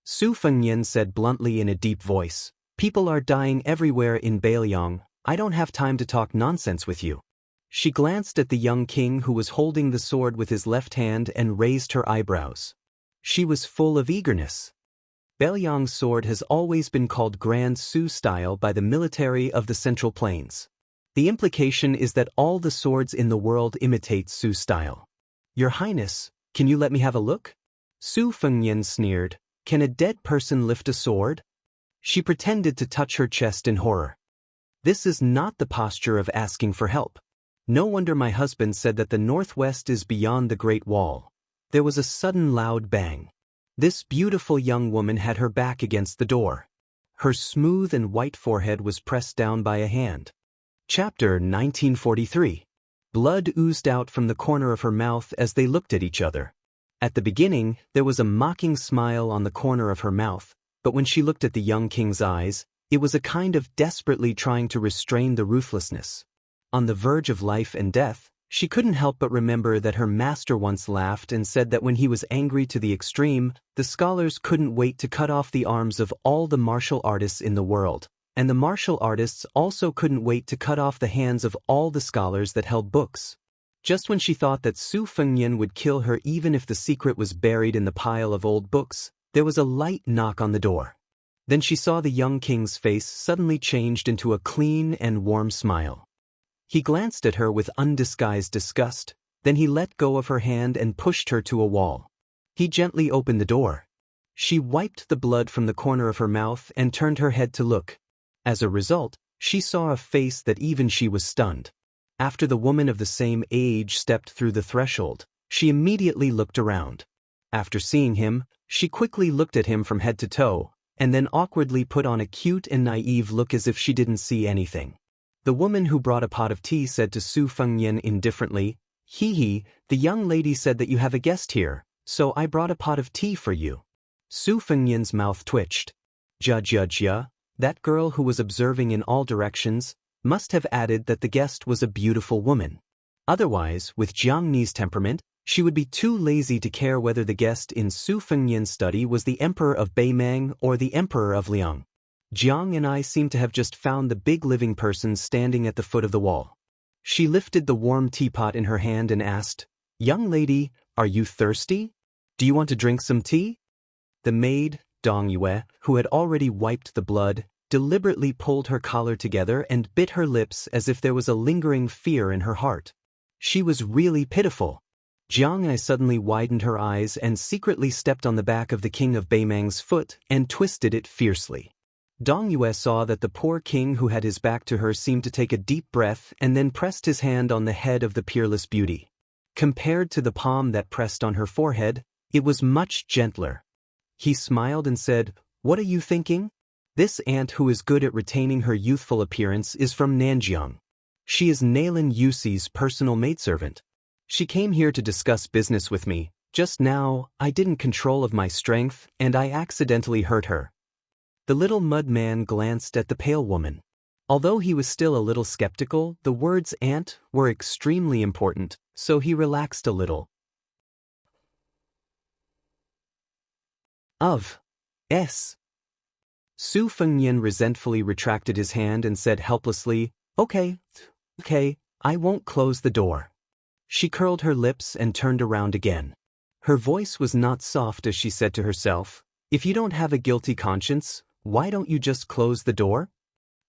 Su Fengnian said bluntly in a deep voice, "People are dying everywhere in Bailiang. I don't have time to talk nonsense with you." She glanced at the young king who was holding the sword with his left hand and raised her eyebrows. She was full of eagerness. Bailiang's sword has always been called Grand Su style by the military of the Central Plains. The implication is that all the swords in the world imitate Su style. Your Highness, can you let me have a look? Su Fengnian sneered. Can a dead person lift a sword? She pretended to touch her chest in horror. This is not the posture of asking for help. No wonder my husband said that the northwest is beyond the Great Wall. There was a sudden loud bang. This beautiful young woman had her back against the door. Her smooth and white forehead was pressed down by a hand. Chapter 1943. Blood oozed out from the corner of her mouth as they looked at each other. At the beginning, there was a mocking smile on the corner of her mouth, but when she looked at the young king's eyes, it was a kind of desperately trying to restrain the ruthlessness. On the verge of life and death, she couldn't help but remember that her master once laughed and said that when he was angry to the extreme, the scholars couldn't wait to cut off the arms of all the martial artists in the world, and the martial artists also couldn't wait to cut off the hands of all the scholars that held books. Just when she thought that Su Fengnian would kill her even if the secret was buried in the pile of old books, there was a light knock on the door. Then she saw the young king's face suddenly changed into a clean and warm smile. He glanced at her with undisguised disgust, then he let go of her hand and pushed her to a wall. He gently opened the door. She wiped the blood from the corner of her mouth and turned her head to look. As a result, she saw a face that even she was stunned. After the woman of the same age stepped through the threshold, she immediately looked around. After seeing him, she quickly looked at him from head to toe, and then awkwardly put on a cute and naive look as if she didn't see anything. The woman who brought a pot of tea said to Su Fengnian indifferently, "Hee, the young lady said that you have a guest here, so I brought a pot of tea for you." Su Fengnian's mouth twitched. Jia, that girl who was observing in all directions, must have added that the guest was a beautiful woman. Otherwise, with Jiang Ni's temperament, she would be too lazy to care whether the guest in Su Fengnian's study was the Emperor of Beimang or the Emperor of Liang. Jiang and I seem to have just found the big living person standing at the foot of the wall. She lifted the warm teapot in her hand and asked, "Young lady, are you thirsty? Do you want to drink some tea?" The maid, Dong Yue, who had already wiped the blood, deliberately pulled her collar together and bit her lips as if there was a lingering fear in her heart. She was really pitiful. Jiang and I suddenly widened her eyes and secretly stepped on the back of the king of Beimang's foot and twisted it fiercely. Dong Yue saw that the poor king who had his back to her seemed to take a deep breath and then pressed his hand on the head of the peerless beauty. Compared to the palm that pressed on her forehead, it was much gentler. He smiled and said, "What are you thinking? This aunt who is good at retaining her youthful appearance is from Nanjiang. She is Nailin Yuxi's personal maidservant. She came here to discuss business with me. Just now, I didn't control of my strength, and I accidentally hurt her." The little mud man glanced at the pale woman. Although he was still a little skeptical, the words aunt were extremely important, so he relaxed a little. Su Fengnian resentfully retracted his hand and said helplessly, Okay, I won't close the door." She curled her lips and turned around again. Her voice was not soft as she said to herself, "If you don't have a guilty conscience, why don't you just close the door?"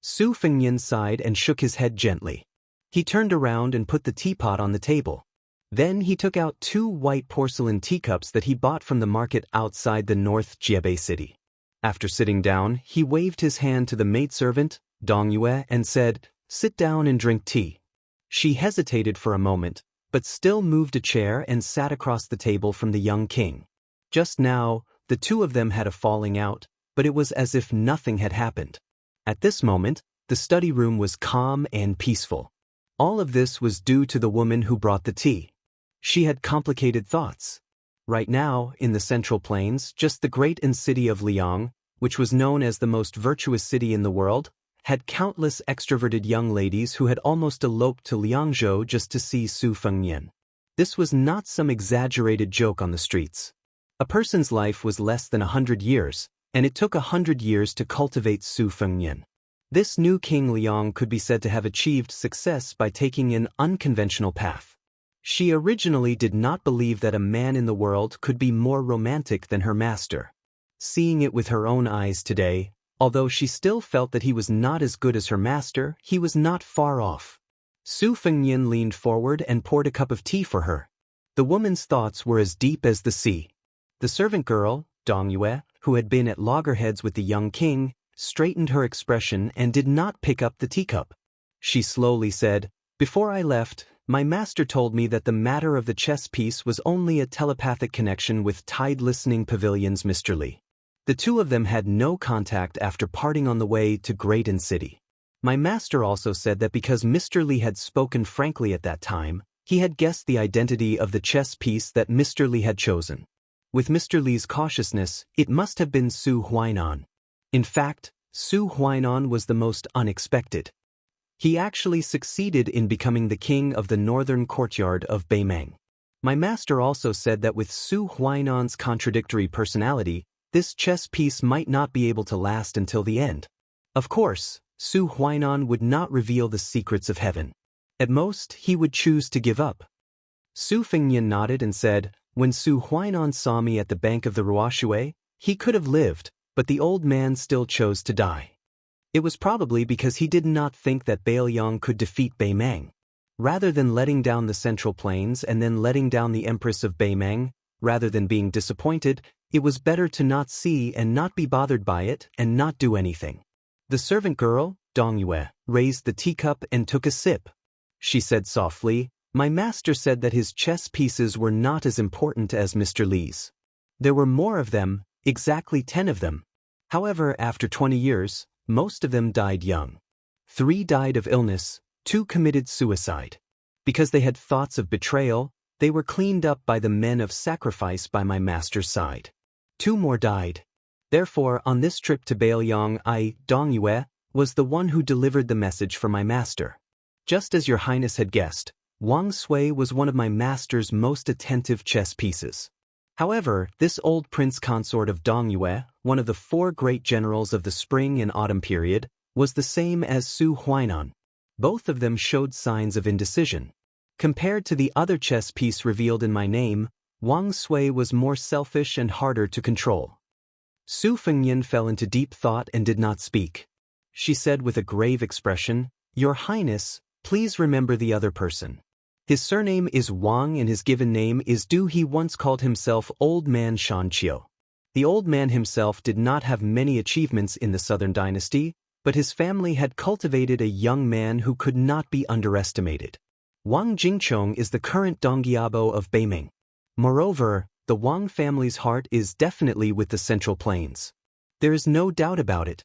Su Fengnian sighed and shook his head gently. He turned around and put the teapot on the table. Then he took out 2 white porcelain teacups that he bought from the market outside the North Jiebei city. After sitting down, he waved his hand to the maidservant, Dong Yue, and said, "Sit down and drink tea." She hesitated for a moment, but still moved a chair and sat across the table from the young king. Just now, the two of them had a falling out, but it was as if nothing had happened. At this moment, the study room was calm and peaceful. All of this was due to the woman who brought the tea. She had complicated thoughts. Right now, in the Central Plains, just the great city of Liang, which was known as the most virtuous city in the world, had countless extroverted young ladies who had almost eloped to Liangzhou just to see Su Fengnian. This was not some exaggerated joke on the streets. A person's life was less than 100 years, and it took 100 years to cultivate Su Fengnian. This new King Liang could be said to have achieved success by taking an unconventional path. She originally did not believe that a man in the world could be more romantic than her master. Seeing it with her own eyes today, although she still felt that he was not as good as her master, he was not far off. Su Fengnian leaned forward and poured a cup of tea for her. The woman's thoughts were as deep as the sea. The servant girl, Dong Yue, who had been at loggerheads with the young king, straightened her expression and did not pick up the teacup. She slowly said, "Before I left, my master told me that the matter of the chess piece was only a telepathic connection with Tide Listening Pavilion's Mr. Li. The two of them had no contact after parting on the way to Great City. My master also said that because Mr. Li had spoken frankly at that time, he had guessed the identity of the chess piece that Mr. Li had chosen. With Mr. Li's cautiousness, it must have been Su Huainan. In fact, Su Huainan was the most unexpected. He actually succeeded in becoming the king of the northern courtyard of Beimeng. My master also said that with Su Huainan's contradictory personality, this chess piece might not be able to last until the end. Of course, Su Huainan would not reveal the secrets of heaven. At most, he would choose to give up. Su Fengnian nodded and said, "When Su Huainan saw me at the bank of the Ruoshui, he could have lived, but the old man still chose to die. It was probably because he did not think that Bailiang could defeat Beimeng. Rather than letting down the Central Plains and then letting down the Empress of Beimeng, rather than being disappointed, it was better to not see and not be bothered by it and not do anything." The servant girl, Dong Yue, raised the teacup and took a sip. She said softly, "My master said that his chess pieces were not as important as Mr. Li's. There were more of them, exactly 10 of them. However, after 20 years, most of them died young. 3 died of illness, 2 committed suicide. Because they had thoughts of betrayal, they were cleaned up by the men of sacrifice by my master's side. 2 more died. Therefore, on this trip to Bailiang, I, Dong Yue, was the one who delivered the message for my master. Just as your highness had guessed, Wang Sui was one of my master's most attentive chess pieces. However, this old prince consort of Dong Yue, one of the 4 great generals of the spring and autumn period, was the same as Su Huainan. Both of them showed signs of indecision. Compared to the other chess piece revealed in my name, Wang Sui was more selfish and harder to control." Su Fengnian fell into deep thought and did not speak. She said with a grave expression, "Your Highness, please remember the other person. His surname is Wang and his given name is Du. He once called himself Old Man Shanqiu. The old man himself did not have many achievements in the Southern Dynasty, but his family had cultivated a young man who could not be underestimated. Wang Jingchong is the current Dongyiabo of Beiming. Moreover, the Wang family's heart is definitely with the Central Plains. There is no doubt about it.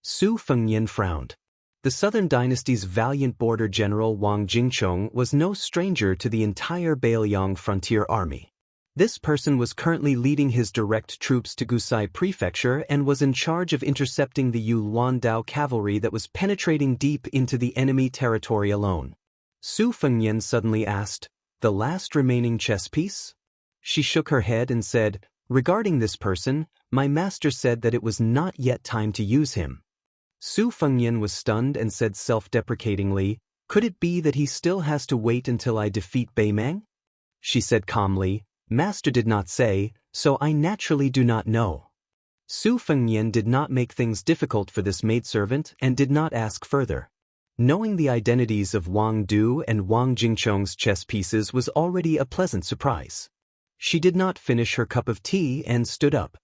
Su Fengnian frowned. The Southern Dynasty's valiant border general Wang Jingchong was no stranger to the entire Beiliang frontier army. This person was currently leading his direct troops to Gusai Prefecture and was in charge of intercepting the Yuluandao cavalry that was penetrating deep into the enemy territory alone. Su Fengnian suddenly asked, "The last remaining chess piece?" She shook her head and said, "Regarding this person, my master said that it was not yet time to use him." Su Fengnian was stunned and said self-deprecatingly, "Could it be that he still has to wait until I defeat Beimang?" She said calmly, "Master did not say, so I naturally do not know." Su Fengnian did not make things difficult for this maidservant and did not ask further. Knowing the identities of Wang Du and Wang Jingchong's chess pieces was already a pleasant surprise. She did not finish her cup of tea and stood up.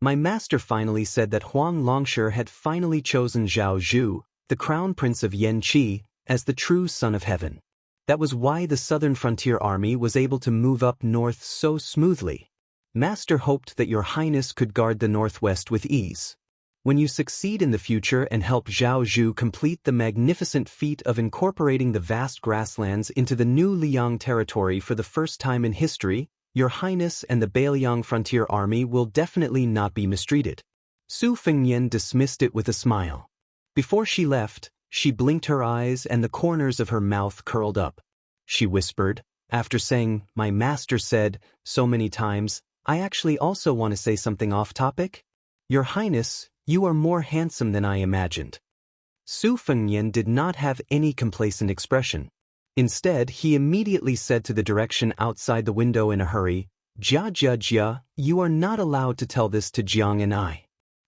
"My master finally said that Huang Longshi had finally chosen Zhao Zhu, the crown prince of Yanqi, as the true son of heaven. That was why the Southern Frontier Army was able to move up north so smoothly. Master hoped that your highness could guard the northwest with ease. When you succeed in the future and help Zhao Zhu complete the magnificent feat of incorporating the vast grasslands into the new Liang territory for the first time in history, your highness and the Beiliang Frontier Army will definitely not be mistreated." Su Fengnian dismissed it with a smile. Before she left, she blinked her eyes and the corners of her mouth curled up. She whispered, after saying, "My master said," so many times, "I actually also want to say something off topic. Your highness, you are more handsome than I imagined." Su Fengnian did not have any complacent expression. Instead, he immediately said to the direction outside the window in a hurry, "Jia, you are not allowed to tell this to Jiang and I."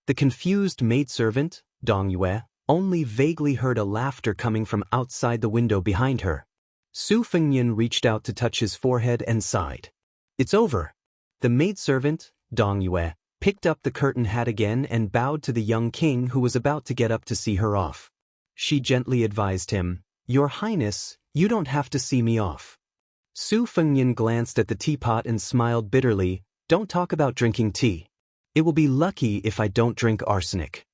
The confused maidservant, Dong Yue, only vaguely heard a laughter coming from outside the window behind her. Su Fengnian reached out to touch his forehead and sighed. "It's over." The maidservant, Dong Yue, picked up the curtain hat again and bowed to the young king who was about to get up to see her off. She gently advised him, "Your highness, you don't have to see me off." Su Fengnian glanced at the teapot and smiled bitterly, "Don't talk about drinking tea. It will be lucky if I don't drink arsenic."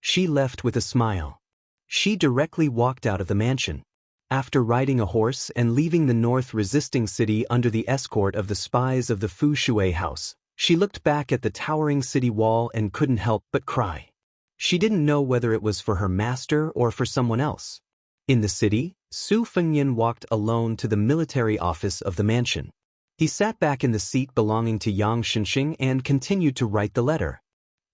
She left with a smile. She directly walked out of the mansion. After riding a horse and leaving the north resisting city under the escort of the spies of the Fu Shui house, she looked back at the towering city wall and couldn't help but cry. She didn't know whether it was for her master or for someone else. In the city, Su Fengnian walked alone to the military office of the mansion. He sat back in the seat belonging to Yang Xinxing and continued to write the letter.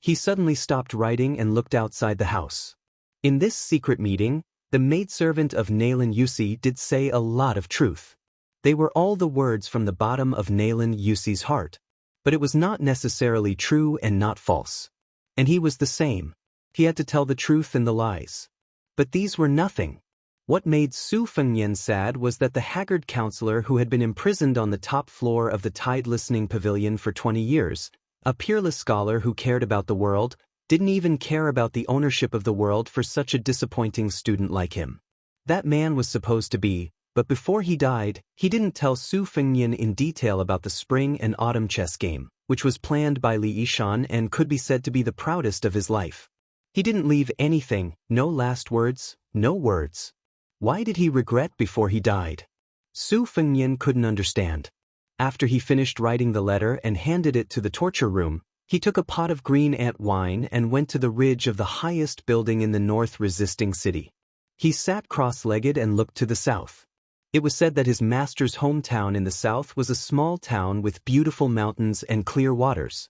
He suddenly stopped writing and looked outside the house. In this secret meeting, the maidservant of Nalin Yusi did say a lot of truth. They were all the words from the bottom of Nalin Yusi's heart. But it was not necessarily true and not false. And he was the same. He had to tell the truth and the lies. But these were nothing. What made Su Fengnian sad was that the haggard counselor who had been imprisoned on the top floor of the Tide Listening Pavilion for 20 years, a peerless scholar who cared about the world, didn't even care about the ownership of the world for such a disappointing student like him. That man was supposed to be, but before he died, he didn't tell Su Fengnian in detail about the spring and autumn chess game, which was planned by Li Yishan and could be said to be the proudest of his life. He didn't leave anything, no last words, no words. Why did he regret before he died? Su Fengnian couldn't understand. After he finished writing the letter and handed it to the torture room, he took a pot of green ant wine and went to the ridge of the highest building in the north resisting city. He sat cross-legged and looked to the south. It was said that his master's hometown in the south was a small town with beautiful mountains and clear waters.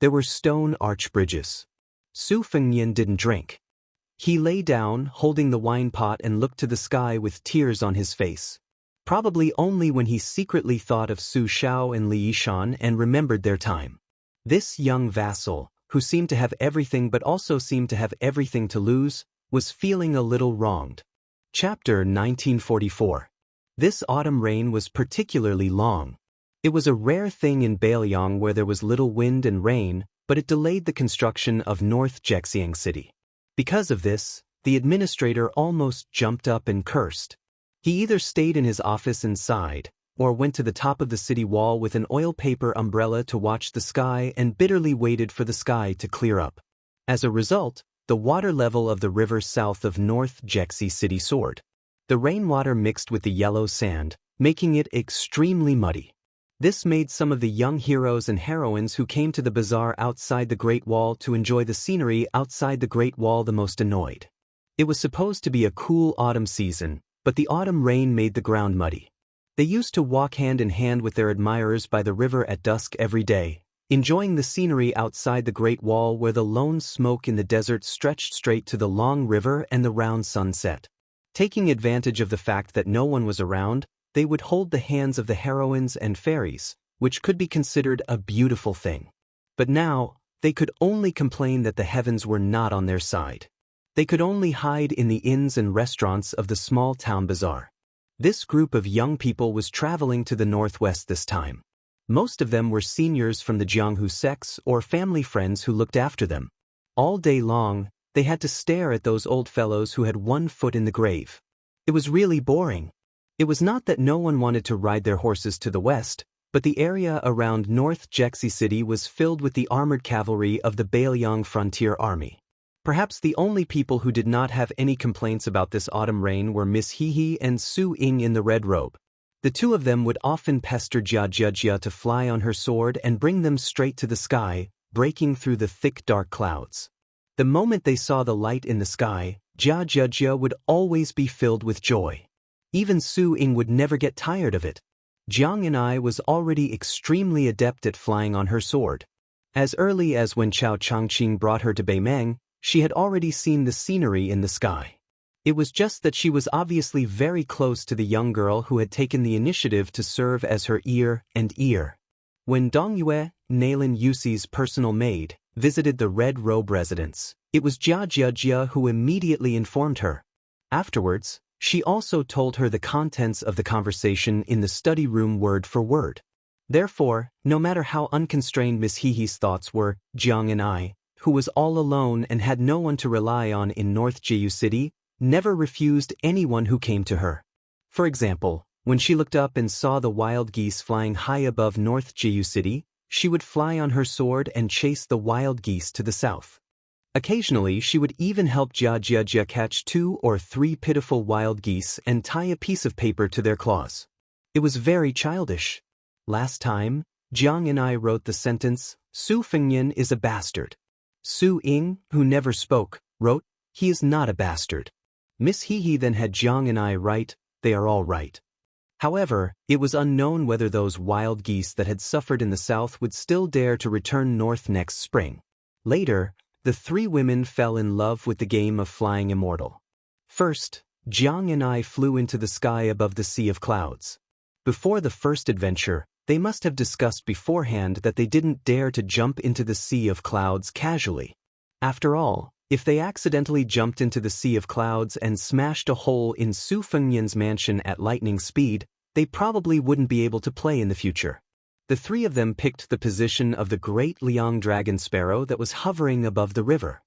There were stone arch bridges. Su Fengnian didn't drink. He lay down, holding the wine pot, and looked to the sky with tears on his face. Probably only when he secretly thought of Su Xiao and Li Yishan and remembered their time. This young vassal, who seemed to have everything but also seemed to have everything to lose, was feeling a little wronged. Chapter 1944. This autumn rain was particularly long. It was a rare thing in Beiliang where there was little wind and rain, but it delayed the construction of North Jexiang City. Because of this, the administrator almost jumped up and cursed. He either stayed in his office and sighed, or went to the top of the city wall with an oil paper umbrella to watch the sky and bitterly waited for the sky to clear up. As a result, the water level of the river south of North Jexi City soared. The rainwater mixed with the yellow sand, making it extremely muddy. This made some of the young heroes and heroines who came to the bazaar outside the Great Wall to enjoy the scenery outside the Great Wall the most annoyed. It was supposed to be a cool autumn season, but the autumn rain made the ground muddy. They used to walk hand in hand with their admirers by the river at dusk every day, enjoying the scenery outside the Great Wall where the lone smoke in the desert stretched straight to the long river and the round sunset. Taking advantage of the fact that no one was around, they would hold the hands of the heroines and fairies, which could be considered a beautiful thing. But now, they could only complain that the heavens were not on their side. They could only hide in the inns and restaurants of the small town bazaar. This group of young people was traveling to the northwest this time. Most of them were seniors from the Jianghu sects or family friends who looked after them. All day long, they had to stare at those old fellows who had one foot in the grave. It was really boring. It was not that no one wanted to ride their horses to the west, but the area around North Jexi City was filled with the armored cavalry of the Bailiang Frontier Army. Perhaps the only people who did not have any complaints about this autumn rain were Miss He and Su Ying in the red robe. The two of them would often pester Jia to fly on her sword and bring them straight to the sky, breaking through the thick dark clouds. The moment they saw the light in the sky, Jia would always be filled with joy. Even Su Ying would never get tired of it. Jiang and I was already extremely adept at flying on her sword. As early as when Chao Changqing brought her to Beimeng, she had already seen the scenery in the sky. It was just that she was obviously very close to the young girl who had taken the initiative to serve as her ear and ear. When Dong Yue, Nalin Yuxi's personal maid, visited the Red Robe residence, it was Jia who immediately informed her. Afterwards, she also told her the contents of the conversation in the study room word for word. Therefore, no matter how unconstrained Miss He's thoughts were, Jiang and I, who was all alone and had no one to rely on in North Jeju City, never refused anyone who came to her. For example, when she looked up and saw the wild geese flying high above North Jeju City, she would fly on her sword and chase the wild geese to the south. Occasionally, she would even help Jia catch 2 or 3 pitiful wild geese and tie a piece of paper to their claws. It was very childish. Last time, Jiang and I wrote the sentence, Su Fengyan is a bastard. Su Ying, who never spoke, wrote, he is not a bastard. Miss He then had Jiang and I write, they are all right. However, it was unknown whether those wild geese that had suffered in the south would still dare to return north next spring. Later, the 3 women fell in love with the game of flying Immortal. First, Jiang and I flew into the sky above the sea of clouds. Before the first adventure, they must have discussed beforehand that they didn't dare to jump into the sea of clouds casually. After all, if they accidentally jumped into the sea of clouds and smashed a hole in Su Fengyan's mansion at lightning speed, they probably wouldn't be able to play in the future. The 3 of them picked the position of the great Liang dragon sparrow that was hovering above the river.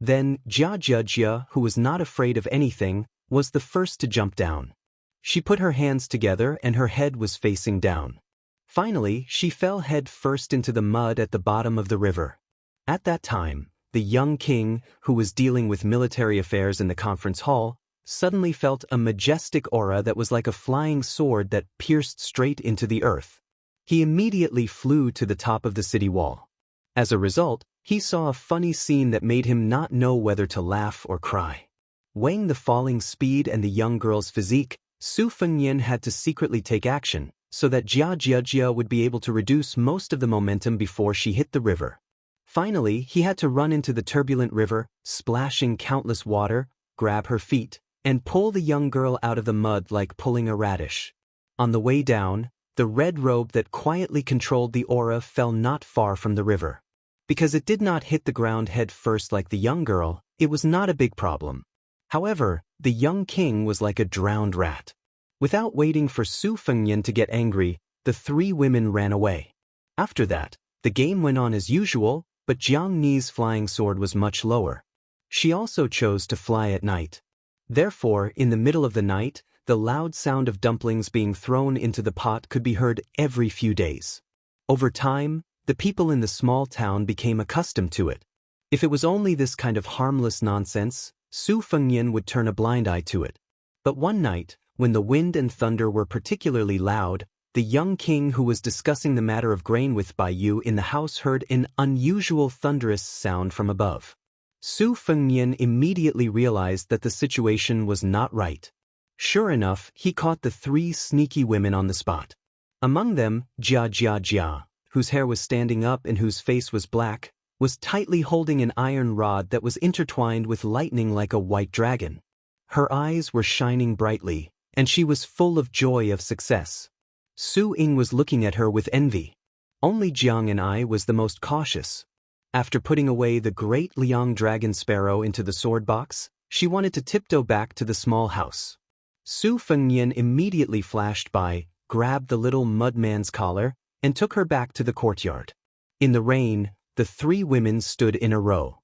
Then Jia, who was not afraid of anything, was the first to jump down. She put her hands together and her head was facing down. Finally, she fell head first into the mud at the bottom of the river. At that time, the young king, who was dealing with military affairs in the conference hall, suddenly felt a majestic aura that was like a flying sword that pierced straight into the earth. He immediately flew to the top of the city wall. As a result, he saw a funny scene that made him not know whether to laugh or cry. Weighing the falling speed and the young girl's physique, Su Fengyan had to secretly take action, so that Jia would be able to reduce most of the momentum before she hit the river. Finally, he had to run into the turbulent river, splashing countless water, grab her feet, and pull the young girl out of the mud like pulling a radish. On the way down, the red robe that quietly controlled the aura fell not far from the river. Because it did not hit the ground head first like the young girl, it was not a big problem. However, the young king was like a drowned rat. Without waiting for Su Fengyan to get angry, the 3 women ran away. After that, the game went on as usual, but Jiang Ni's flying sword was much lower. She also chose to fly at night. Therefore, in the middle of the night, the loud sound of dumplings being thrown into the pot could be heard every few days. Over time, the people in the small town became accustomed to it. If it was only this kind of harmless nonsense, Su Fengnian would turn a blind eye to it. But one night, when the wind and thunder were particularly loud, the young king who was discussing the matter of grain with Bai Yu in the house heard an unusual thunderous sound from above. Su Fengnian immediately realized that the situation was not right. Sure enough, he caught the 3 sneaky women on the spot. Among them, Jia, whose hair was standing up and whose face was black, was tightly holding an iron rod that was intertwined with lightning like a white dragon. Her eyes were shining brightly, and she was full of joy of success. Su Ying was looking at her with envy. Only Jiang and I was the most cautious. After putting away the great Liang dragon sparrow into the sword box, she wanted to tiptoe back to the small house. Su Fengnian immediately flashed by, grabbed the little mudman's collar, and took her back to the courtyard. In the rain, the 3 women stood in a row.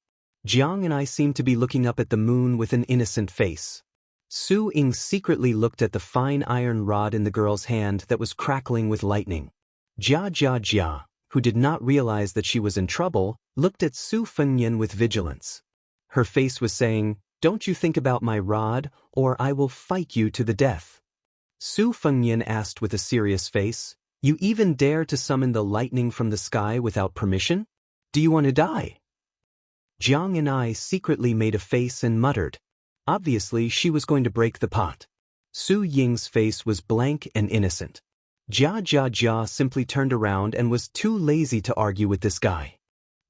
Jiang and I seemed to be looking up at the moon with an innocent face. Su Ying secretly looked at the fine iron rod in the girl's hand that was crackling with lightning. Jia, who did not realize that she was in trouble, looked at Su Fengnian with vigilance. Her face was saying, "Don't you think about my rod, or I will fight you to the death." Su Fengnian asked with a serious face, "You even dare to summon the lightning from the sky without permission? Do you want to die?" Jiang and I secretly made a face and muttered. Obviously, she was going to break the pot. Su Ying's face was blank and innocent. Jia simply turned around and was too lazy to argue with this guy.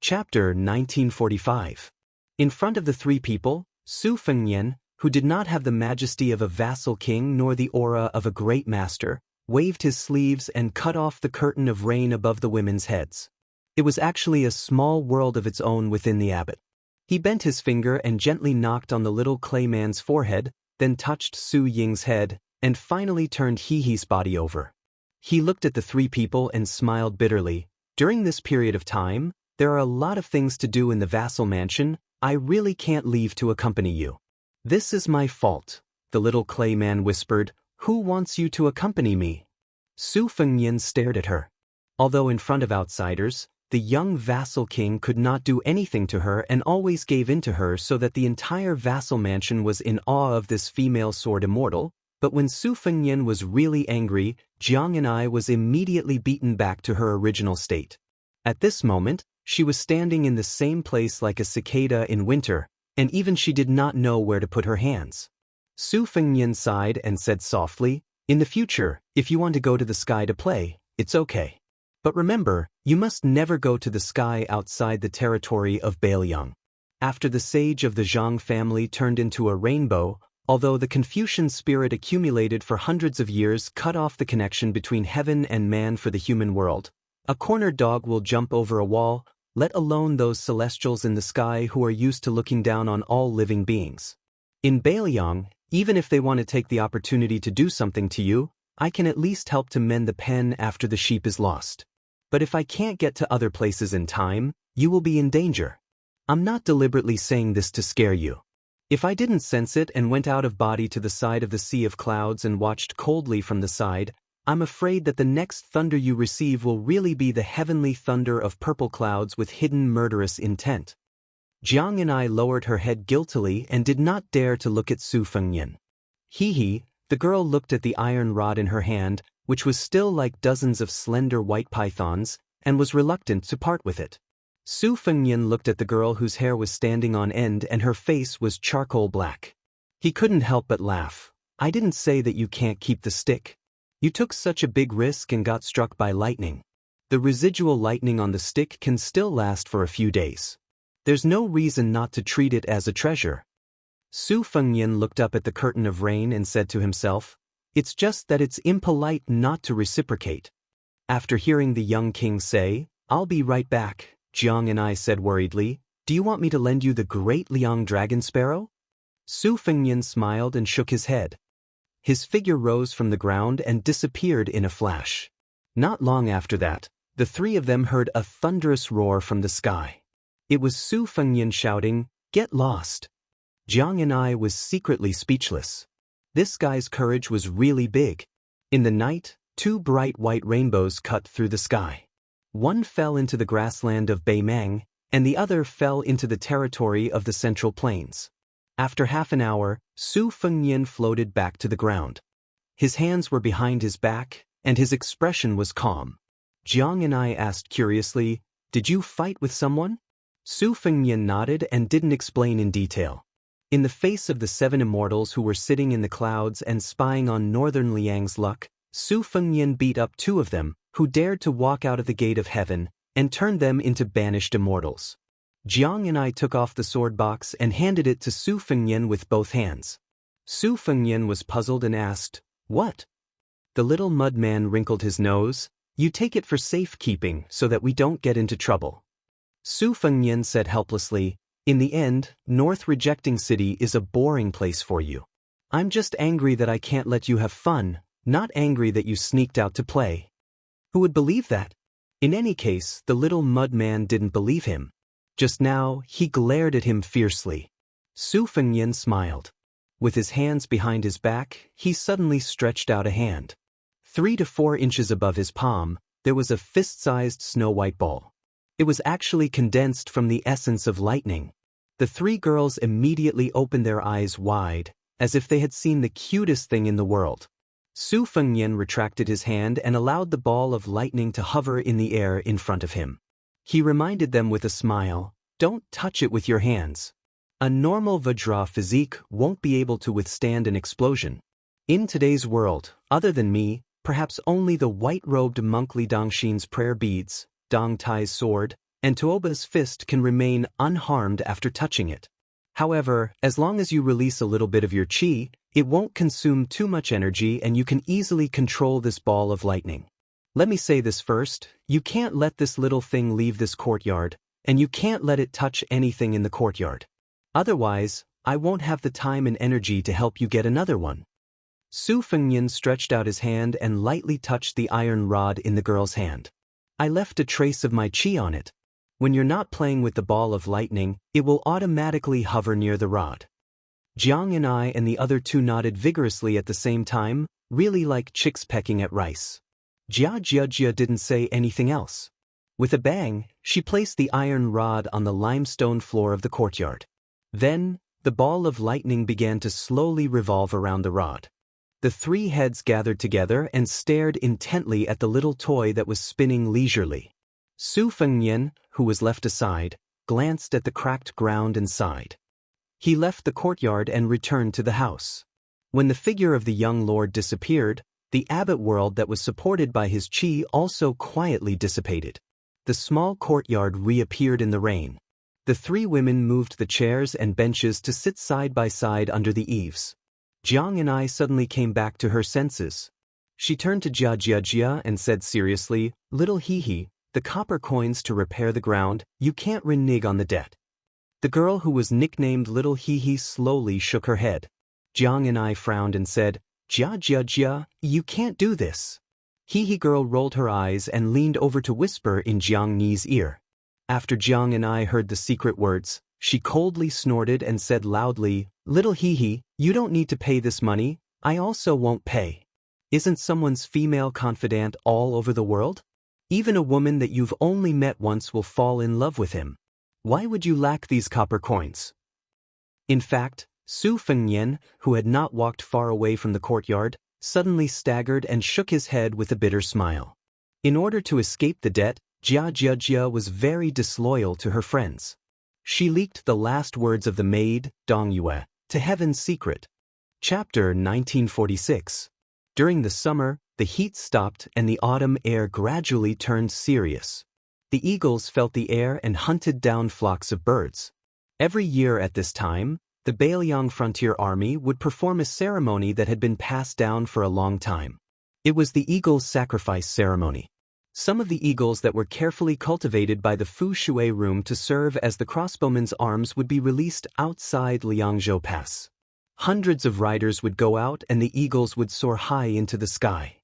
Chapter 1945. In front of the 3 people, Su Fengnian, who did not have the majesty of a vassal king nor the aura of a great master, waved his sleeves and cut off the curtain of rain above the women's heads. It was actually a small world of its own within the abbot. He bent his finger and gently knocked on the little clay man's forehead, then touched Su Ying's head, and finally turned He's body over. He looked at the 3 people and smiled bitterly. "During this period of time, there are a lot of things to do in the vassal mansion. I really can't leave to accompany you." "This is my fault," the little clay man whispered. "Who wants you to accompany me?" Su Fengnian stared at her. Although in front of outsiders, the young vassal king could not do anything to her and always gave in to her, so that the entire vassal mansion was in awe of this female sword immortal. But when Su Fengnian was really angry, Jiang and I was immediately beaten back to her original state. At this moment, she was standing in the same place like a cicada in winter, and even she did not know where to put her hands. Su Fengnian sighed and said softly, "In the future, if you want to go to the sky to play, it's okay. But remember, you must never go to the sky outside the territory of Bailiang." After the sage of the Zhang family turned into a rainbow, although the Confucian spirit accumulated for hundreds of years cut off the connection between heaven and man for the human world, a cornered dog will jump over a wall, let alone those celestials in the sky who are used to looking down on all living beings. In Bailiang, even if they want to take the opportunity to do something to you, I can at least help to mend the pen after the sheep is lost. But if I can't get to other places in time, you will be in danger. I'm not deliberately saying this to scare you. If I didn't sense it and went out of body to the side of the sea of clouds and watched coldly from the side, I'm afraid that the next thunder you receive will really be the heavenly thunder of purple clouds with hidden murderous intent. Jiang and I lowered her head guiltily and did not dare to look at Su Fengnian. The girl looked at the iron rod in her hand, which was still like dozens of slender white pythons, and was reluctant to part with it. Su Fengnian looked at the girl whose hair was standing on end and her face was charcoal black. He couldn't help but laugh. "I didn't say that you can't keep the stick. You took such a big risk and got struck by lightning. The residual lightning on the stick can still last for a few days. There's no reason not to treat it as a treasure." Su Fengnian looked up at the curtain of rain and said to himself, "It's just that it's impolite not to reciprocate." After hearing the young king say, "I'll be right back," Jiang and I said worriedly, "Do you want me to lend you the great Liang dragon sparrow?" Su Fengnian smiled and shook his head. His figure rose from the ground and disappeared in a flash. Not long after that, the 3 of them heard a thunderous roar from the sky. It was Su Fengnian shouting, "Get lost!" Jiang and I was secretly speechless. This guy's courage was really big. In the night, two bright white rainbows cut through the sky. One fell into the grassland of Beimang, and the other fell into the territory of the Central Plains. After half an hour, Su Fengnian floated back to the ground. His hands were behind his back, and his expression was calm. Jiang and I asked curiously, "Did you fight with someone?" Su Fengnian nodded and didn't explain in detail. In the face of the 7 immortals who were sitting in the clouds and spying on northern Liang's luck, Su Fengnian beat up 2 of them, who dared to walk out of the gate of heaven, and turned them into banished immortals. Jiang and I took off the sword box and handed it to Su Fengnian with both hands. Su Fengnian was puzzled and asked, "What?" The little mud man wrinkled his nose. "You take it for safekeeping so that we don't get into trouble." Su Fengnian said helplessly, "In the end, North Rejecting City is a boring place for you. I'm just angry that I can't let you have fun, not angry that you sneaked out to play." Who would believe that? In any case, the little mud man didn't believe him. Just now, he glared at him fiercely. Su Fengnian smiled. With his hands behind his back, he suddenly stretched out a hand. 3 to 4 inches above his palm, there was a fist-sized snow-white ball. It was actually condensed from the essence of lightning. The 3 girls immediately opened their eyes wide, as if they had seen the cutest thing in the world. Su Fengnian retracted his hand and allowed the ball of lightning to hover in the air in front of him. He reminded them with a smile, "Don't touch it with your hands. A normal Vajra physique won't be able to withstand an explosion. In today's world, other than me, perhaps only the white-robed monk Li Dongxin's prayer beads, Dong Tai's sword, and Tuoba's fist can remain unharmed after touching it. However, as long as you release a little bit of your qi, it won't consume too much energy and you can easily control this ball of lightning. Let me say this first, you can't let this little thing leave this courtyard, and you can't let it touch anything in the courtyard. Otherwise, I won't have the time and energy to help you get another one." Su Fengnian stretched out his hand and lightly touched the iron rod in the girl's hand. "I left a trace of my qi on it. When you're not playing with the ball of lightning, it will automatically hover near the rod." Jiang and I and the other 2 nodded vigorously at the same time, really like chicks pecking at rice. Jia didn't say anything else. With a bang, she placed the iron rod on the limestone floor of the courtyard. Then, the ball of lightning began to slowly revolve around the rod. The 3 heads gathered together and stared intently at the little toy that was spinning leisurely. Su Fengnian, who was left aside, glanced at the cracked ground and sighed. He left the courtyard and returned to the house. When the figure of the young lord disappeared, the abbot world that was supported by his qi also quietly dissipated. The small courtyard reappeared in the rain. The 3 women moved the chairs and benches to sit side by side under the eaves. Jiang and I suddenly came back to her senses. She turned to Jia and said seriously, "Little Hee, the copper coins to repair the ground, you can't renege on the debt." The girl who was nicknamed Little Hee slowly shook her head. Jiang and I frowned and said, Jia, you can't do this." Hee girl rolled her eyes and leaned over to whisper in Jiang Ni's ear. After Jiang and I heard the secret words, she coldly snorted and said loudly, "Little Hee, you don't need to pay this money, I also won't pay. Isn't someone's female confidant all over the world? Even a woman that you've only met once will fall in love with him. Why would you lack these copper coins?" In fact, Su Fengnian, who had not walked far away from the courtyard, suddenly staggered and shook his head with a bitter smile. In order to escape the debt, Jia was very disloyal to her friends. She leaked the last words of the maid, Dong Yue, to Heaven's Secret. Chapter 1946. During the summer, the heat stopped and the autumn air gradually turned serious. The eagles felt the air and hunted down flocks of birds. Every year at this time, the Bailiang Frontier Army would perform a ceremony that had been passed down for a long time. It was the eagles' sacrifice ceremony. Some of the eagles that were carefully cultivated by the Fu Shui room to serve as the crossbowmen's arms would be released outside Liangzhou Pass. Hundreds of riders would go out and the eagles would soar high into the sky.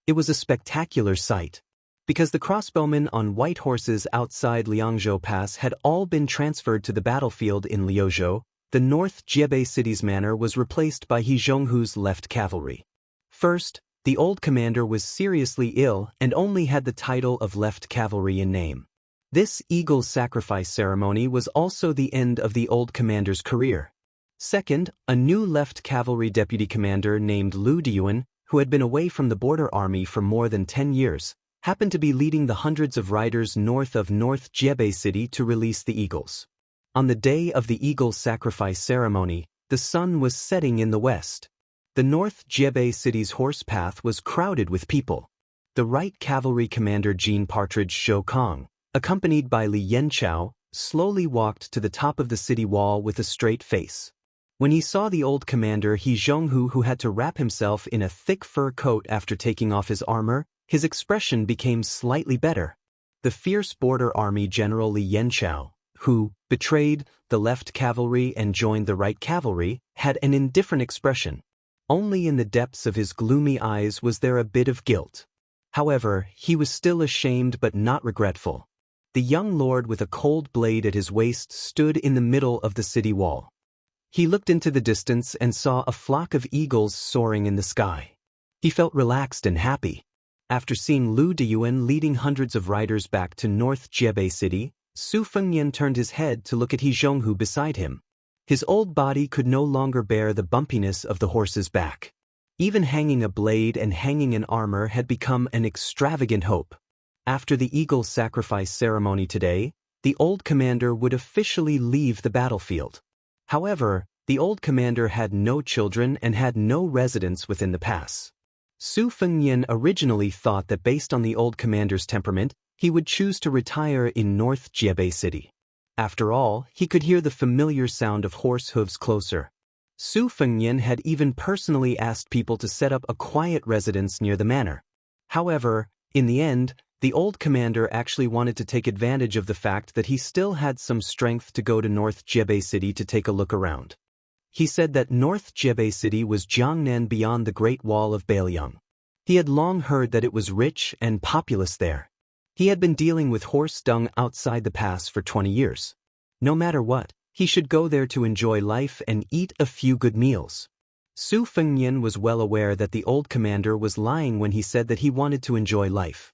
It was a spectacular sight. Because the crossbowmen on white horses outside Liangzhou Pass had all been transferred to the battlefield in Liuzhou, the North Jiebei city's manor was replaced by He Zhonghu's left cavalry. First, the old commander was seriously ill and only had the title of left cavalry in name. This eagle's sacrifice ceremony was also the end of the old commander's career. Second, a new left cavalry deputy commander named Lu Diyuan, who had been away from the border army for more than 10 years, happened to be leading the hundreds of riders north of North Jiebei City to release the eagles. On the day of the eagle's sacrifice ceremony, the sun was setting in the west. The North Jiebei City's horse path was crowded with people. The right cavalry commander Jean Partridge Shou Kong, accompanied by Li Yanchao, slowly walked to the top of the city wall with a straight face. When he saw the old commander He Zhonghu, who had to wrap himself in a thick fur coat after taking off his armor, his expression became slightly better. The fierce border army general Li Yanchao, who betrayed the left cavalry and joined the right cavalry, had an indifferent expression. Only in the depths of his gloomy eyes was there a bit of guilt. However, he was still ashamed but not regretful. The young lord with a cold blade at his waist stood in the middle of the city wall. He looked into the distance and saw a flock of eagles soaring in the sky. He felt relaxed and happy. After seeing Lu Diyuan leading hundreds of riders back to North Jiebei City, Su Fengnian turned his head to look at He Zhonghu beside him. His old body could no longer bear the bumpiness of the horse's back. Even hanging a blade and hanging an armor had become an extravagant hope. After the eagle sacrifice ceremony today, the old commander would officially leave the battlefield. However, the old commander had no children and had no residence within the pass. Su Fengnian originally thought that based on the old commander's temperament, he would choose to retire in North Jiebei City. After all, he could hear the familiar sound of horse hooves closer. Su Fengnian had even personally asked people to set up a quiet residence near the manor. However, in the end, the old commander actually wanted to take advantage of the fact that he still had some strength to go to North Jiebei City to take a look around. He said that North Jiebei City was Jiangnan beyond the Great Wall of Bailiang. He had long heard that it was rich and populous there. He had been dealing with horse dung outside the pass for 20 years. No matter what, he should go there to enjoy life and eat a few good meals. Su Fengnian was well aware that the old commander was lying when he said that he wanted to enjoy life.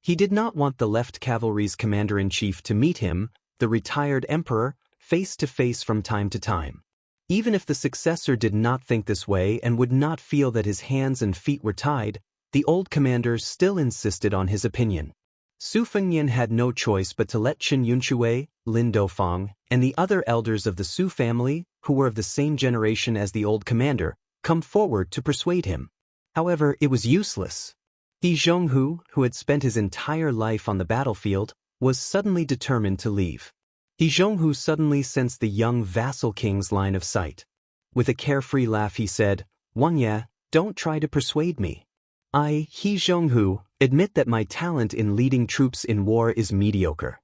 He did not want the left cavalry's commander-in-chief to meet him, the retired emperor, face to face from time to time. Even if the successor did not think this way and would not feel that his hands and feet were tied, the old commander still insisted on his opinion. Su Fengnian had no choice but to let Chen Yunshui, Lin Dofang, and the other elders of the Su family, who were of the same generation as the old commander, come forward to persuade him. However, it was useless. He Zhonghu, who had spent his entire life on the battlefield, was suddenly determined to leave. He Zhonghu suddenly sensed the young vassal king's line of sight. With a carefree laugh he said, "Wang Ye, don't try to persuade me. I, He Zhonghu, admit that my talent in leading troops in war is mediocre.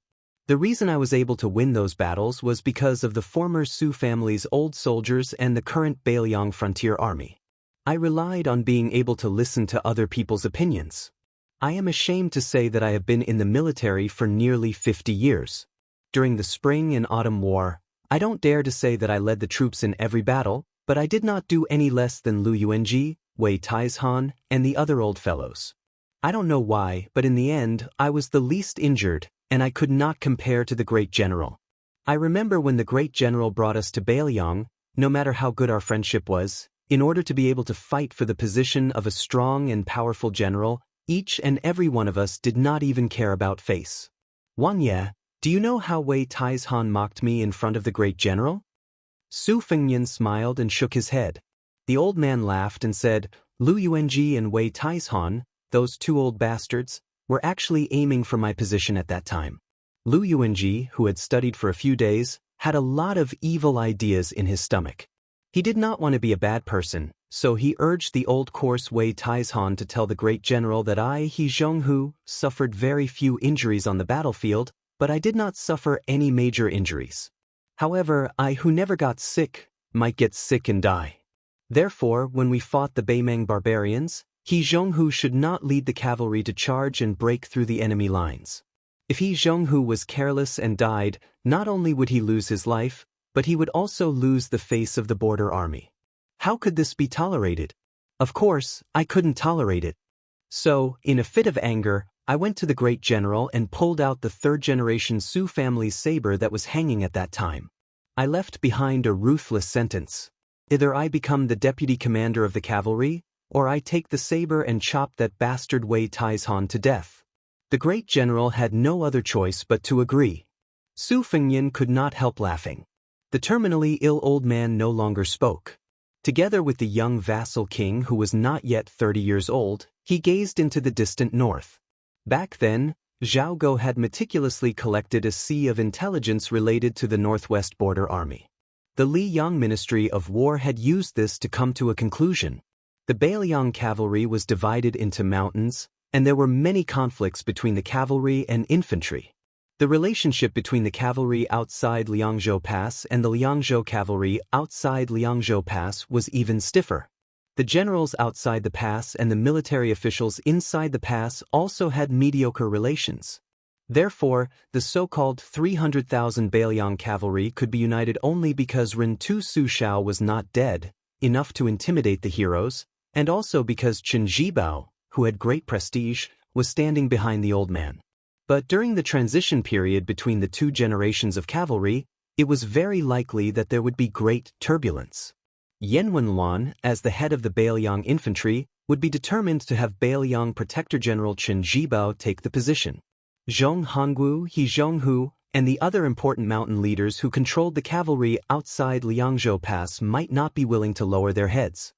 The reason I was able to win those battles was because of the former Su family's old soldiers and the current Bailiang frontier army. I relied on being able to listen to other people's opinions. I am ashamed to say that I have been in the military for nearly 50 years. During the Spring and Autumn War, I don't dare to say that I led the troops in every battle, but I did not do any less than Lu Yuanji, Wei Taizhan, and the other old fellows. I don't know why, but in the end, I was the least injured, and I could not compare to the great general. I remember when the great general brought us to Bailiang, no matter how good our friendship was, in order to be able to fight for the position of a strong and powerful general, each and every one of us did not even care about face. Wang Ye, do you know how Wei Taizhan mocked me in front of the great general?" Su Fengnian smiled and shook his head. The old man laughed and said, "Lu Yuanji and Wei Taizhan, those two old bastards, were actually aiming for my position at that time." Lu Yuanji, who had studied for a few days, had a lot of evil ideas in his stomach. He did not want to be a bad person, so he urged the old coarse Wei Taizhan to tell the great general that I, He Zhonghu, suffered very few injuries on the battlefield, but I did not suffer any major injuries. However, I who never got sick, might get sick and die. Therefore, when we fought the Beimeng barbarians, He Zhonghu should not lead the cavalry to charge and break through the enemy lines. If he Zhonghu was careless and died, not only would he lose his life, but he would also lose the face of the border army. How could this be tolerated? Of course, I couldn't tolerate it. So, in a fit of anger, I went to the great general and pulled out the third-generation Su family's saber that was hanging at that time. I left behind a ruthless sentence. Either I become the deputy commander of the cavalry, or I take the saber and chop that bastard Wei Taizhan to death. The great general had no other choice but to agree. Su Fengnian could not help laughing. The terminally ill old man no longer spoke. Together with the young vassal king who was not yet 30 years old, he gazed into the distant north. Back then, Zhao Go had meticulously collected a sea of intelligence related to the Northwest Border Army. The Liyang Ministry of War had used this to come to a conclusion. The Beiliang cavalry was divided into mountains, and there were many conflicts between the cavalry and infantry. The relationship between the cavalry outside Liangzhou Pass and the Liangzhou cavalry outside Liangzhou Pass was even stiffer. The generals outside the pass and the military officials inside the pass also had mediocre relations. Therefore, the so-called 300,000 Beiliang cavalry could be united only because Ren Tu Su Shao was not dead, enough to intimidate the heroes, and also because Chen Zhibao, who had great prestige, was standing behind the old man. But during the transition period between the two generations of cavalry, it was very likely that there would be great turbulence. Yan Wenluan, as the head of the Beiliang infantry, would be determined to have Beiliang Protector General Chen Zhibao take the position. Zhong Hongwu, He Zhonghu, and the other important mountain leaders who controlled the cavalry outside Liangzhou Pass might not be willing to lower their heads.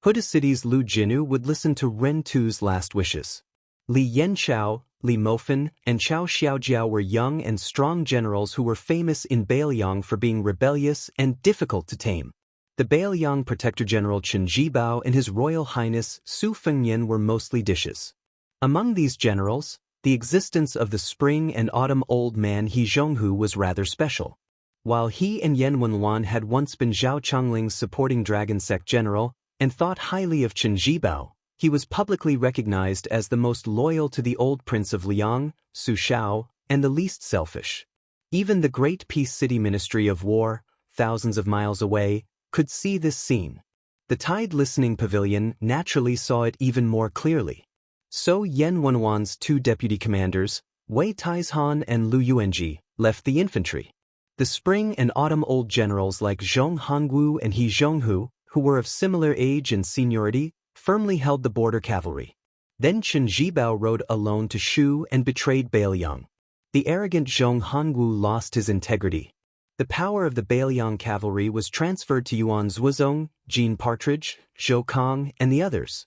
Huda City's Lu Jinu would listen to Ren Tu's last wishes. Li Yanchao, Li Mofen, and Chao Xiaojiao were young and strong generals who were famous in Beiliang for being rebellious and difficult to tame. The Beiliang Protector General Chen Zhibao and His Royal Highness Su Fengnian were mostly dishes. Among these generals, the existence of the spring and autumn old man He Zhonghu was rather special. While he and Yan Wenluan had once been Zhao Chongling's supporting dragon sect general and thought highly of Chen Zhibao, he was publicly recognized as the most loyal to the old prince of Liang, Su Shao, and the least selfish. Even the great Peace City Ministry of War, thousands of miles away, could see this scene. The Tide Listening Pavilion naturally saw it even more clearly. So Yan Wenluan's two deputy commanders, Wei Taizhan and Lu Yuanji, left the infantry. The spring and autumn old generals like Zhong Hongwu and He Zhonghu, who were of similar age and seniority, firmly held the border cavalry. Then Chen Zhibao rode alone to Shu and betrayed Beiliang. The arrogant Zhong Hongwu lost his integrity. The power of the Beiliang cavalry was transferred to Yuan Zuozong, Jean Partridge, Zhou Kong, and the others.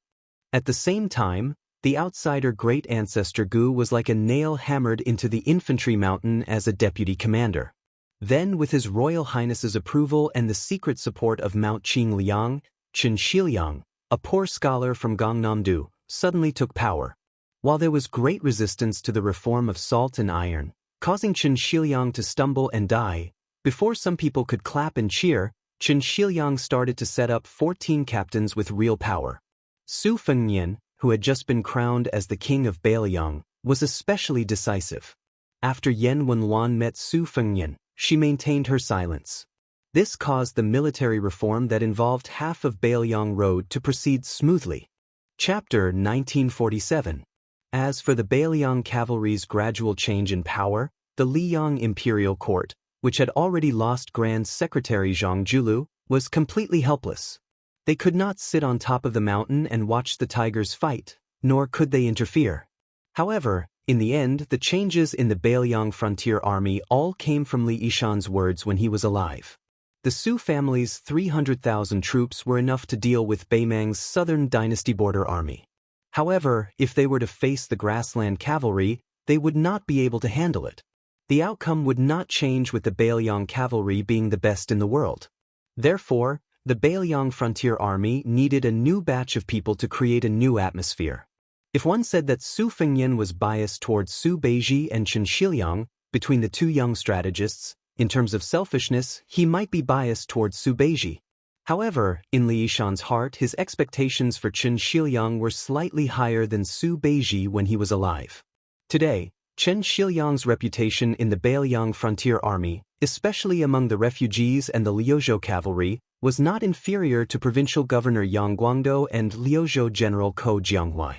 At the same time, the outsider great ancestor Gu was like a nail hammered into the infantry mountain as a deputy commander. Then, with His Royal Highness's approval and the secret support of Mount Qing Liang, Chen Shiliang, a poor scholar from Gangnam-do, suddenly took power. While there was great resistance to the reform of salt and iron, causing Chen Shiliang to stumble and die, before some people could clap and cheer, Chen Shiliang started to set up 14 captains with real power. Su Fengnian, who had just been crowned as the king of Beiliang, was especially decisive. After Yan Wenluan met Su Fengnian, she maintained her silence. This caused the military reform that involved half of Beiliang Road to proceed smoothly. Chapter 1947. As for the Beiliang cavalry's gradual change in power, the Liyang imperial court, which had already lost Grand Secretary Zhang Julu, was completely helpless. They could not sit on top of the mountain and watch the tigers fight, nor could they interfere. However, in the end, the changes in the Beiliang frontier army all came from Li Yishan's words when he was alive. The Su family's 300,000 troops were enough to deal with Beimang's southern dynasty border army. However, if they were to face the grassland cavalry, they would not be able to handle it. The outcome would not change with the Beiliang cavalry being the best in the world. Therefore, the Beiliang frontier army needed a new batch of people to create a new atmosphere. If one said that Su Fengnian was biased towards Su Beiji and Chen Shiliang, between the two young strategists, in terms of selfishness, he might be biased towards Su Beiji. However, in Li Yishan's heart, his expectations for Chen Shiliang were slightly higher than Su Beiji when he was alive. Today, Chen Shiliang's reputation in the Bailiang frontier army, especially among the refugees and the Liuzhou cavalry, was not inferior to provincial governor Yang Guangdou and Liuzhou general Ko Jianghuai.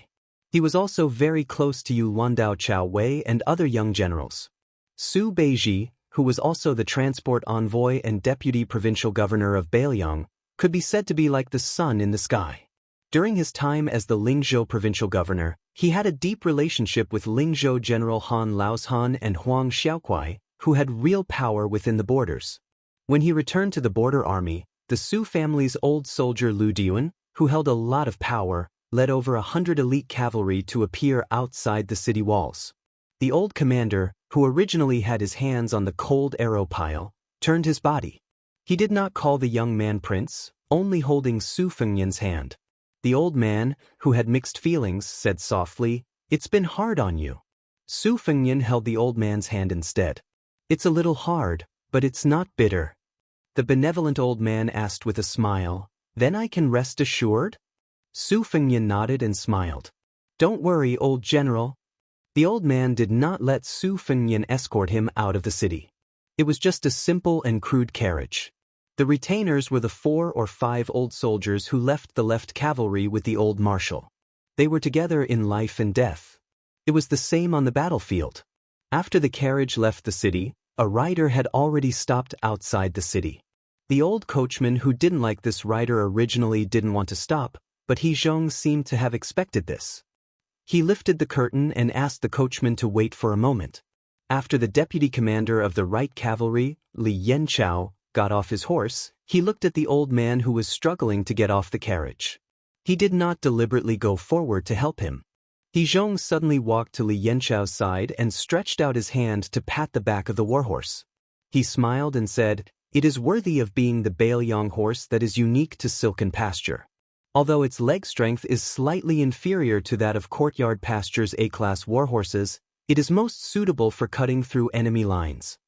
He was also very close to Yu Landao Chao Wei and other young generals. Su Beiji, who was also the transport envoy and deputy provincial governor of Bailiang, could be said to be like the sun in the sky. During his time as the Lingzhou provincial governor, he had a deep relationship with Lingzhou general Han Laoshan and Huang Xiaokuai, who had real power within the borders. When he returned to the border army, the Su family's old soldier Lu Dian, who held a lot of power, led over 100 elite cavalry to appear outside the city walls. The old commander, who originally had his hands on the cold arrow pile, turned his body. He did not call the young man prince, only holding Su Fengyan's hand. The old man, who had mixed feelings, said softly, "It's been hard on you." Su Fengyan held the old man's hand instead. "It's a little hard, but it's not bitter." The benevolent old man asked with a smile, "Then I can rest assured?" Su Fengyan nodded and smiled. "Don't worry, old general." The old man did not let Su Fengyan escort him out of the city. It was just a simple and crude carriage. The retainers were the 4 or 5 old soldiers who left the left cavalry with the old marshal. They were together in life and death. It was the same on the battlefield. After the carriage left the city, a rider had already stopped outside the city. The old coachman who didn't like this rider originally didn't want to stop, but He Zhong seemed to have expected this. He lifted the curtain and asked the coachman to wait for a moment. After the deputy commander of the right cavalry, Li Yanchao, got off his horse, he looked at the old man who was struggling to get off the carriage. He did not deliberately go forward to help him. He Zhong suddenly walked to Li Yanchao's side and stretched out his hand to pat the back of the warhorse. He smiled and said, "It is worthy of being the Bailiang horse that is unique to Silken Pasture. Although its leg strength is slightly inferior to that of Courtyard Pasture's A-class warhorses, it is most suitable for cutting through enemy lines."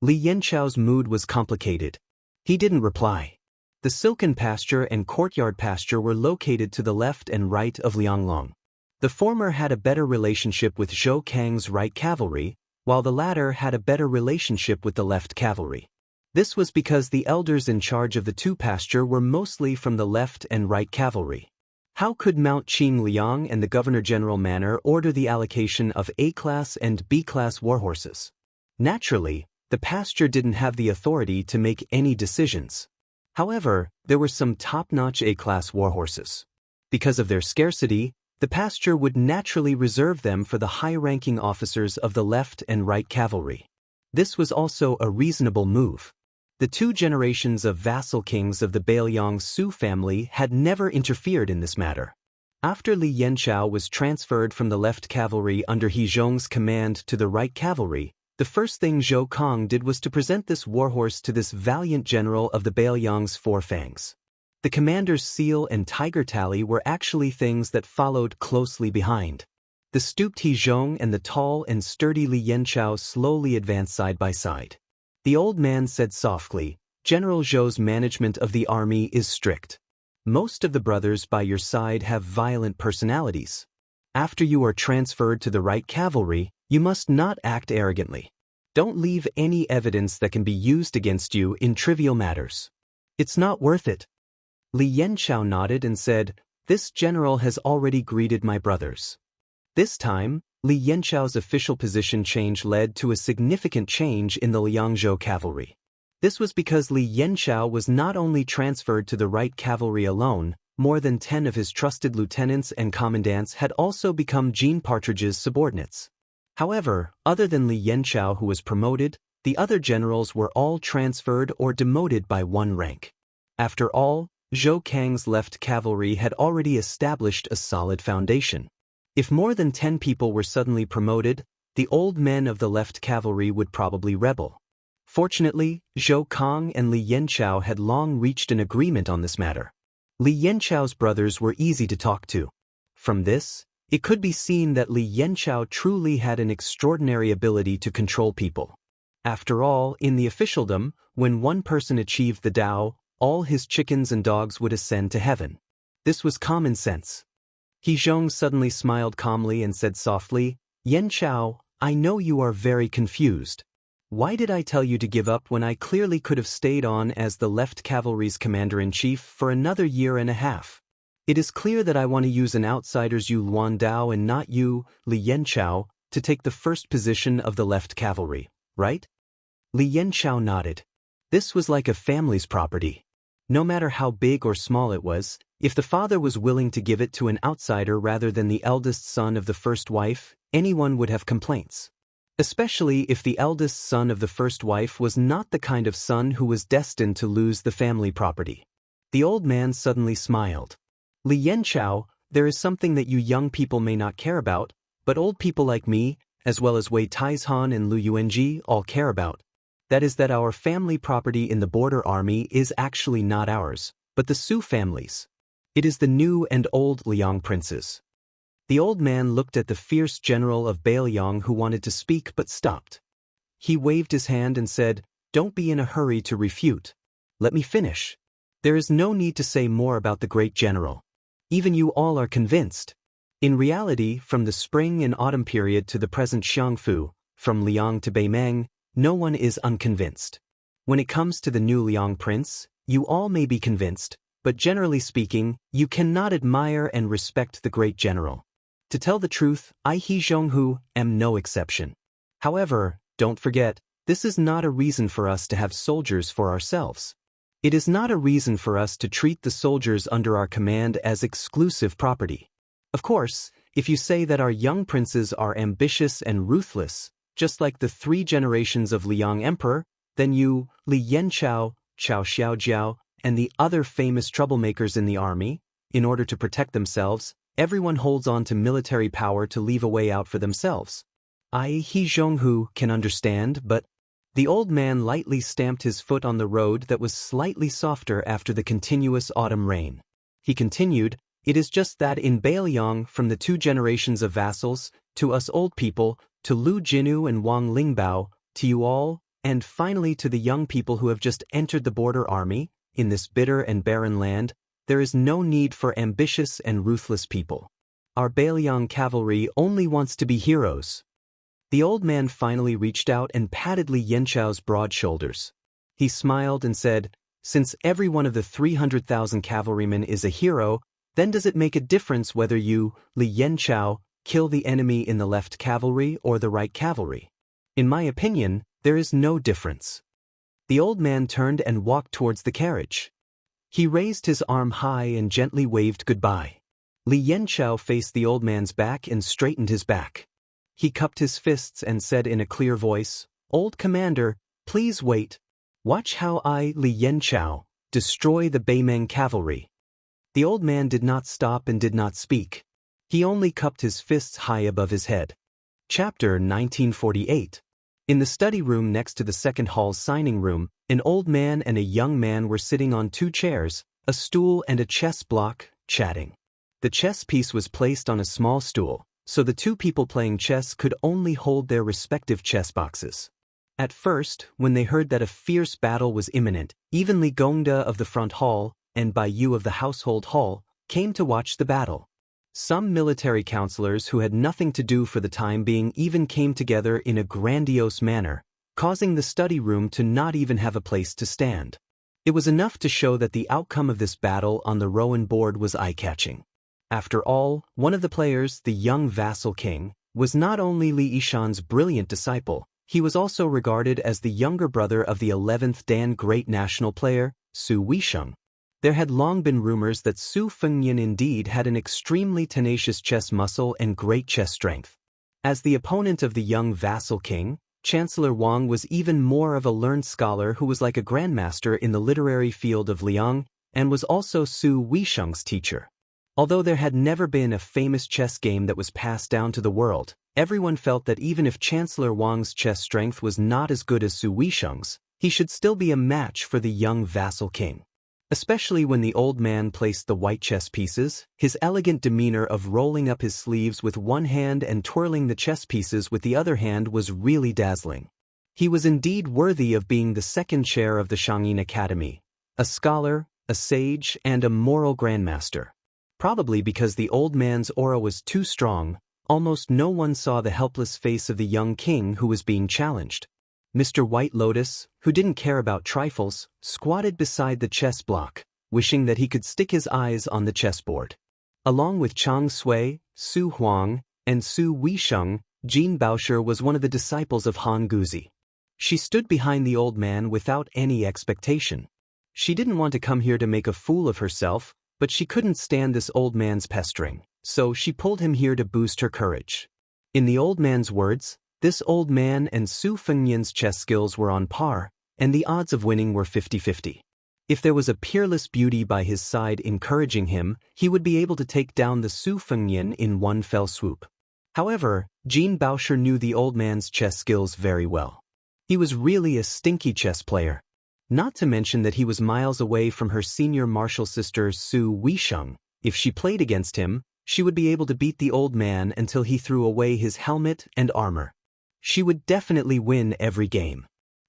Li Yanchao's mood was complicated. He didn't reply. The Silken Pasture and Courtyard Pasture were located to the left and right of Lianglong. The former had a better relationship with Zhou Kang's right cavalry, while the latter had a better relationship with the left cavalry. This was because the elders in charge of the two pasture were mostly from the left and right cavalry. How could Mount Qing Liang and the Governor-General Manor order the allocation of A-class and B-class warhorses? Naturally, the pasture didn't have the authority to make any decisions. However, there were some top-notch A-class warhorses. Because of their scarcity, the pasture would naturally reserve them for the high-ranking officers of the left and right cavalry. This was also a reasonable move. The 2 generations of vassal kings of the Bailiang Su family had never interfered in this matter. After Li Yanchao was transferred from the left cavalry under He Zhong's command to the right cavalry, the first thing Zhou Kang did was to present this warhorse to this valiant general of the Bailiang's 4 fangs. The commander's seal and tiger tally were actually things that followed closely behind. The stooped He Zhong and the tall and sturdy Li Yanchao slowly advanced side by side. The old man said softly, "General Zhou's management of the army is strict. Most of the brothers by your side have violent personalities. After you are transferred to the right cavalry, you must not act arrogantly. Don't leave any evidence that can be used against you in trivial matters. It's not worth it." Li Yanchao nodded and said, "This general has already greeted my brothers." This time, Li Yanchao's official position change led to a significant change in the Liangzhou cavalry. This was because Li Yanchao was not only transferred to the right cavalry alone, more than 10 of his trusted lieutenants and commandants had also become Jean Partridge's subordinates. However, other than Li Yanchao who was promoted, the other generals were all transferred or demoted by 1 rank. After all, Zhou Kang's left cavalry had already established a solid foundation. If more than 10 people were suddenly promoted, the old men of the left cavalry would probably rebel. Fortunately, Zhou Kang and Li Yanchao had long reached an agreement on this matter. Li Yanchao's brothers were easy to talk to. From this, it could be seen that Li Yanchao truly had an extraordinary ability to control people. After all, in the officialdom, when one person achieved the Dao, all his chickens and dogs would ascend to heaven. This was common sense. He Zhong suddenly smiled calmly and said softly, Yan Chao, I know you are very confused. Why did I tell you to give up when I clearly could have stayed on as the left cavalry's commander-in-chief for another year and a half? It is clear that I want to use an outsider's Yu Luan Dao and not you, Li Yanchao, to take the first position of the left cavalry, right? Li Yanchao nodded. This was like a family's property. No matter how big or small it was, if the father was willing to give it to an outsider rather than the eldest son of the first wife, anyone would have complaints. Especially if the eldest son of the first wife was not the kind of son who was destined to lose the family property. The old man suddenly smiled. Li Yanchao, there is something that you young people may not care about, but old people like me, as well as Wei Taizhan and Lu Yuanji, all care about. That is that our family property in the border army is actually not ours, but the Su family's. It is the new and old Liang princes. The old man looked at the fierce general of Bailiang who wanted to speak but stopped. He waved his hand and said, Don't be in a hurry to refute. Let me finish. There is no need to say more about the great general. Even you all are convinced. In reality, from the spring and autumn period to the present Xiangfu, from Liang to Beimeng, no one is unconvinced. When it comes to the new Liang prince, you all may be convinced, but generally speaking, you cannot admire and respect the great general. To tell the truth, I He Zhonghu am no exception. However, don't forget, this is not a reason for us to have soldiers for ourselves. It is not a reason for us to treat the soldiers under our command as exclusive property. Of course, if you say that our young princes are ambitious and ruthless, just like the 3 generations of Liang Emperor, then you, Li Yanchao, Chao Xiaojiao, and the other famous troublemakers in the army, in order to protect themselves, everyone holds on to military power to leave a way out for themselves. I He Zhonghu can understand, but the old man lightly stamped his foot on the road that was slightly softer after the continuous autumn rain. He continued, It is just that in Bailiang, from the 2 generations of vassals, to us old people, to Lu Jinu and Wang Lingbao, to you all, and finally to the young people who have just entered the border army, in this bitter and barren land, there is no need for ambitious and ruthless people. Our Bailiang cavalry only wants to be heroes. The old man finally reached out and patted Li Yanchao's broad shoulders. He smiled and said, Since every one of the 300,000 cavalrymen is a hero, then does it make a difference whether you, Li Yanchao, kill the enemy in the left cavalry or the right cavalry? In my opinion, there is no difference. The old man turned and walked towards the carriage. He raised his arm high and gently waved goodbye. Li Yanchao faced the old man's back and straightened his back. He cupped his fists and said in a clear voice, Old commander, please wait. Watch how I, Li Yanchao, destroy the Beimeng cavalry. The old man did not stop and did not speak. He only cupped his fists high above his head. Chapter 1948. In the study room next to the second hall's signing room, an old man and a young man were sitting on 2 chairs, a stool and a chess block, chatting. The chess piece was placed on a small stool, so the 2 people playing chess could only hold their respective chess boxes. At first, when they heard that a fierce battle was imminent, even Li Gongda of the front hall, and Bai Yu of the household hall, came to watch the battle. Some military counselors who had nothing to do for the time being even came together in a grandiose manner, causing the study room to not even have a place to stand. It was enough to show that the outcome of this battle on the Rowan board was eye-catching. After all, one of the players, the young vassal king, was not only Li Yishan's brilliant disciple, he was also regarded as the younger brother of the 11th Dan great national player, Su Weisheng. There had long been rumors that Su Fengnian indeed had an extremely tenacious chess muscle and great chess strength. As the opponent of the young vassal king, Chancellor Wang was even more of a learned scholar who was like a grandmaster in the literary field of Liang, and was also Su Weisheng's teacher. Although there had never been a famous chess game that was passed down to the world, everyone felt that even if Chancellor Wang's chess strength was not as good as Su Weisheng's, he should still be a match for the young vassal king. Especially when the old man placed the white chess pieces, his elegant demeanor of rolling up his sleeves with one hand and twirling the chess pieces with the other hand was really dazzling. He was indeed worthy of being the second chair of the Shangyin Academy, A scholar, a sage, and a moral grandmaster. Probably because the old man's aura was too strong, almost no one saw the helpless face of the young king who was being challenged. Mr. White Lotus, who didn't care about trifles, squatted beside the chess block, wishing that he could stick his eyes on the chessboard. Along with Chang Sui, Su Huang, and Su Weisheng, Jean Baosher was one of the disciples of Han Guzi. She stood behind the old man without any expectation. She didn't want to come here to make a fool of herself, but she couldn't stand this old man's pestering, so she pulled him here to boost her courage. In the old man's words, this old man and Su Fengnian's chess skills were on par, and the odds of winning were 50-50. If there was a peerless beauty by his side encouraging him, he would be able to take down the Su Fengnian in one fell swoop. However, Jean Baosher knew the old man's chess skills very well. He was really a stinky chess player. Not to mention that he was miles away from her senior martial sister Su Weisheng. If she played against him, she would be able to beat the old man until he threw away his helmet and armor. She would definitely win every game.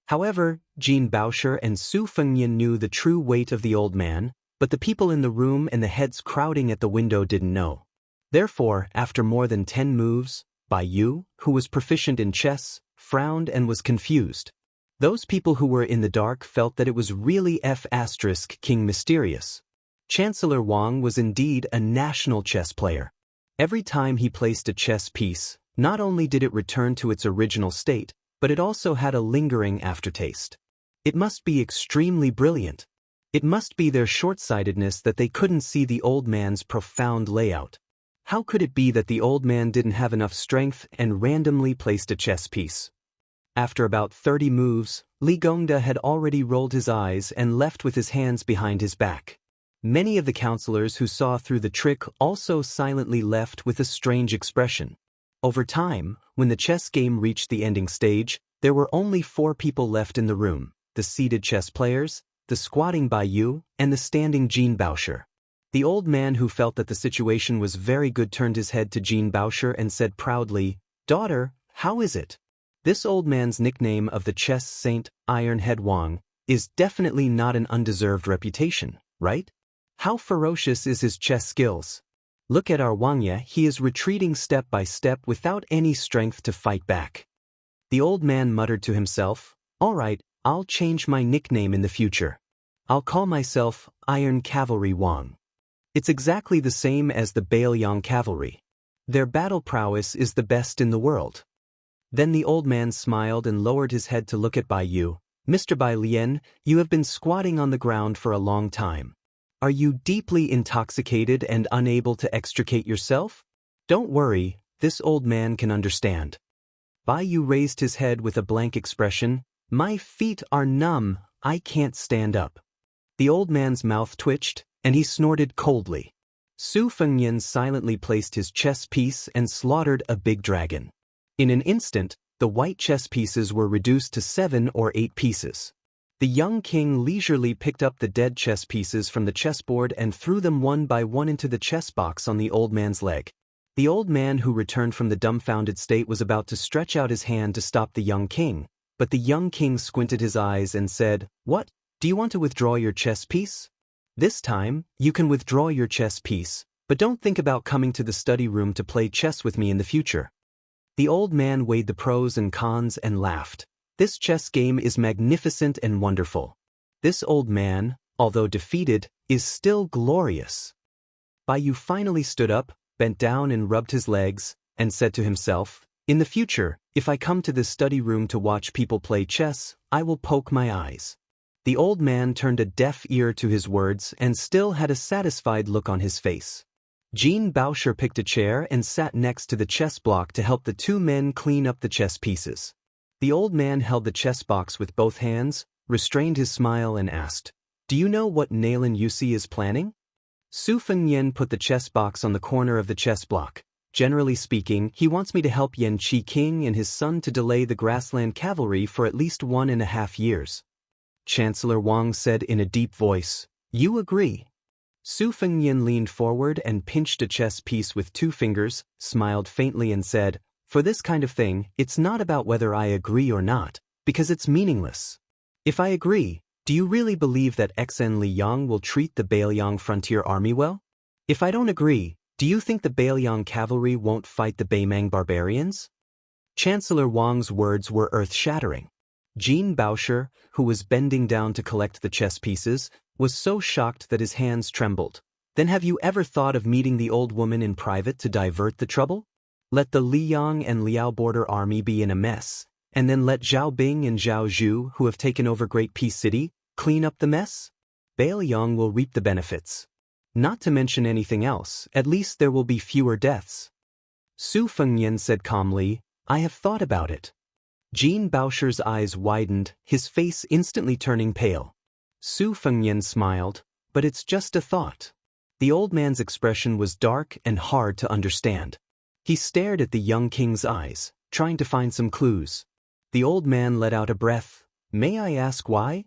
However, Jean Baosher and Su Fengnian knew the true weight of the old man, but the people in the room and the heads crowding at the window didn't know. Therefore, after more than 10 moves, Bai Yu, who was proficient in chess, frowned and was confused. Those people who were in the dark felt that it was really King Mysterious. Chancellor Wang was indeed a national chess player. Every time he placed a chess piece, not only did it return to its original state, but it also had a lingering aftertaste. It must be extremely brilliant. It must be their short-sightedness that they couldn't see the old man's profound layout. How could it be that the old man didn't have enough strength and randomly placed a chess piece? After about 30 moves, Li Gongda had already rolled his eyes and left with his hands behind his back. Many of the counselors who saw through the trick also silently left with a strange expression. Over time, when the chess game reached the ending stage, there were only 4 people left in the room: the seated chess players, the squatting Bai Yu, and the standing Jean Baosher. The old man, who felt that the situation was very good, turned his head to Jean Baosher and said proudly, "Daughter, how is it?" This old man's nickname of the chess saint, Ironhead Wang, is definitely not an undeserved reputation, right? How ferocious is his chess skills? Look at our Wangya, he is retreating step by step without any strength to fight back. The old man muttered to himself, "All right, I'll change my nickname in the future. I'll call myself Iron Cavalry Wang." It's exactly the same as the Baoyang cavalry. Their battle prowess is the best in the world. Then the old man smiled and lowered his head to look at Bai Yu. "Mr. Bai Lian, you have been squatting on the ground for a long time. Are you deeply intoxicated and unable to extricate yourself? Don't worry, this old man can understand." Bai Yu raised his head with a blank expression. "My feet are numb, I can't stand up." The old man's mouth twitched, and he snorted coldly. Su Fengnian silently placed his chess piece and slaughtered a big dragon. In an instant, the white chess pieces were reduced to 7 or 8 pieces. The young king leisurely picked up the dead chess pieces from the chessboard and threw them one by one into the chess box on the old man's leg. The old man, who returned from the dumbfounded state, was about to stretch out his hand to stop the young king, but the young king squinted his eyes and said, "What? Do you want to withdraw your chess piece? This time, you can withdraw your chess piece, but don't think about coming to the study room to play chess with me in the future." The old man weighed the pros and cons and laughed. "This chess game is magnificent and wonderful. This old man, although defeated, is still glorious." Bai Yu finally stood up, bent down and rubbed his legs, and said to himself, "In the future, if I come to this study room to watch people play chess, I will poke my eyes." The old man turned a deaf ear to his words and still had a satisfied look on his face. Jean Baosher picked a chair and sat next to the chess block to help the 2 men clean up the chess pieces. The old man held the chess box with both hands, restrained his smile and asked, "Do you know what Nailan Yusi is planning?" Su Fengnian put the chess box on the corner of the chess block. "Generally speaking, he wants me to help Yan Qi King and his son to delay the grassland cavalry for at least 1.5 years. Chancellor Wang said in a deep voice, "You agree?" Su Fengnian leaned forward and pinched a chess piece with 2 fingers, smiled faintly and said, "For this kind of thing, it's not about whether I agree or not, because it's meaningless. If I agree, Do you really believe that Xen Liang will treat the Beiliang frontier army well? If I don't agree, do you think the Beiliang cavalry won't fight the Beimang barbarians? Chancellor Wang's words were earth-shattering. Jean Bauscher, who was bending down to collect the chess pieces, was so shocked that his hands trembled. Then have you ever thought of meeting the old woman in private to divert the trouble? Let the Liang and Liao border army be in a mess, and then let Zhao Bing and Zhao Zhu, who have taken over Great Peace City, clean up the mess? Beiliang will reap the benefits. Not to mention anything else, at least there will be fewer deaths. Su Fengnian said calmly, I have thought about it. Jean Bauscher's eyes widened, his face instantly turning pale. Su Fengnian smiled, but it's just a thought. The old man's expression was dark and hard to understand. He stared at the young king's eyes, trying to find some clues. The old man let out a breath. May I ask why?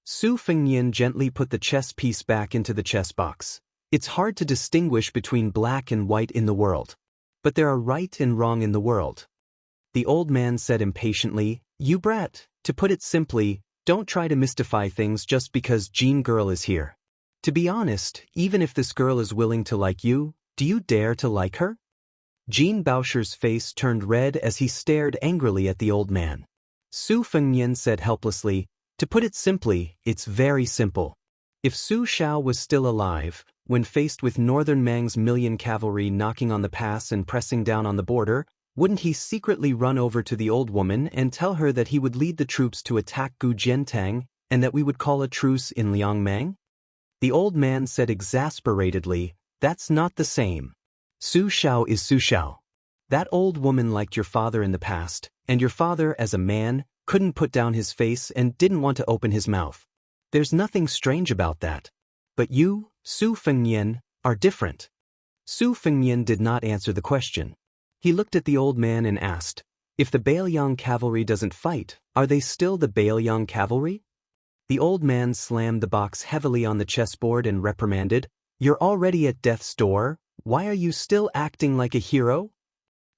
Su Fengnian gently put the chess piece back into the chess box. It's hard to distinguish between black and white in the world. But there are right and wrong in the world. The old man said impatiently, You brat, to put it simply, don't try to mystify things just because Jean girl is here. To be honest, even if this girl is willing to like you, do you dare to like her? Jean Bauscher's face turned red as he stared angrily at the old man. Su Fengnian said helplessly, To put it simply, it's very simple. If Su Shao was still alive, when faced with Northern Mang's million cavalry knocking on the pass and pressing down on the border, wouldn't he secretly run over to the old woman and tell her that he would lead the troops to attack Gu Jiantang and that we would call a truce in Liangmang? The old man said exasperatedly, That's not the same. Su Shao is Su Shao. That old woman liked your father in the past, and your father, as a man, couldn't put down his face and didn't want to open his mouth. There's nothing strange about that. But you, Su Fengnian, are different. Su Fengnian did not answer the question. He looked at the old man and asked, If the Beiliang cavalry doesn't fight, are they still the Beiliang cavalry? The old man slammed the box heavily on the chessboard and reprimanded, You're already at death's door, why are you still acting like a hero?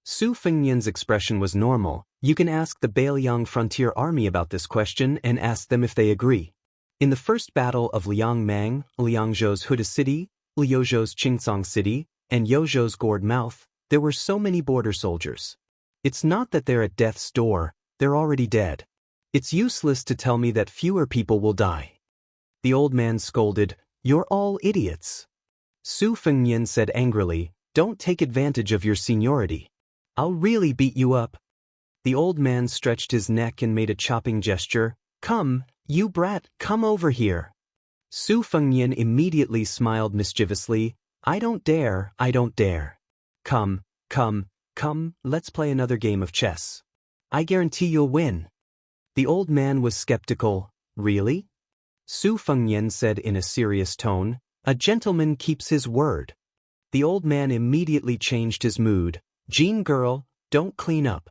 Su Fengnian's expression was normal. You can ask the Beiliang frontier army about this question and ask them if they agree. In the first battle of Liangmang, Liangzhou's Huda City, Liuzhou's Qingcang City, and Yozhou's Gourd Mouth, there were so many border soldiers. It's not that they're at death's door, they're already dead. It's useless to tell me that fewer people will die. The old man scolded, You're all idiots. Su Fengnian said angrily, Don't take advantage of your seniority. I'll really beat you up. The old man stretched his neck and made a chopping gesture. Come, you brat, come over here. Su Fengnian immediately smiled mischievously. I don't dare, I don't dare. Come, let's play another game of chess. I guarantee you'll win. The old man was skeptical. Really? Su Fengnian said in a serious tone, A gentleman keeps his word. The old man immediately changed his mood. Jean girl, don't clean up.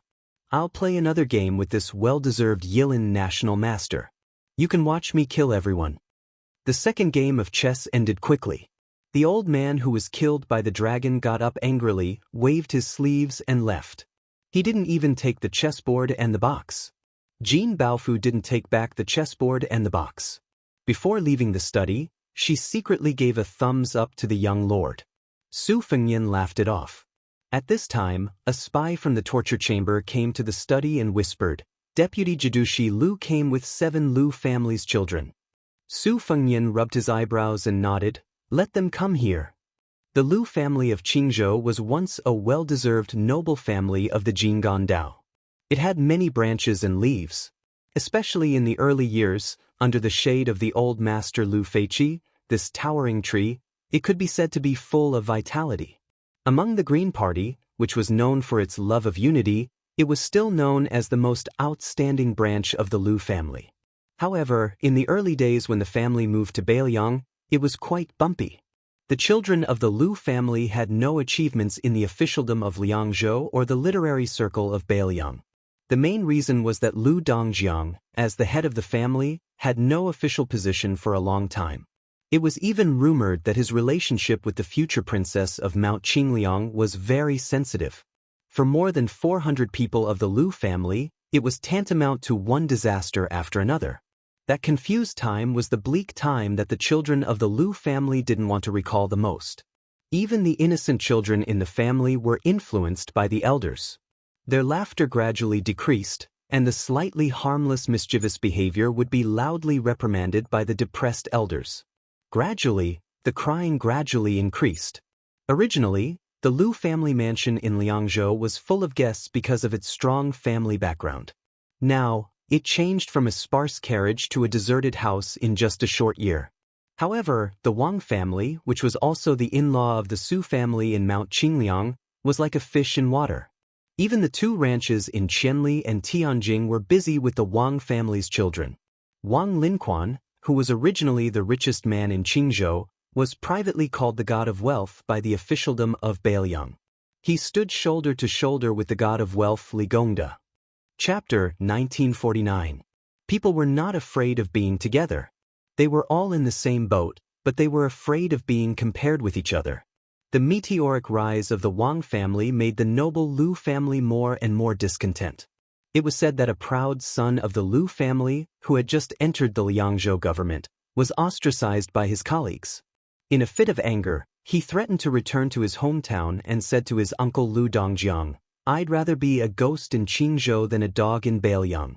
I'll play another game with this well-deserved Yilin national master. You can watch me kill everyone. The second game of chess ended quickly. The old man who was killed by the dragon got up angrily, waved his sleeves and left. He didn't even take the chessboard and the box. Jean Baofu didn't take back the chessboard and the box. Before leaving the study, she secretly gave a thumbs up to the young lord. Su Fengnian laughed it off. At this time, a spy from the torture chamber came to the study and whispered, Deputy Jidushi Lu came with 7 Lu family's children. Su Fengnian rubbed his eyebrows and nodded, Let them come here. The Lu family of Qingzhou was once a well-deserved noble family of the Jinggan Dao. It had many branches and leaves. Especially in the early years, under the shade of the old master Lu Feiqi, this towering tree, it could be said to be full of vitality. Among the Green Party, which was known for its love of unity, it was still known as the most outstanding branch of the Lu family. However, in the early days when the family moved to Beiliang, it was quite bumpy. The children of the Lu family had no achievements in the officialdom of Liangzhou or the literary circle of Beiliang. The main reason was that Lu Dongjiang, as the head of the family, had no official position for a long time. It was even rumored that his relationship with the future princess of Mount Qingliang was very sensitive. For more than 400 people of the Lu family, it was tantamount to one disaster after another. That confused time was the bleak time that the children of the Lu family didn't want to recall the most. Even the innocent children in the family were influenced by the elders. Their laughter gradually decreased, and the slightly harmless mischievous behavior would be loudly reprimanded by the depressed elders. Gradually, the crying gradually increased. Originally, the Lu family mansion in Liangzhou was full of guests because of its strong family background. Now, it changed from a sparse carriage to a deserted house in just a short year. However, the Wang family, which was also the in-law of the Su family in Mount Qingliang, was like a fish in water. Even the two ranches in Qianli and Tianjing were busy with the Wang family's children. Wang Lin, who was originally the richest man in Qingzhou, was privately called the god of wealth by the officialdom of Beiliang. He stood shoulder to shoulder with the god of wealth Li Gongda. Chapter 1949. People were not afraid of being together. They were all in the same boat, but they were afraid of being compared with each other. The meteoric rise of the Wang family made the noble Lu family more and more discontent. It was said that a proud son of the Lu family, who had just entered the Liangzhou government, was ostracized by his colleagues. In a fit of anger, he threatened to return to his hometown and said to his uncle Lu Dongjiang, "I'd rather be a ghost in Qingzhou than a dog in Beiliang."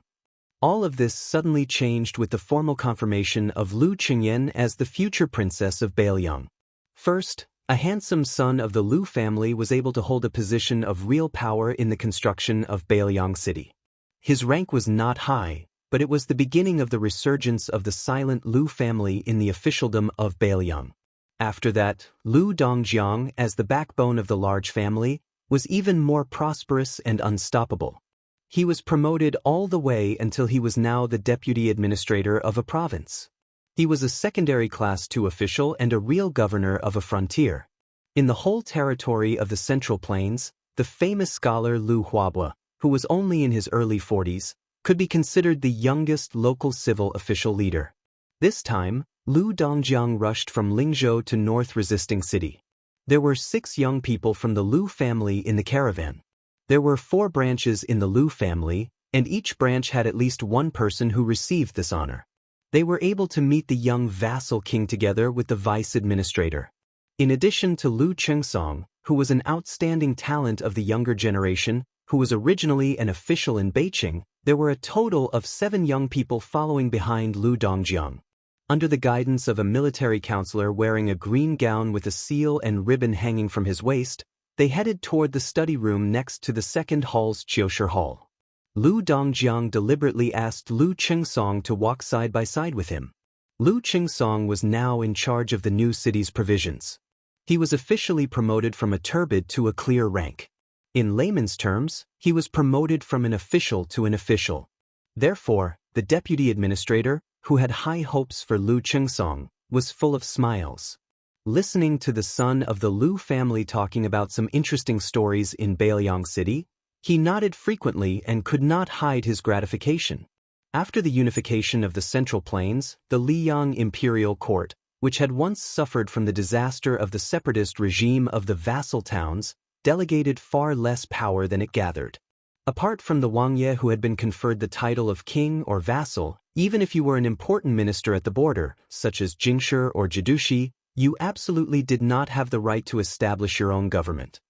All of this suddenly changed with the formal confirmation of Lu Qingyan as the future princess of Beiliang. First, a handsome son of the Lu family was able to hold a position of real power in the construction of Beiliang city. His rank was not high, but it was the beginning of the resurgence of the silent Lu family in the officialdom of Beiliang. After that, Lu Dongjiang, as the backbone of the large family, was even more prosperous and unstoppable. He was promoted all the way until he was now the deputy administrator of a province. He was a secondary class 2 official and a real governor of a frontier. In the whole territory of the Central Plains, the famous scholar Lu Huabua, who was only in his early 40s, could be considered the youngest local civil official leader. This time, Lu Dongjiang rushed from Lingzhou to North Resisting City. There were 6 young people from the Lu family in the caravan. There were 4 branches in the Lu family, and each branch had at least one person who received this honor. They were able to meet the young vassal king together with the vice administrator. In addition to Lu Chengsong, who was an outstanding talent of the younger generation, who was originally an official in Beijing, there were a total of 7 young people following behind Lu Dongjiang. Under the guidance of a military counselor wearing a green gown with a seal and ribbon hanging from his waist, they headed toward the study room next to the second hall's Qiushi Hall. Lu Dongjiang deliberately asked Lu Chengsong to walk side by side with him. Lu Chengsong was now in charge of the new city's provisions. He was officially promoted from a turbid to a clear rank. In layman's terms, he was promoted from an official to an official. Therefore, the deputy administrator, who had high hopes for Lu Chengsong, was full of smiles. Listening to the son of the Lu family talking about some interesting stories in Beiliang City, he nodded frequently and could not hide his gratification. After the unification of the Central Plains, the Liyang imperial court, which had once suffered from the disaster of the separatist regime of the vassal towns, delegated far less power than it gathered. Apart from the Wangye who had been conferred the title of king or vassal, even if you were an important minister at the border, such as Jingshi or Jidushi, you absolutely did not have the right to establish your own government.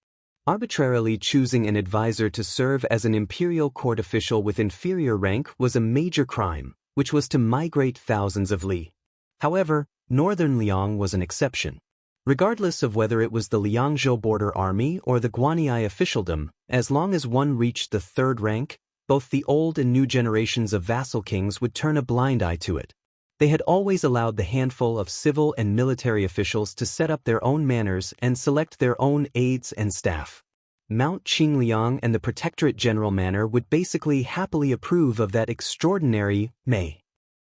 Arbitrarily choosing an advisor to serve as an imperial court official with inferior rank was a major crime, which was to migrate thousands of li. However, Northern Liang was an exception. Regardless of whether it was the Liangzhou border army or the Guanyi officialdom, as long as one reached the 3rd rank, both the old and new generations of vassal kings would turn a blind eye to it. They had always allowed the handful of civil and military officials to set up their own manors and select their own aides and staff. Mount Qingliang and the Protectorate General Manor would basically happily approve of that extraordinary Mei.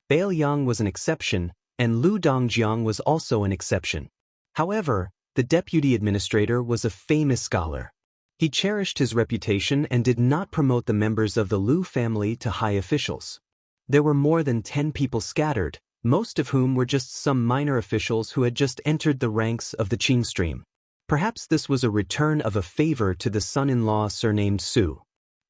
Beiliang was an exception, and Lu Dongjiang was also an exception. However, the deputy administrator was a famous scholar. He cherished his reputation and did not promote the members of the Lu family to high officials. There were more than 10 people scattered, most of whom were just some minor officials who had just entered the ranks of the Qing stream. Perhaps this was a return of a favor to the son-in-law surnamed Su.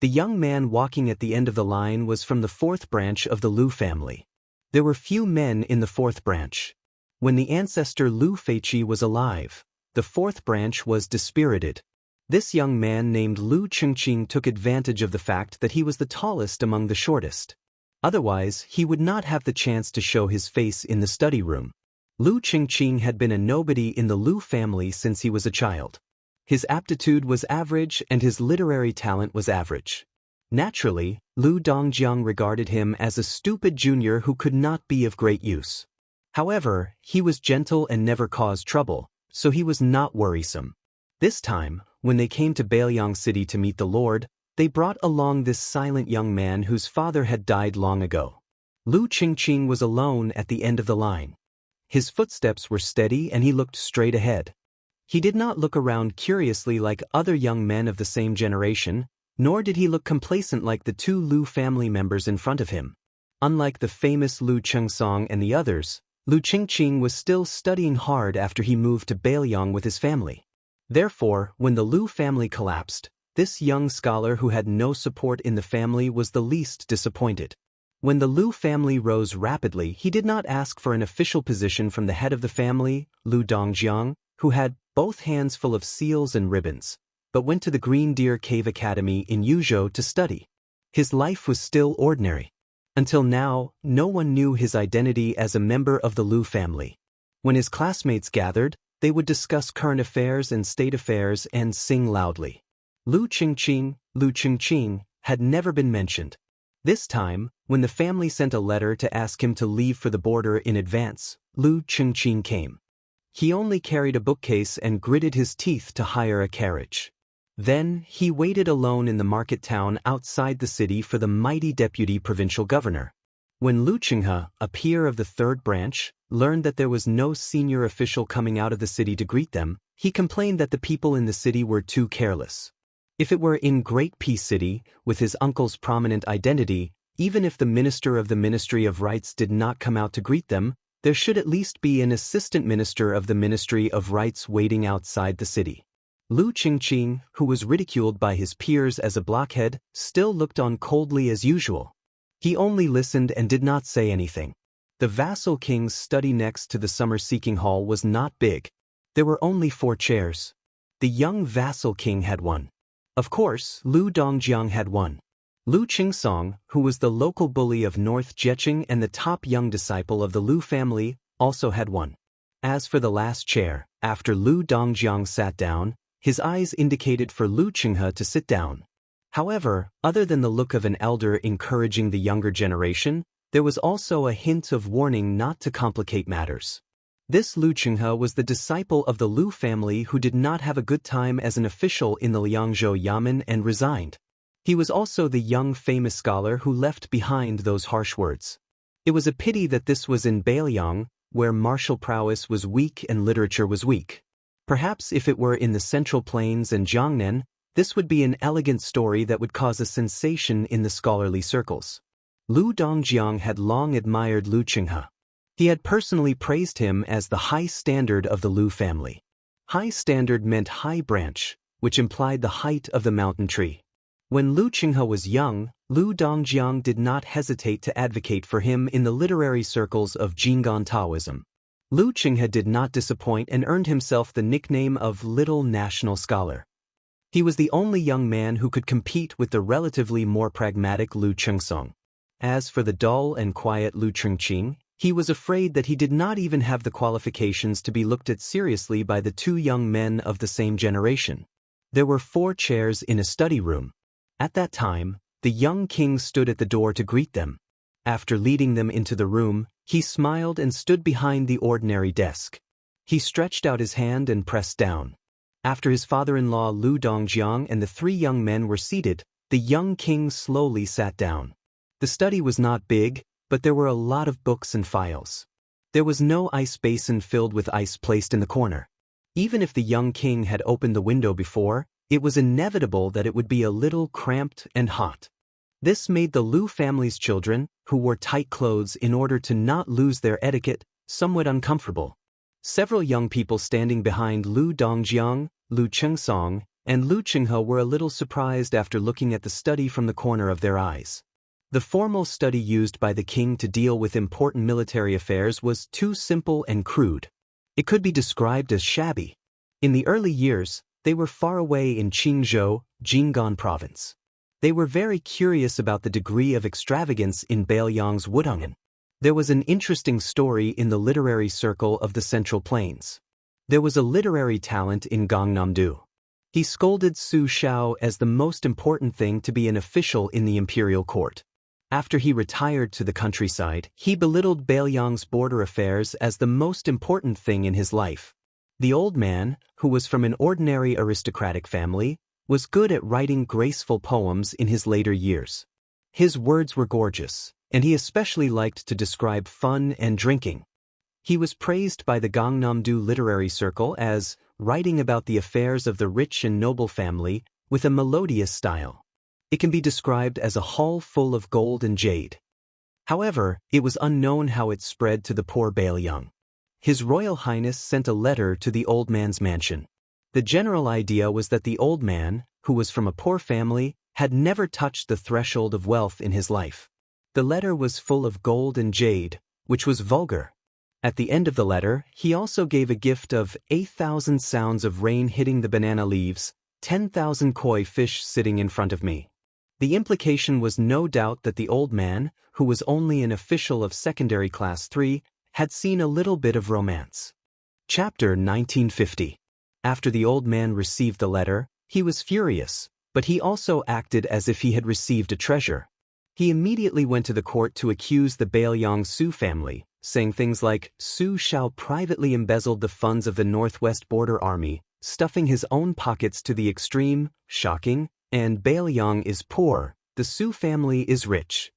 The young man walking at the end of the line was from the 4th branch of the Lu family. There were few men in the fourth branch. When the ancestor Lu Feiqi was alive, the fourth branch was dispirited. This young man named Lu Qingqing took advantage of the fact that he was the tallest among the shortest. Otherwise, he would not have the chance to show his face in the study room. Lu Qingqing had been a nobody in the Lu family since he was a child. His aptitude was average and his literary talent was average. Naturally, Lu Dongjiang regarded him as a stupid junior who could not be of great use. However, he was gentle and never caused trouble, so he was not worrisome. This time, when they came to Bailiang City to meet the Lord, they brought along this silent young man whose father had died long ago. Lu Qingqing was alone at the end of the line. His footsteps were steady and he looked straight ahead. He did not look around curiously like other young men of the same generation, nor did he look complacent like the two Lu family members in front of him. Unlike the famous Lu Chengsong and the others, Lu Qingqing was still studying hard after he moved to Bailiang with his family. Therefore, when the Lu family collapsed, this young scholar who had no support in the family was the least disappointed. When the Lu family rose rapidly, he did not ask for an official position from the head of the family, Lu Dongjiang, who had both hands full of seals and ribbons, but went to the Green Deer Cave Academy in Yuzhou to study. His life was still ordinary. Until now, no one knew his identity as a member of the Lu family. When his classmates gathered, they would discuss current affairs and state affairs and sing loudly. Lu Qingqing had never been mentioned. This time, when the family sent a letter to ask him to leave for the border in advance, Lu Qingqing came. He only carried a bookcase and gritted his teeth to hire a carriage. Then, he waited alone in the market town outside the city for the mighty deputy provincial governor. When Lu Qinghe, a peer of the third branch, learned that there was no senior official coming out of the city to greet them, he complained that the people in the city were too careless. If it were in Great Peace City, with his uncle's prominent identity, even if the minister of the Ministry of Rights did not come out to greet them, there should at least be an assistant minister of the Ministry of Rights waiting outside the city. Lu Qingqing, who was ridiculed by his peers as a blockhead, still looked on coldly as usual. He only listened and did not say anything. The vassal king's study next to the summer-seeking hall was not big. There were only 4 chairs. The young vassal king had one. Of course, Lu Dongjiang had one. Lu Qingsong, who was the local bully of North Jeqing and the top young disciple of the Lu family, also had one. As for the last chair, after Lu Dongjiang sat down, his eyes indicated for Lu Qinghe to sit down. However, other than the look of an elder encouraging the younger generation, there was also a hint of warning not to complicate matters. This Lu Qinghe was the disciple of the Lu family who did not have a good time as an official in the Liangzhou Yamen and resigned. He was also the young famous scholar who left behind those harsh words. It was a pity that this was in Bailiang, where martial prowess was weak and literature was weak. Perhaps if it were in the Central Plains and Jiangnan, this would be an elegant story that would cause a sensation in the scholarly circles. Lu Dongjiang had long admired Lu Qinghe. He had personally praised him as the high standard of the Lu family. High standard meant high branch, which implied the height of the mountain tree. When Lu Qinghe was young, Lu Dongjiang did not hesitate to advocate for him in the literary circles of Jinggan Taoism. Lu Qinghe did not disappoint and earned himself the nickname of Little National Scholar. He was the only young man who could compete with the relatively more pragmatic Lu Chengsong. As for the dull and quiet Lu Qingqing, he was afraid that he did not even have the qualifications to be looked at seriously by the 2 young men of the same generation. There were 4 chairs in a study room. At that time, the young king stood at the door to greet them. After leading them into the room, he smiled and stood behind the ordinary desk. He stretched out his hand and pressed down. After his father-in-law Lu Dongjiang and the 3 young men were seated, the young king slowly sat down. The study was not big, but there were a lot of books and files. There was no ice basin filled with ice placed in the corner. Even if the young king had opened the window before, it was inevitable that it would be a little cramped and hot. This made the Lu family's children, who wore tight clothes in order to not lose their etiquette, somewhat uncomfortable. Several young people standing behind Lu Dongjiang, Lu Chengsong, and Lu Qinghe were a little surprised after looking at the study from the corner of their eyes. The formal study used by the king to deal with important military affairs was too simple and crude. It could be described as shabby. In the early years, they were far away in Qingzhou, Jinggan province. They were very curious about the degree of extravagance in Bailiang's Wudong'an. There was an interesting story in the literary circle of the Central Plains. There was a literary talent in Gangnam-do. He scolded Su Xiao as the most important thing to be an official in the imperial court. After he retired to the countryside, he belittled Bailiang's border affairs as the most important thing in his life. The old man, who was from an ordinary aristocratic family, was good at writing graceful poems in his later years. His words were gorgeous, and he especially liked to describe fun and drinking. He was praised by the Gangnam-do literary circle as writing about the affairs of the rich and noble family with a melodious style. It can be described as a hall full of gold and jade. However, it was unknown how it spread to the poor Bailiang. His Royal Highness sent a letter to the old man's mansion. The general idea was that the old man, who was from a poor family, had never touched the threshold of wealth in his life. The letter was full of gold and jade, which was vulgar. At the end of the letter, he also gave a gift of 8,000 sounds of rain hitting the banana leaves, 10,000 koi fish sitting in front of me. The implication was no doubt that the old man, who was only an official of secondary class 3, had seen a little bit of romance. Chapter 1950. After the old man received the letter, he was furious, but he also acted as if he had received a treasure. He immediately went to the court to accuse the Bailiang Su family, saying things like, Su Xiao privately embezzled the funds of the Northwest Border Army, stuffing his own pockets to the extreme, shocking, and Bailiang is poor, the Su family is rich.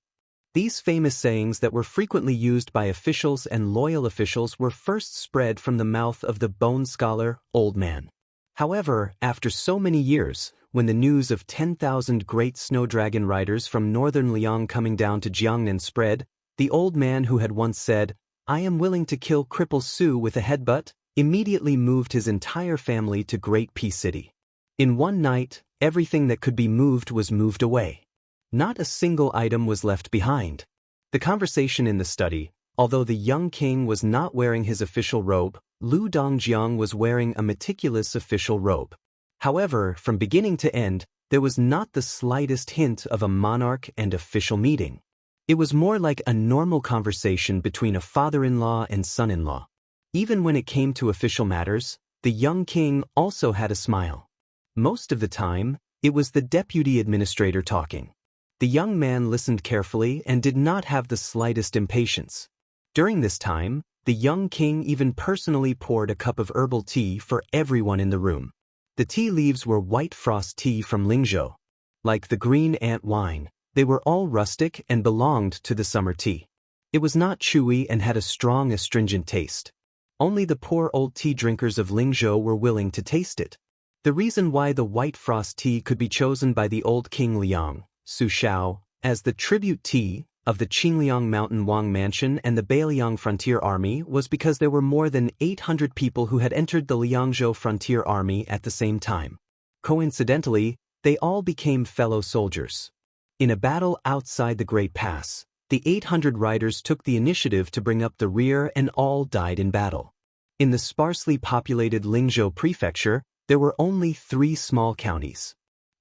These famous sayings that were frequently used by officials and loyal officials were first spread from the mouth of the bone scholar, old man. However, after so many years, when the news of 10,000 great snow dragon riders from northern Liang coming down to Jiangnan spread, the old man who had once said, I am willing to kill cripple Su with a headbutt, immediately moved his entire family to Great Peace City. In one night, everything that could be moved was moved away. Not a single item was left behind. The conversation in the study, although the young king was not wearing his official robe, Lu Dongjiang was wearing a meticulous official robe. However, from beginning to end, there was not the slightest hint of a monarch and official meeting. It was more like a normal conversation between a father-in-law and son-in-law. Even when it came to official matters, the young king also had a smile. Most of the time, it was the deputy administrator talking. The young man listened carefully and did not have the slightest impatience. During this time, the young king even personally poured a cup of herbal tea for everyone in the room. The tea leaves were white frost tea from Lingzhou. Like the green ant wine, they were all rustic and belonged to the summer tea. It was not chewy and had a strong astringent taste. Only the poor old tea drinkers of Lingzhou were willing to taste it. The reason why the white frost tea could be chosen by the old King Liang, Su Xiao, as the tribute tea of the Qingliang Mountain Wang Mansion and the Bailiang Frontier Army was because there were more than 800 people who had entered the Liangzhou Frontier Army at the same time. Coincidentally, they all became fellow soldiers. In a battle outside the Great Pass, the 800 riders took the initiative to bring up the rear and all died in battle. In the sparsely populated Lingzhou Prefecture, there were only 3 small counties.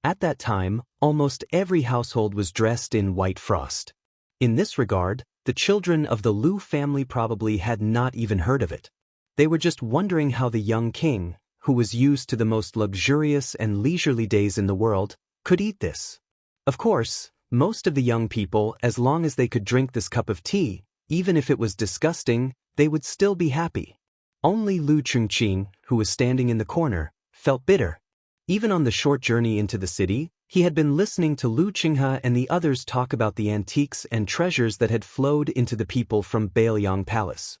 At that time, almost every household was dressed in white frost. In this regard, the children of the Lu family probably had not even heard of it. They were just wondering how the young king, who was used to the most luxurious and leisurely days in the world, could eat this. Of course, most of the young people, as long as they could drink this cup of tea, even if it was disgusting, they would still be happy. Only Lu Chengqing, who was standing in the corner, felt bitter. Even on the short journey into the city, he had been listening to Lu Qinghe and the others talk about the antiques and treasures that had flowed into the people from Bailiang Palace.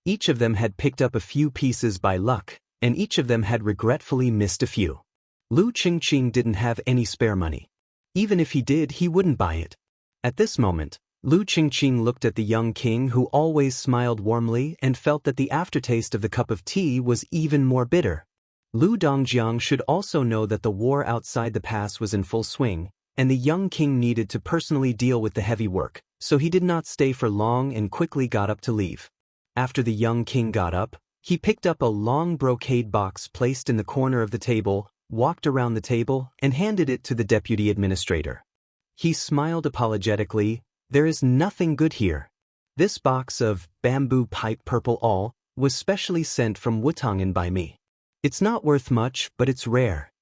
Each of them had picked up a few pieces by luck, and each of them had regretfully missed a few. Lu Chengqing didn't have any spare money. Even if he did, he wouldn't buy it. At this moment, Lu Chengqing looked at the young king who always smiled warmly and felt that the aftertaste of the cup of tea was even more bitter. Lu Dongjiang should also know that the war outside the pass was in full swing, and the young king needed to personally deal with the heavy work, so he did not stay for long and quickly got up to leave. After the young king got up, he picked up a long brocade box placed in the corner of the table, walked around the table, and handed it to the deputy administrator. He smiled apologetically. "There is nothing good here. This box of bamboo pipe purple all was specially sent from Wutangen by me. It's not worth much, but it's rare."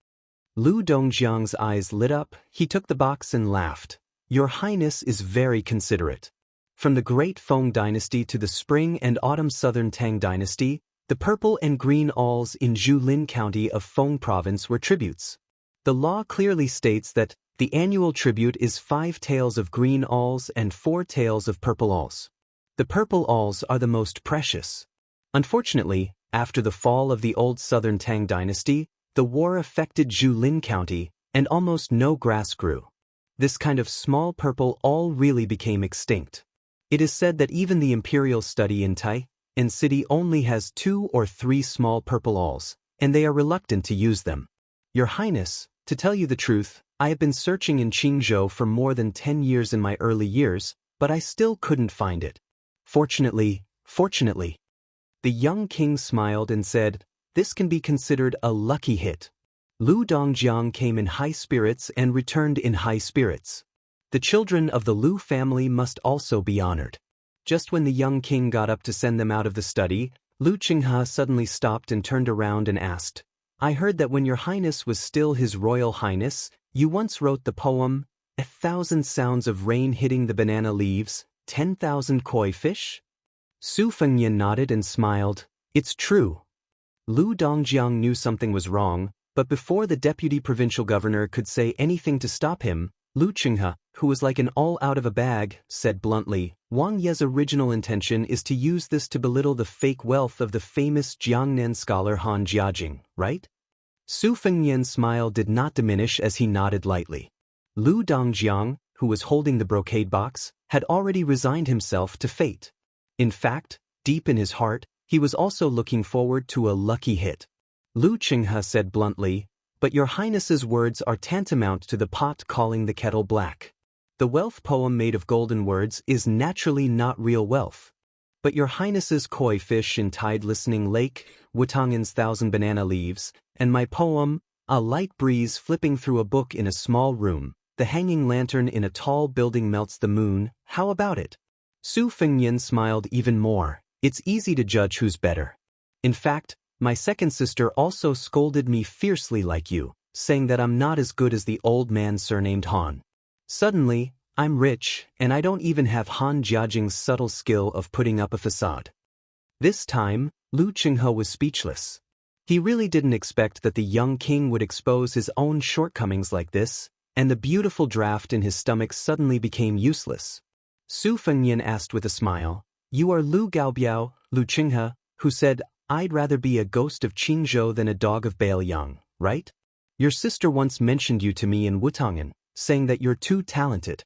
Lu Dongjiang's eyes lit up. He took the box and laughed. "Your Highness is very considerate. From the Great Feng Dynasty to the Spring and Autumn Southern Tang Dynasty, the purple and green alls in Julin County of Feng Province were tributes. The law clearly states that the annual tribute is 5 taels of green alls and 4 taels of purple alls. The purple alls are the most precious. Unfortunately, after the fall of the old Southern Tang Dynasty, the war affected Julin County, and almost no grass grew. This kind of small purple all really became extinct. It is said that even the imperial study in Tai and city only has 2 or 3 small purple alls, and they are reluctant to use them. Your Highness, to tell you the truth, I have been searching in Qingzhou for more than 10 years in my early years, but I still couldn't find it. Fortunately. The young king smiled and said, "This can be considered a lucky hit." Lu Dongjiang came in high spirits and returned in high spirits. The children of the Lu family must also be honored. Just when the young king got up to send them out of the study, Lu Qinghe suddenly stopped and turned around and asked, "I heard that when your Highness was still His Royal Highness, you once wrote the poem, 1,000 sounds of rain hitting the banana leaves, 10,000 koi fish?" Su Fengyan nodded and smiled. "It's true." Lu Dongjiang knew something was wrong, but before the deputy provincial governor could say anything to stop him, Lu Qinghe, who was like an all out of a bag, said bluntly, "Wang Ye's original intention is to use this to belittle the fake wealth of the famous Jiangnan scholar Han Jiajing, right?" Su Fengyan's smile did not diminish as he nodded lightly. Lu Dongjiang, who was holding the brocade box, had already resigned himself to fate. In fact, deep in his heart, he was also looking forward to a lucky hit. Lu Qinghe said bluntly, "But your Highness's words are tantamount to the pot calling the kettle black. The wealth poem made of golden words is naturally not real wealth. But your Highness's koi fish in tide listening lake, Wutangen's 1,000 banana leaves, and my poem, a light breeze flipping through a book in a small room, the hanging lantern in a tall building melts the moon, how about it?" Su Fengyan smiled even more. "It's easy to judge who's better. In fact, my second sister also scolded me fiercely like you, saying that I'm not as good as the old man surnamed Han. Suddenly, I'm rich, and I don't even have Han Jiajing's subtle skill of putting up a facade." This time, Lu Qinghe was speechless. He really didn't expect that the young king would expose his own shortcomings like this, and the beautiful draft in his stomach suddenly became useless. Su Fengyan asked with a smile, "You are Lu Gaobiao, Lu Qinghe, who said, 'I'd rather be a ghost of Qingzhou than a dog of Baoyang,' right? Your sister once mentioned you to me in Wutangen, saying that you're too talented."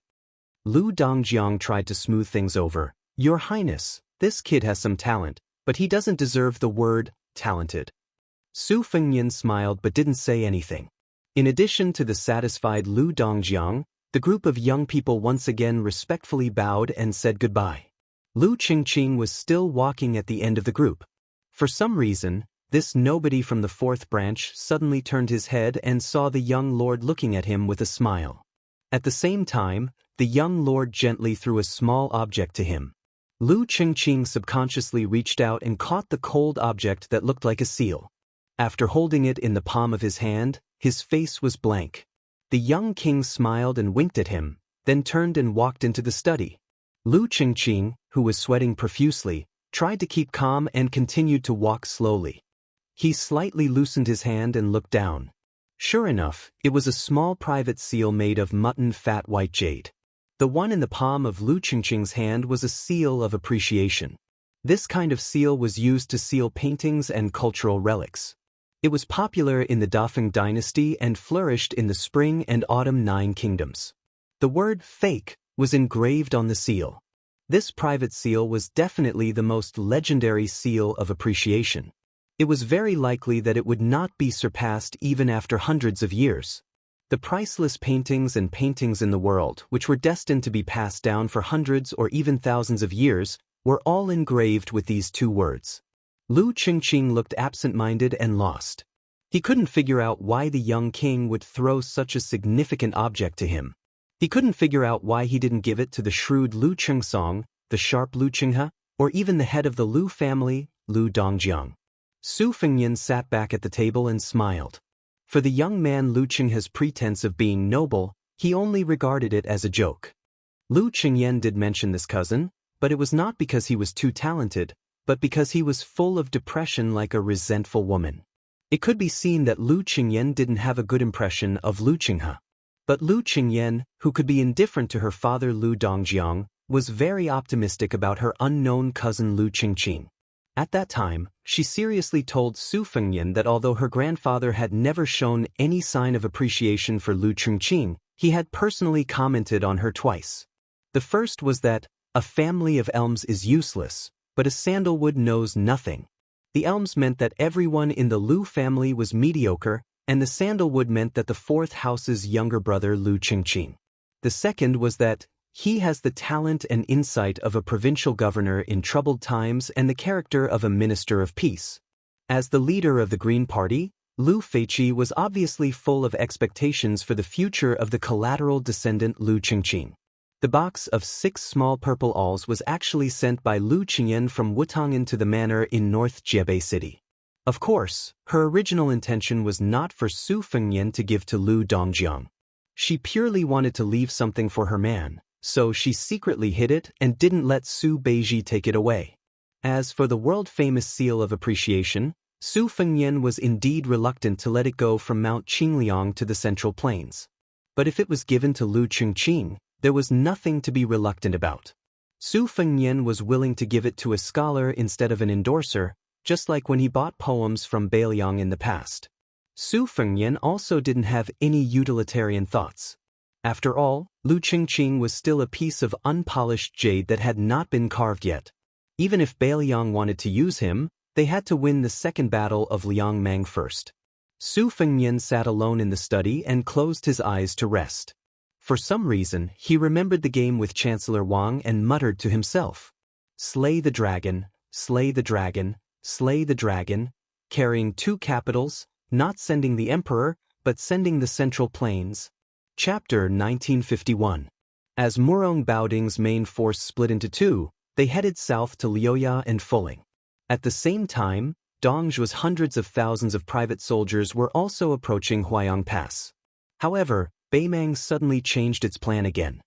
Lu Dongjiang tried to smooth things over. "Your Highness, this kid has some talent, but he doesn't deserve the word talented." Su Fengyan smiled but didn't say anything. In addition to the satisfied Lu Dongjiang, the group of young people once again respectfully bowed and said goodbye. Lu Qingqing was still walking at the end of the group. For some reason, this nobody from the 4th branch suddenly turned his head and saw the young lord looking at him with a smile. At the same time, the young lord gently threw a small object to him. Lu Qingqing subconsciously reached out and caught the cold object that looked like a seal. After holding it in the palm of his hand, his face was blank. The young king smiled and winked at him, then turned and walked into the study. Lu Qingqing, who was sweating profusely, tried to keep calm and continued to walk slowly. He slightly loosened his hand and looked down. Sure enough, it was a small private seal made of mutton fat white jade. The one in the palm of Lu Qingqing's hand was a seal of appreciation. This kind of seal was used to seal paintings and cultural relics. It was popular in the Dafeng dynasty and flourished in the Spring and Autumn 9 kingdoms. The word fake was engraved on the seal. This private seal was definitely the most legendary seal of appreciation. It was very likely that it would not be surpassed even after hundreds of years. The priceless paintings and paintings in the world, which were destined to be passed down for hundreds or even thousands of years, were all engraved with these two words. Lu Qingqing looked absent-minded and lost. He couldn't figure out why the young king would throw such a significant object to him. He couldn't figure out why he didn't give it to the shrewd Lu Chengsong, the sharp Lu Qinghe, or even the head of the Lu family, Lu Dongjiang. Su Fengnian sat back at the table and smiled. For the young man Lu Qinghe's pretense of being noble, he only regarded it as a joke. Lu Qingyan did mention this cousin, but it was not because he was too talented, but because he was full of depression like a resentful woman. It could be seen that Lu Qingyan didn't have a good impression of Lu Qinghe. But Lu Qingyan, who could be indifferent to her father Lu Dongjiang, was very optimistic about her unknown cousin Lu Qingqing. At that time, she seriously told Su Fengnian that although her grandfather had never shown any sign of appreciation for Lu Qingqing, he had personally commented on her twice. The first was that, a family of elms is useless, but a sandalwood knows nothing. The elms meant that everyone in the Lu family was mediocre, and the sandalwood meant that the fourth house's younger brother Lu Qingqing. The second was that, he has the talent and insight of a provincial governor in troubled times and the character of a minister of peace. As the leader of the Green Party, Lu Feiqi was obviously full of expectations for the future of the collateral descendant Lu Qingqing. The box of 6 small purple alls was actually sent by Lu Qingyan from Wutong'an to the manor in North Jebei City. Of course, her original intention was not for Su Fengnian to give to Lu Dongjiang. She purely wanted to leave something for her man, so she secretly hid it and didn't let Su Beiji take it away. As for the world-famous seal of appreciation, Su Fengnian was indeed reluctant to let it go from Mount Qingliang to the Central Plains. But if it was given to Lu Qingqing, there was nothing to be reluctant about. Su Fengnian was willing to give it to a scholar instead of an endorser, just like when he bought poems from Bailiang in the past. Su Fengnian also didn't have any utilitarian thoughts. After all, Lu Qingqing was still a piece of unpolished jade that had not been carved yet. Even if Bailiang wanted to use him, they had to win the second battle of Liangmang first. Su Fengnian sat alone in the study and closed his eyes to rest. For some reason, he remembered the game with Chancellor Wang and muttered to himself, "Slay the dragon, slay the dragon, slay the dragon," carrying 2 capitals, not sending the emperor, but sending the Central Plains. Chapter 1951. As Murong Baoding's main force split into 2, they headed south to Liuya and Fuling. At the same time, Dongzhu's hundreds of thousands of private soldiers were also approaching Huayang Pass. However, Beimang suddenly changed its plan again.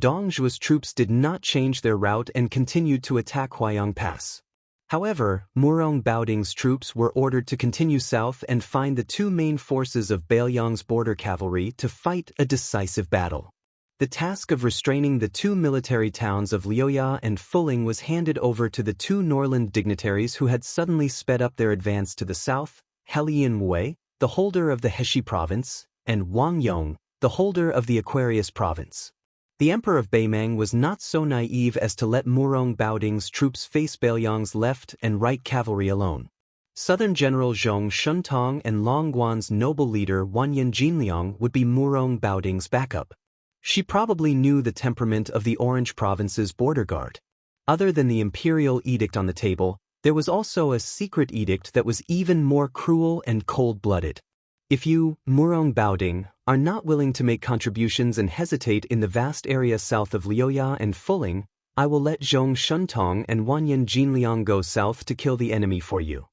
Dongzhu's troops did not change their route and continued to attack Huayang Pass. However, Murong Baoding's troops were ordered to continue south and find the 2 main forces of Bailiang's border cavalry to fight a decisive battle. The task of restraining the 2 military towns of Liuya and Fuling was handed over to the 2 Norland dignitaries who had suddenly sped up their advance to the south, Helian Wei, the holder of the Heshi province, and Wang Yong, the holder of the Aquarius province. The Emperor of Beimang was not so naive as to let Murong Baoding's troops face Bailiang's left and right cavalry alone. Southern General Zhong Shuntong and Longguan's noble leader Wanyan Jinliang would be Murong Baoding's backup. She probably knew the temperament of the Orange Province's border guard. Other than the imperial edict on the table, there was also a secret edict that was even more cruel and cold-blooded. If you, Murong Baoding, are not willing to make contributions and hesitate in the vast area south of Liuya and Fuling, I will let Zhong Shuntong and Wanyan Jinliang go south to kill the enemy for you.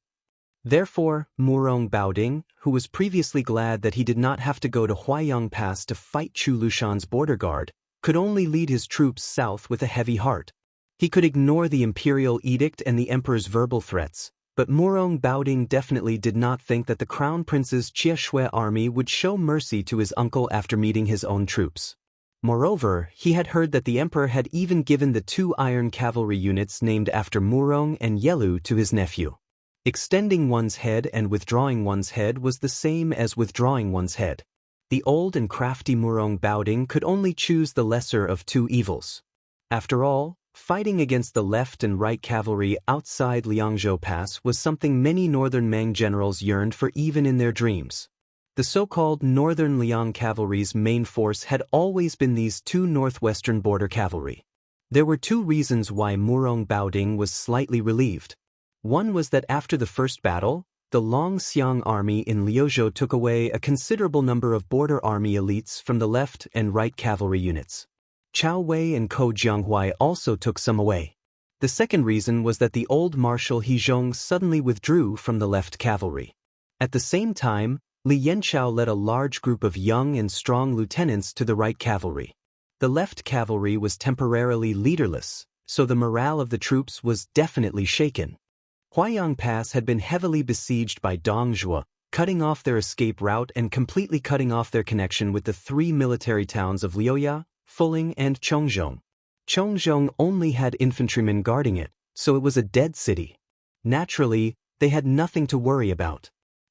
Therefore, Murong Baoding, who was previously glad that he did not have to go to Huayang Pass to fight Chu Lushan's border guard, could only lead his troops south with a heavy heart. He could ignore the imperial edict and the emperor's verbal threats, but Murong Baoding definitely did not think that the crown prince's Chieshui army would show mercy to his uncle after meeting his own troops. Moreover, he had heard that the emperor had even given the 2 iron cavalry units named after Murong and Yelu to his nephew. Extending one's head and withdrawing one's head was the same as withdrawing one's head. The old and crafty Murong Baoding could only choose the lesser of 2 evils. After all, fighting against the left and right cavalry outside Liangzhou Pass was something many northern Mang generals yearned for even in their dreams. The so-called Northern Liang Cavalry's main force had always been these two northwestern border cavalry. There were two reasons why Murong Baoding was slightly relieved. One was that after the first battle, the Longxiang army in Liuzhou took away a considerable number of border army elites from the left and right cavalry units. Chao Wei and Ko Jianghuai also took some away. The second reason was that the old Marshal He Zhong suddenly withdrew from the left cavalry. At the same time, Li Yanchao led a large group of young and strong lieutenants to the right cavalry. The left cavalry was temporarily leaderless, so the morale of the troops was definitely shaken. Huaiyang Pass had been heavily besieged by Dongzhuo, cutting off their escape route and completely cutting off their connection with the three military towns of Liuya, Fuling, and Chongzhong. Chongzhong only had infantrymen guarding it, so it was a dead city. Naturally, they had nothing to worry about.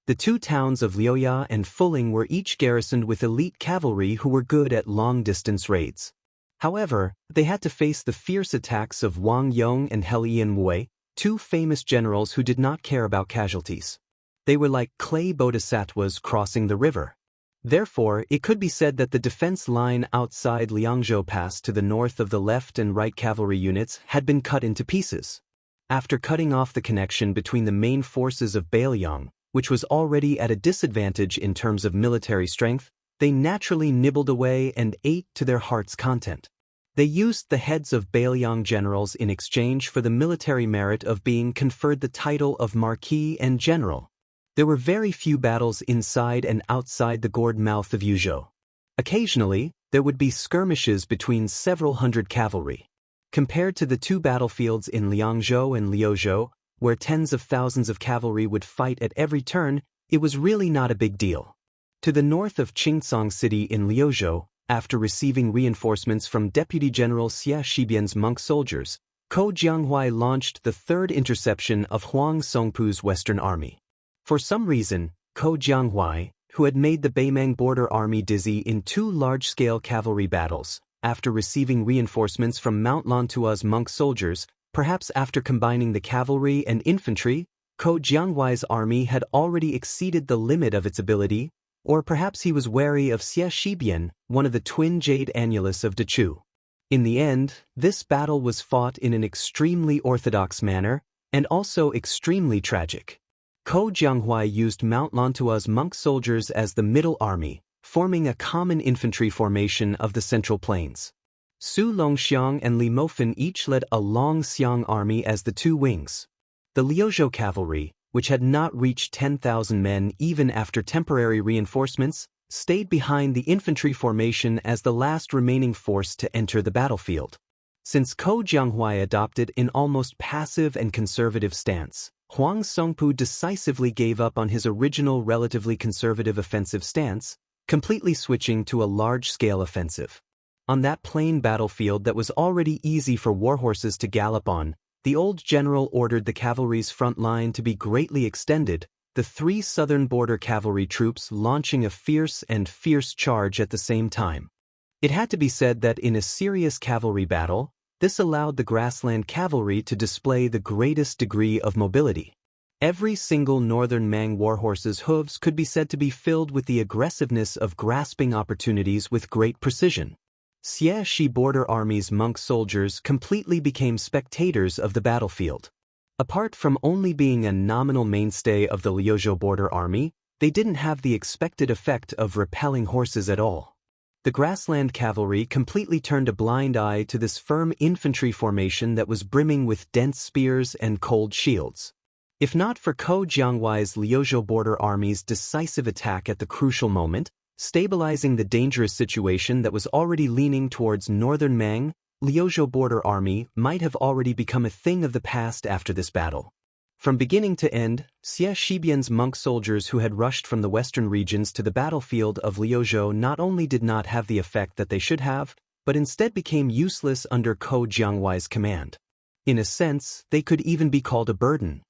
The two towns of Liuya and Fuling were each garrisoned with elite cavalry who were good at long-distance raids. However, they had to face the fierce attacks of Wang Yong and Helian Wei, two famous generals who did not care about casualties. They were like clay bodhisattvas crossing the river. Therefore, it could be said that the defense line outside Liangzhou Pass to the north of the left and right cavalry units had been cut into pieces. After cutting off the connection between the main forces of Bailiang, which was already at a disadvantage in terms of military strength, they naturally nibbled away and ate to their heart's content. They used the heads of Bailiang generals in exchange for the military merit of being conferred the title of Marquis and General. There were very few battles inside and outside the gourd mouth of Yuzhou. Occasionally, there would be skirmishes between several hundred cavalry. Compared to the two battlefields in Liangzhou and Liuzhou, where tens of thousands of cavalry would fight at every turn, it was really not a big deal. To the north of Qingcang City in Liuzhou, after receiving reinforcements from Deputy General Xia Shibian's monk soldiers, Ko Jianghuai launched the third interception of Huang Songpu's Western Army. For some reason, Ko Jianghuai, who had made the Beimang border army dizzy in two large-scale cavalry battles, after receiving reinforcements from Mount Lantua's monk soldiers, perhaps after combining the cavalry and infantry, Ko Jianghuai's army had already exceeded the limit of its ability, or perhaps he was wary of Xia Shibian, one of the twin jade annulus of Dechu. In the end, this battle was fought in an extremely orthodox manner, and also extremely tragic. Ko Jianghuai used Mount Lantua's monk soldiers as the middle army, forming a common infantry formation of the Central Plains. Su Longxiang and Li Mofan each led a Longxiang army as the two wings. The Liuzhou cavalry, which had not reached 10,000 men even after temporary reinforcements, stayed behind the infantry formation as the last remaining force to enter the battlefield. Since Ko Jianghuai adopted an almost passive and conservative stance, Huang Songpu decisively gave up on his original relatively conservative offensive stance, completely switching to a large-scale offensive. On that plain battlefield that was already easy for warhorses to gallop on, the old general ordered the cavalry's front line to be greatly extended, the three southern border cavalry troops launching a fierce charge at the same time. It had to be said that in a serious cavalry battle, this allowed the grassland cavalry to display the greatest degree of mobility. Every single northern Mang warhorse's hooves could be said to be filled with the aggressiveness of grasping opportunities with great precision. Xie Shi border army's monk soldiers completely became spectators of the battlefield. Apart from only being a nominal mainstay of the Liuzhou border army, they didn't have the expected effect of repelling horses at all. The grassland cavalry completely turned a blind eye to this firm infantry formation that was brimming with dense spears and cold shields. If not for Ko Jianghuai's Liuzhou border army's decisive attack at the crucial moment, stabilizing the dangerous situation that was already leaning towards northern Mang, Liuzhou border army might have already become a thing of the past after this battle. From beginning to end, Xie Shibian's monk soldiers who had rushed from the western regions to the battlefield of Liuzhou not only did not have the effect that they should have, but instead became useless under Ko Jianghuai's command. In a sense, they could even be called a burden.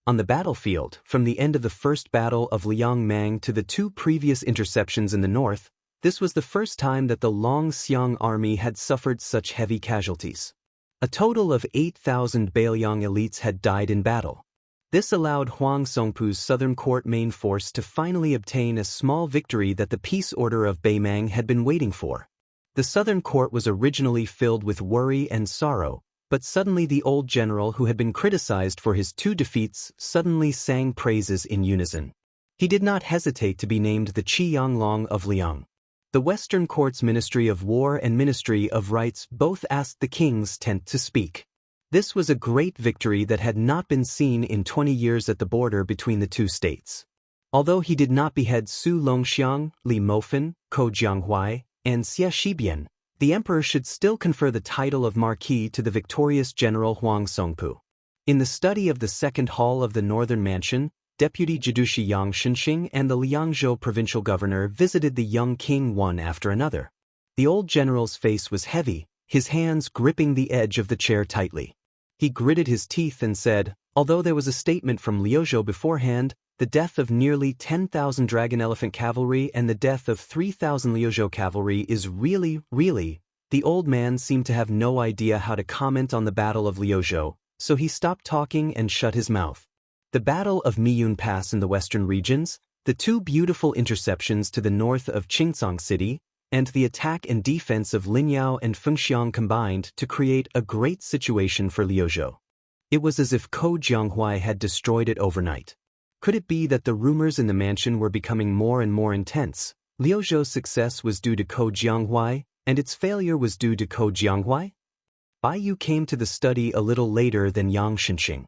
On the battlefield, from the end of the first battle of Liangmang to the two previous interceptions in the north, this was the first time that the Longxiang army had suffered such heavy casualties. A total of 8,000 Bailiang elites had died in battle. This allowed Huang Songpu's southern court main force to finally obtain a small victory that the peace order of Beimang had been waiting for. The southern court was originally filled with worry and sorrow, but suddenly the old general who had been criticized for his 2 defeats suddenly sang praises in unison. He did not hesitate to be named the Qi-Yanglong of Liang. The Western Court's Ministry of War and Ministry of Rights both asked the king's tent to speak. This was a great victory that had not been seen in 20 years at the border between the 2 states. Although he did not behead Su Longxiang, Li Mofan, Ko Jianghuai, and Xie Shibian, the emperor should still confer the title of Marquis to the victorious general Huang Songpu. In the study of the second hall of the Northern Mansion, Deputy Jidushi Yang Shenxing and the Liangzhou provincial governor visited the young king one after another. The old general's face was heavy, his hands gripping the edge of the chair tightly. He gritted his teeth and said, although there was a statement from Liuzhou beforehand, the death of nearly 10,000 dragon elephant cavalry and the death of 3,000 Liuzhou cavalry is really. The old man seemed to have no idea how to comment on the Battle of Liuzhou, so he stopped talking and shut his mouth. The Battle of Miyun Pass in the western regions, the 2 beautiful interceptions to the north of Qingcang City, and the attack and defense of Linyao and Fengxiang combined to create a great situation for Liuzhou. It was as if Ko Jianghuai had destroyed it overnight. Could it be that the rumors in the mansion were becoming more and more intense? Liuzhou's success was due to Ko Jianghuai, and its failure was due to Ko Jianghuai? Bai Yu came to the study a little later than Yang Shenxing.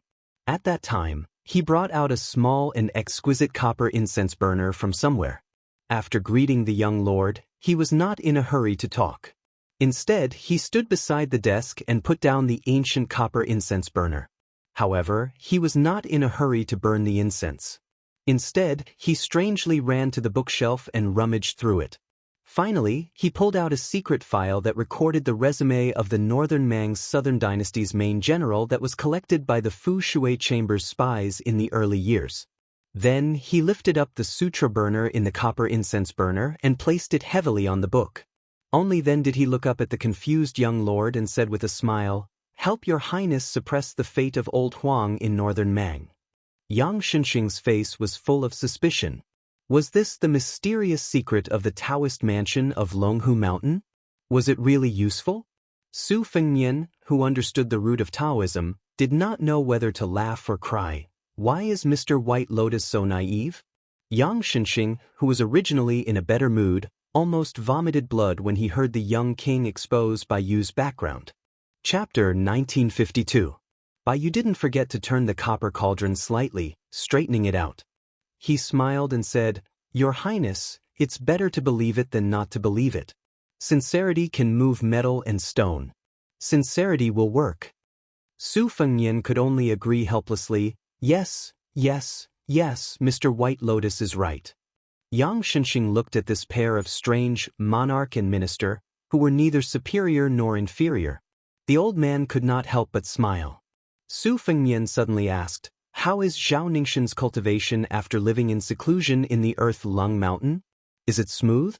At that time, he brought out a small and exquisite copper incense burner from somewhere. After greeting the young lord, he was not in a hurry to talk. Instead, he stood beside the desk and put down the ancient copper incense burner. However, he was not in a hurry to burn the incense. Instead, he strangely ran to the bookshelf and rummaged through it. Finally, he pulled out a secret file that recorded the resume of the Northern Mang's Southern Dynasty's main general that was collected by the Fu Shui Chamber's spies in the early years. Then, he lifted up the sutra burner in the copper incense burner and placed it heavily on the book. Only then did he look up at the confused young lord and said with a smile, "Help your highness suppress the fate of old Huang in Northern Mang." Yang Shenxing's face was full of suspicion. Was this the mysterious secret of the Daoist mansion of Longhu Mountain? Was it really useful? Su Fengnian, who understood the root of Taoism, did not know whether to laugh or cry. Why is Mr. White Lotus so naive? Yang Shenxing, who was originally in a better mood, almost vomited blood when he heard the young king expose Bai Yu's background. Chapter 1952. Bai Yu didn't forget to turn the copper cauldron slightly, straightening it out. He smiled and said, "Your Highness, it's better to believe it than not to believe it. Sincerity can move metal and stone. Sincerity will work." Su Fengnian could only agree helplessly, Yes, Mr. White Lotus is right." Yang Shenxing looked at this pair of strange monarch and minister, who were neither superior nor inferior. The old man could not help but smile. Su Fengnian suddenly asked, "How is Zhao Ningxin's cultivation after living in seclusion in the Earth Lung Mountain? Is it smooth?"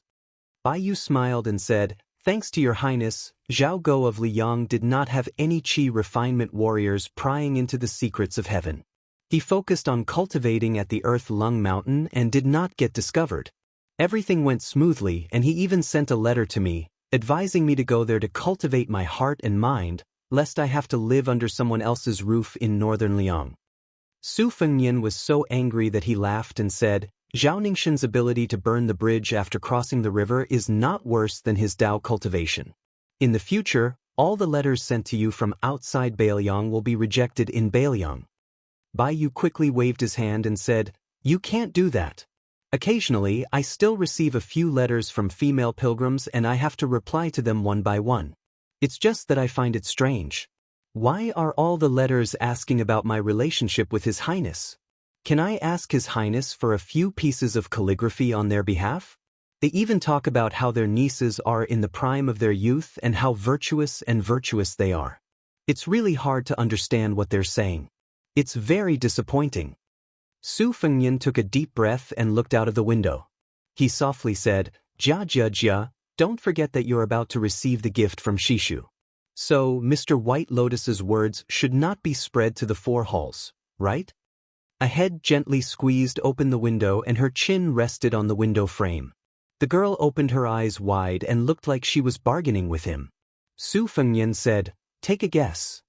Bai Yu smiled and said, "Thanks to your highness, Zhao Go of Liyang did not have any qi refinement warriors prying into the secrets of heaven. He focused on cultivating at the Earth Lung Mountain and did not get discovered. Everything went smoothly, and he even sent a letter to me, advising me to go there to cultivate my heart and mind, lest I have to live under someone else's roof in northern Liang." Su Fengnian was so angry that he laughed and said, "Zhao Ningxin's ability to burn the bridge after crossing the river is not worse than his Dao cultivation. In the future, all the letters sent to you from outside Beiliang will be rejected in Beiliang." Bai Yu quickly waved his hand and said, "You can't do that. Occasionally, I still receive a few letters from female pilgrims and I have to reply to them one by one. It's just that I find it strange. Why are all the letters asking about my relationship with His Highness? Can I ask His Highness for a few pieces of calligraphy on their behalf? They even talk about how their nieces are in the prime of their youth and how virtuous they are. It's really hard to understand what they're saying. It's very disappointing." Su Fengnian took a deep breath and looked out of the window. He softly said, Jia, don't forget that you're about to receive the gift from Shishu. So, Mr. White Lotus's words should not be spread to the 4 halls, right?" A head gently squeezed open the window and her chin rested on the window frame. The girl opened her eyes wide and looked like she was bargaining with him. Su Fengnian said, "Take a guess."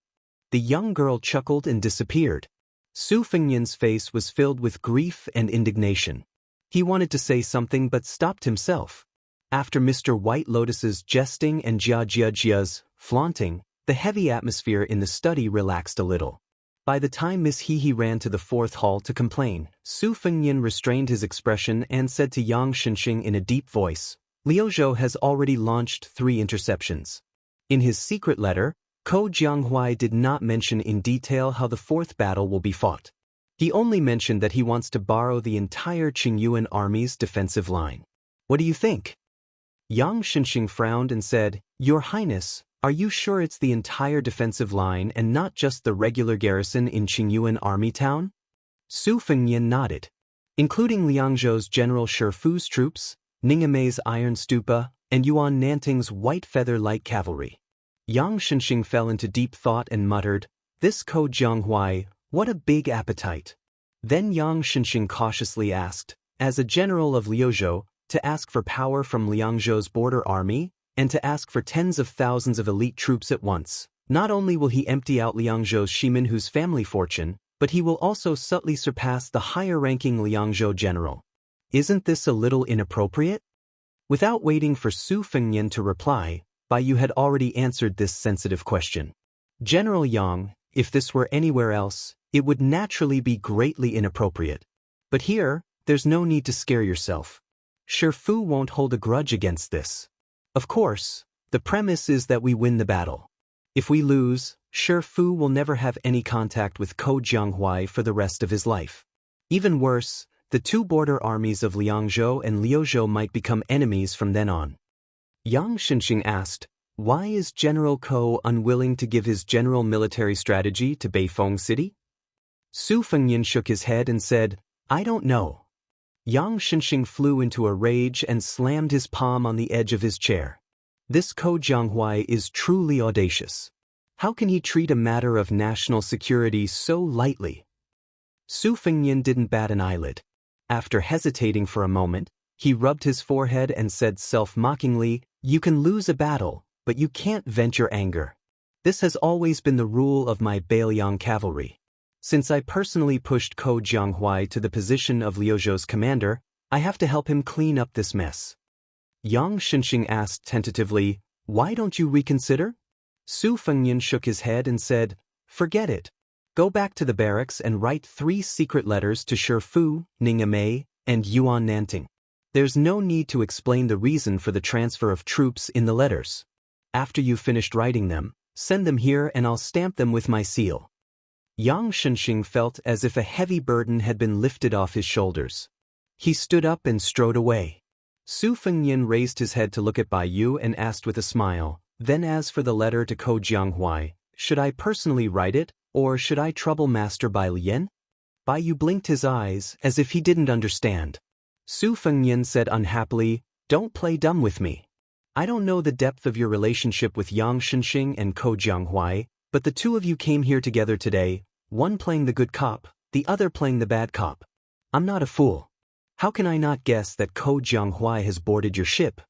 The young girl chuckled and disappeared. Su Fengnian's face was filled with grief and indignation. He wanted to say something but stopped himself. After Mr. White Lotus's jesting and Jia's flaunting, the heavy atmosphere in the study relaxed a little. By the time Miss He ran to the fourth hall to complain, Su Fengnian restrained his expression and said to Yang Xinxing in a deep voice, "Liu Zhou has already launched 3 interceptions." In his secret letter, Ko Jianghuai did not mention in detail how the 4th battle will be fought. He only mentioned that he wants to borrow the entire Qingyuan army's defensive line. What do you think? Yang Xinxing frowned and said, "Your Highness, are you sure it's the entire defensive line and not just the regular garrison in Qingyuan army town?" Su Fengnian nodded. "Including Liangzhou's General Shifu's troops, Ningamei's Iron Stupa, and Yuan Nanting's White Feather Light Cavalry." Yang Xinxing fell into deep thought and muttered, "This Ko Jianghuai, what a big appetite." Then Yang Xinxing cautiously asked, "As a general of Liuzhou, to ask for power from Liangzhou's border army, and to ask for tens of thousands of elite troops at once, not only will he empty out Liangzhou's Shiminhu's family fortune, but he will also subtly surpass the higher-ranking Liangzhou general. Isn't this a little inappropriate?" Without waiting for Su Fengnian to reply, Baiyu had already answered this sensitive question. "General Yang, if this were anywhere else, it would naturally be greatly inappropriate. But here, there's no need to scare yourself. Shifu won't hold a grudge against this. Of course, the premise is that we win the battle. If we lose, Shifu will never have any contact with Ko Jianghuai for the rest of his life. Even worse, the 2 border armies of Liangzhou and Liuzhou might become enemies from then on." Yang Xinxing asked, "Why is General Ko unwilling to give his general military strategy to Beifeng City?" Su Fengnian shook his head and said, "I don't know." Yang Xinxing flew into a rage and slammed his palm on the edge of his chair. This Ko Jianghuai is truly audacious. How can he treat a matter of national security so lightly? Su Fengnian didn't bat an eyelid. After hesitating for a moment, he rubbed his forehead and said self-mockingly, "You can lose a battle, but you can't vent your anger. This has always been the rule of my Bailiang cavalry. Since I personally pushed Ko Jianghuai to the position of Liuzhou's commander, I have to help him clean up this mess." Yang Xinxing asked tentatively, "Why don't you reconsider?" Su Fengnian shook his head and said, "Forget it. Go back to the barracks and write 3 secret letters to Shifu, Ningamei, and Yuan Nanting. There's no need to explain the reason for the transfer of troops in the letters. After you've finished writing them, send them here and I'll stamp them with my seal." Yang Xinxing felt as if a heavy burden had been lifted off his shoulders. He stood up and strode away. Su Fengnian raised his head to look at Baiyu and asked with a smile, "Then as for the letter to Ko Jianghuai, should I personally write it, or should I trouble Master Bai Lian?" Baiyu blinked his eyes as if he didn't understand. Su Fengnian said unhappily, "Don't play dumb with me. I don't know the depth of your relationship with Yang Xinxing and Ko Jianghuai, but the 2 of you came here together today, one playing the good cop, the other playing the bad cop. I'm not a fool. How can I not guess that Ko Jianghuai has boarded your ship?"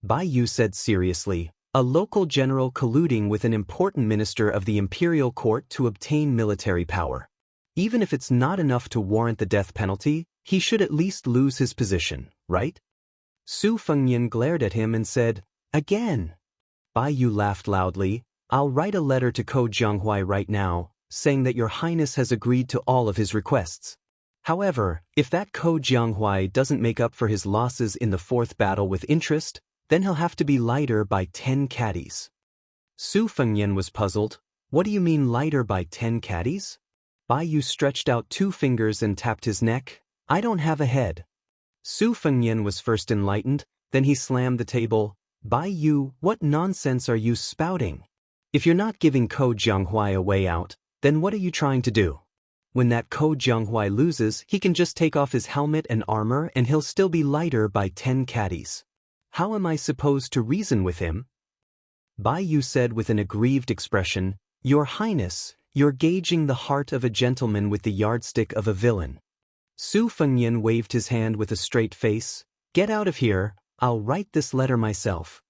Baiyu said seriously, "A local general colluding with an important minister of the imperial court to obtain military power. Even if it's not enough to warrant the death penalty, he should at least lose his position, right?" Su Fengnian glared at him and said, "Again." Baiyu laughed loudly. "I'll write a letter to Ko Jianghuai right now, saying that your highness has agreed to all of his requests. However, if that Ko Jianghuai doesn't make up for his losses in the 4th battle with interest, then he'll have to be lighter by 10 caddies." Su Fengnian was puzzled. "What do you mean lighter by 10 caddies?" Baiyu stretched out 2 fingers and tapped his neck. "I don't have a head." Su Fengnian was first enlightened, then he slammed the table. "Baiyu, what nonsense are you spouting? If you're not giving Ko Jianghuai a way out, then what are you trying to do? When that Ko Jianghuai loses, he can just take off his helmet and armor and he'll still be lighter by 10 caddies. How am I supposed to reason with him?" Baiyu said with an aggrieved expression, "Your Highness, You're gauging the heart of a gentleman with the yardstick of a villain. Su Fengyan waved his hand with a straight face. Get out of here, I'll write this letter myself.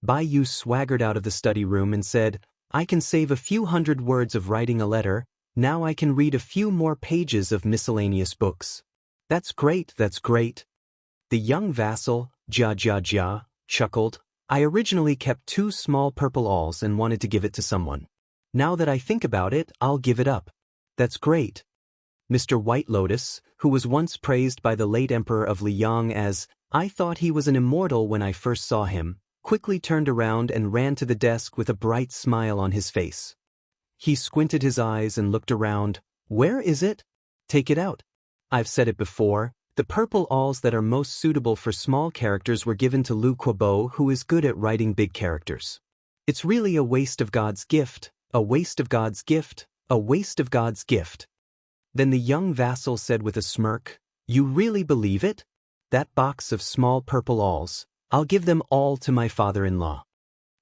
Bai Yu swaggered out of the study room and said, I can save a few hundred words of writing a letter, now I can read a few more pages of miscellaneous books. That's great, that's great. The young vassal, Jia, chuckled. I originally kept 2 small purple alls and wanted to give it to someone. Now that I think about it, I'll give it up. That's great. Mr. White Lotus, who was once praised by the late Emperor of Liang as, I thought he was an immortal when I first saw him, quickly turned around and ran to the desk with a bright smile on his face. He squinted his eyes and looked around. Where is it? Take it out. I've said it before, the purple alls that are most suitable for small characters were given to Lu Kuobo, who is good at writing big characters. It's really a waste of God's gift, a waste of God's gift, a waste of God's gift. Then the young vassal said with a smirk, You really believe it? That box of small purple alls, I'll give them all to my father-in-law.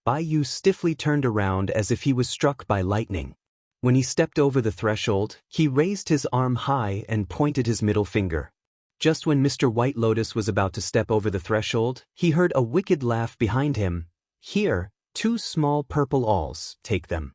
Bai Yu stiffly turned around as if he was struck by lightning. When he stepped over the threshold, he raised his arm high and pointed his middle finger. Just when Mr. White Lotus was about to step over the threshold, he heard a wicked laugh behind him. Here, 2 small purple alls, take them.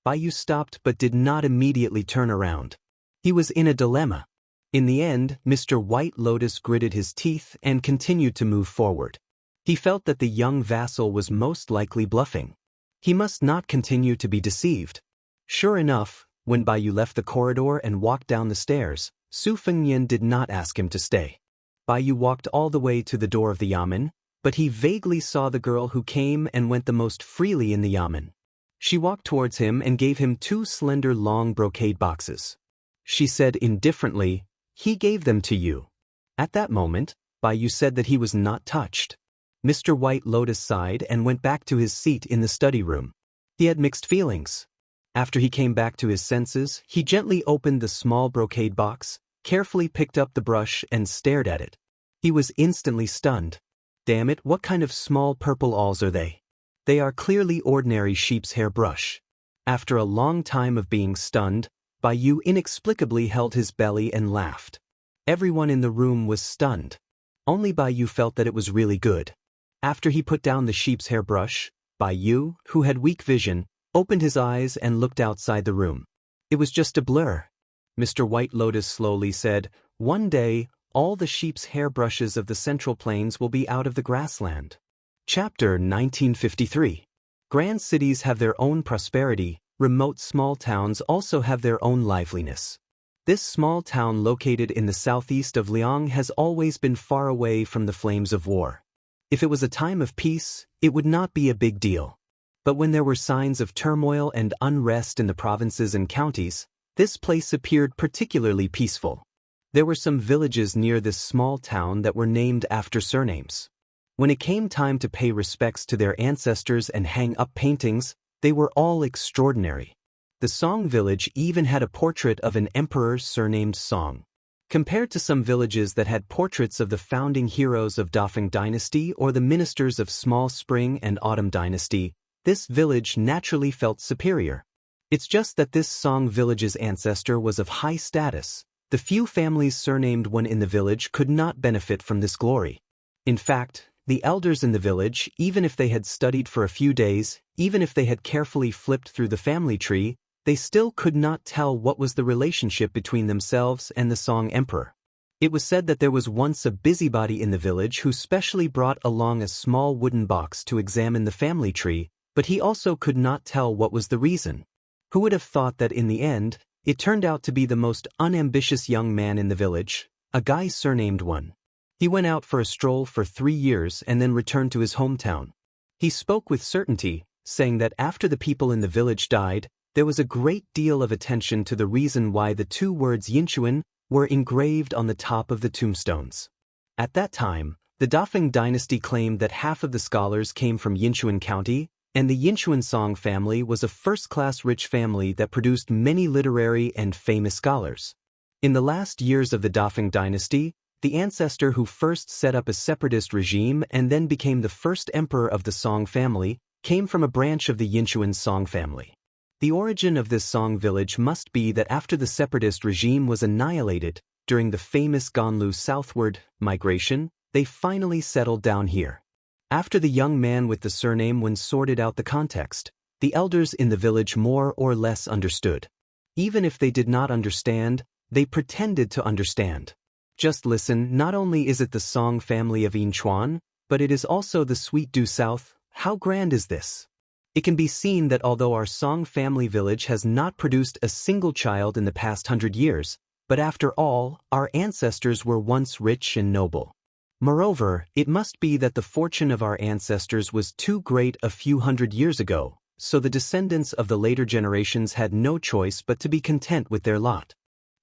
Bai Yu stopped but did not immediately turn around. He was in a dilemma. In the end, Mr. White Lotus gritted his teeth and continued to move forward. He felt that the young vassal was most likely bluffing. He must not continue to be deceived. Sure enough, when Bai Yu left the corridor and walked down the stairs, Su Fengyan did not ask him to stay. Bai Yu walked all the way to the door of the yamen, but he vaguely saw the girl who came and went the most freely in the yamen. She walked towards him and gave him 2 slender long brocade boxes. She said indifferently, He gave them to you. At that moment, Bai Yu said that he was not touched. Mr. White Lotus sighed and went back to his seat in the study room. He had mixed feelings. After he came back to his senses, he gently opened the small brocade box, carefully picked up the brush and stared at it. He was instantly stunned. Damn it, what kind of small purple alls are they? They are clearly ordinary sheep's hair brush. After a long time of being stunned, Bai Yu inexplicably held his belly and laughed. Everyone in the room was stunned. Only Bai Yu felt that it was really good. After he put down the sheep's hair brush, Bai Yu, who had weak vision, opened his eyes and looked outside the room. It was just a blur. Mr. White Lotus slowly said, One day, all the sheep's hair brushes of the Central Plains will be out of the grassland. Chapter 1953. Grand cities have their own prosperity, remote small towns also have their own liveliness. This small town located in the southeast of Liang has always been far away from the flames of war. If it was a time of peace, it would not be a big deal. But when there were signs of turmoil and unrest in the provinces and counties, this place appeared particularly peaceful. There were some villages near this small town that were named after surnames. When it came time to pay respects to their ancestors and hang up paintings, they were all extraordinary. The Song village even had a portrait of an emperor surnamed Song. Compared to some villages that had portraits of the founding heroes of Daoist dynasty or the ministers of Small Spring and Autumn dynasty, this village naturally felt superior. It's just that this Song village's ancestor was of high status. The few families surnamed one in the village could not benefit from this glory. In fact, the elders in the village, even if they had studied for a few days, even if they had carefully flipped through the family tree, they still could not tell what was the relationship between themselves and the Song emperor. It was said that there was once a busybody in the village who specially brought along a small wooden box to examine the family tree, but he also could not tell what was the reason. Who would have thought that in the end, it turned out to be the most unambitious young man in the village, a guy surnamed One. He went out for a stroll for 3 years and then returned to his hometown. He spoke with certainty, saying that after the people in the village died, there was a great deal of attention to the reason why the 2 words Yinchuan were engraved on the top of the tombstones. At that time, the Daoist dynasty claimed that half of the scholars came from Yinchuan County, and the Yinchuan Song family was a first-class rich family that produced many literary and famous scholars. In the last years of the Daoist dynasty, the ancestor who first set up a separatist regime and then became the first emperor of the Song family came from a branch of the Yinchuan Song family. The origin of this Song village must be that after the separatist regime was annihilated, during the famous Ganlu southward migration, they finally settled down here. After the young man with the surname Wen sorted out the context, the elders in the village more or less understood. Even if they did not understand, they pretended to understand. Just listen, not only is it the Song family of Yinchuan, but it is also the Sweet Du South. How grand is this? It can be seen that although our Song family village has not produced a single child in the past 100 years, but after all, our ancestors were once rich and noble. Moreover, it must be that the fortune of our ancestors was too great a few hundred years ago, so the descendants of the later generations had no choice but to be content with their lot.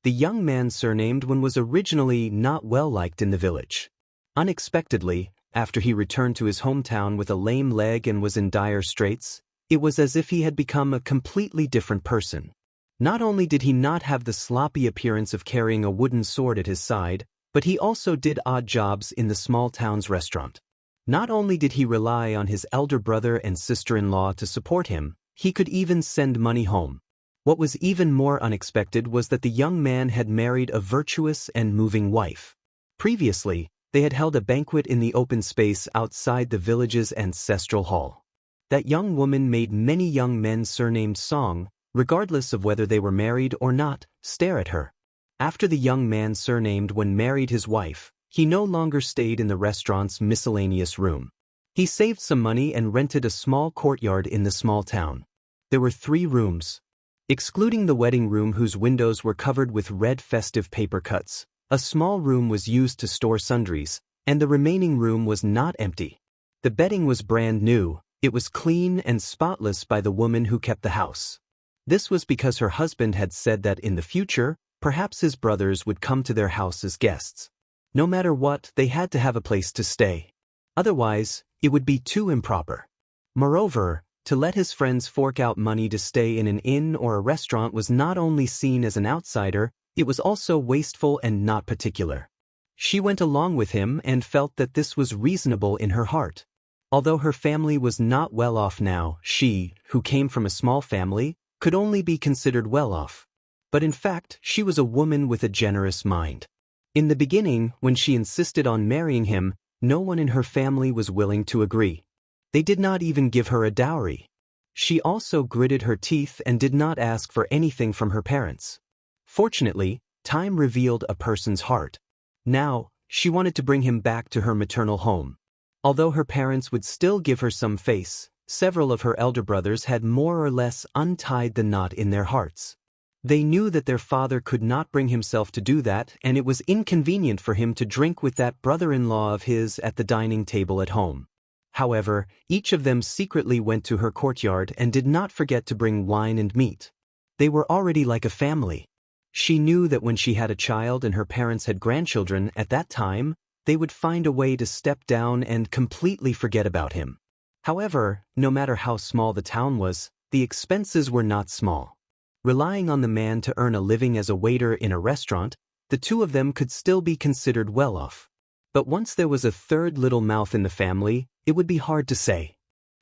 The young man surnamed Wen was originally not well liked in the village. Unexpectedly, after he returned to his hometown with a lame leg and was in dire straits, it was as if he had become a completely different person. Not only did he not have the sloppy appearance of carrying a wooden sword at his side, but he also did odd jobs in the small town's restaurant. Not only did he rely on his elder brother and sister-in-law to support him, he could even send money home. What was even more unexpected was that the young man had married a virtuous and moving wife. Previously, they had held a banquet in the open space outside the village's ancestral hall. That young woman made many young men surnamed Song, regardless of whether they were married or not, stare at her. After the young man surnamed Wen married his wife, he no longer stayed in the restaurant's miscellaneous room. He saved some money and rented a small courtyard in the small town. There were 3 rooms. Excluding the wedding room whose windows were covered with red festive paper cuts, a small room was used to store sundries, and the remaining room was not empty. The bedding was brand new, it was clean and spotless by the woman who kept the house. This was because her husband had said that in the future, perhaps his brothers would come to their house as guests. No matter what, they had to have a place to stay. Otherwise, it would be too improper. Moreover, to let his friends fork out money to stay in an inn or a restaurant was not only seen as an outsider, it was also wasteful and not particular. She went along with him and felt that this was reasonable in her heart. Although her family was not well off now, she, who came from a small family, could only be considered well off. But in fact, she was a woman with a generous mind. In the beginning, when she insisted on marrying him, no one in her family was willing to agree. They did not even give her a dowry. She also gritted her teeth and did not ask for anything from her parents. Fortunately, time revealed a person's heart. Now, she wanted to bring him back to her maternal home. Although her parents would still give her some face, several of her elder brothers had more or less untied the knot in their hearts. They knew that their father could not bring himself to do that, and it was inconvenient for him to drink with that brother-in-law of his at the dining table at home. However, each of them secretly went to her courtyard and did not forget to bring wine and meat. They were already like a family. She knew that when she had a child and her parents had grandchildren at that time, they would find a way to step down and completely forget about him. However, no matter how small the town was, the expenses were not small. Relying on the man to earn a living as a waiter in a restaurant, the two of them could still be considered well off. But once there was a third little mouth in the family, it would be hard to say.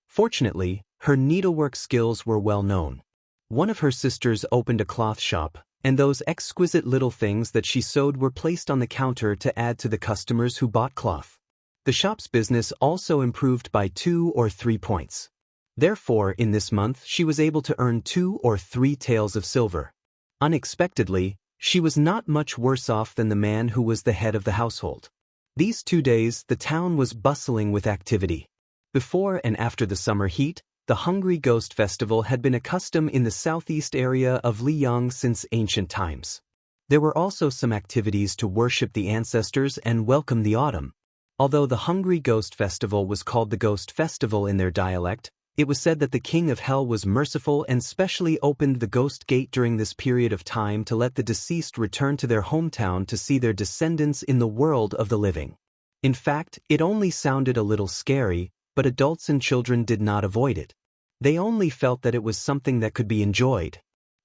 Fortunately, her needlework skills were well known. One of her sisters opened a cloth shop, and those exquisite little things that she sewed were placed on the counter to add to the customers who bought cloth. The shop's business also improved by 2 or 3 points. Therefore, in this month she was able to earn 2 or 3 taels of silver. Unexpectedly, she was not much worse off than the man who was the head of the household. These 2 days, the town was bustling with activity. Before and after the summer heat, the Hungry Ghost Festival had been a custom in the southeast area of Liyang since ancient times. There were also some activities to worship the ancestors and welcome the autumn. Although the Hungry Ghost Festival was called the Ghost Festival in their dialect, it was said that the King of Hell was merciful and specially opened the Ghost Gate during this period of time to let the deceased return to their hometown to see their descendants in the world of the living. In fact, it only sounded a little scary, but adults and children did not avoid it. They only felt that it was something that could be enjoyed.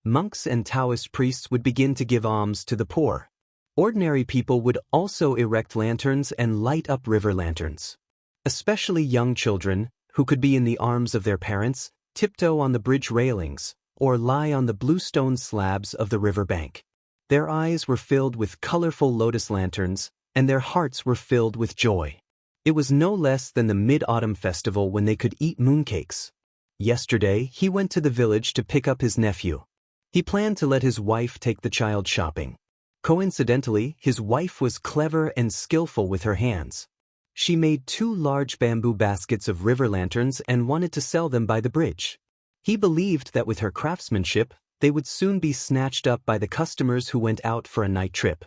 Monks and Daoist priests would begin to give alms to the poor. Ordinary people would also erect lanterns and light up river lanterns. Especially young children, who could be in the arms of their parents, tiptoe on the bridge railings, or lie on the bluestone slabs of the river bank. Their eyes were filled with colorful lotus lanterns, and their hearts were filled with joy. It was no less than the Mid-Autumn Festival when they could eat mooncakes. Yesterday, he went to the village to pick up his nephew. He planned to let his wife take the child shopping. Coincidentally, his wife was clever and skillful with her hands. She made 2 large bamboo baskets of river lanterns and wanted to sell them by the bridge. He believed that with her craftsmanship, they would soon be snatched up by the customers who went out for a night trip.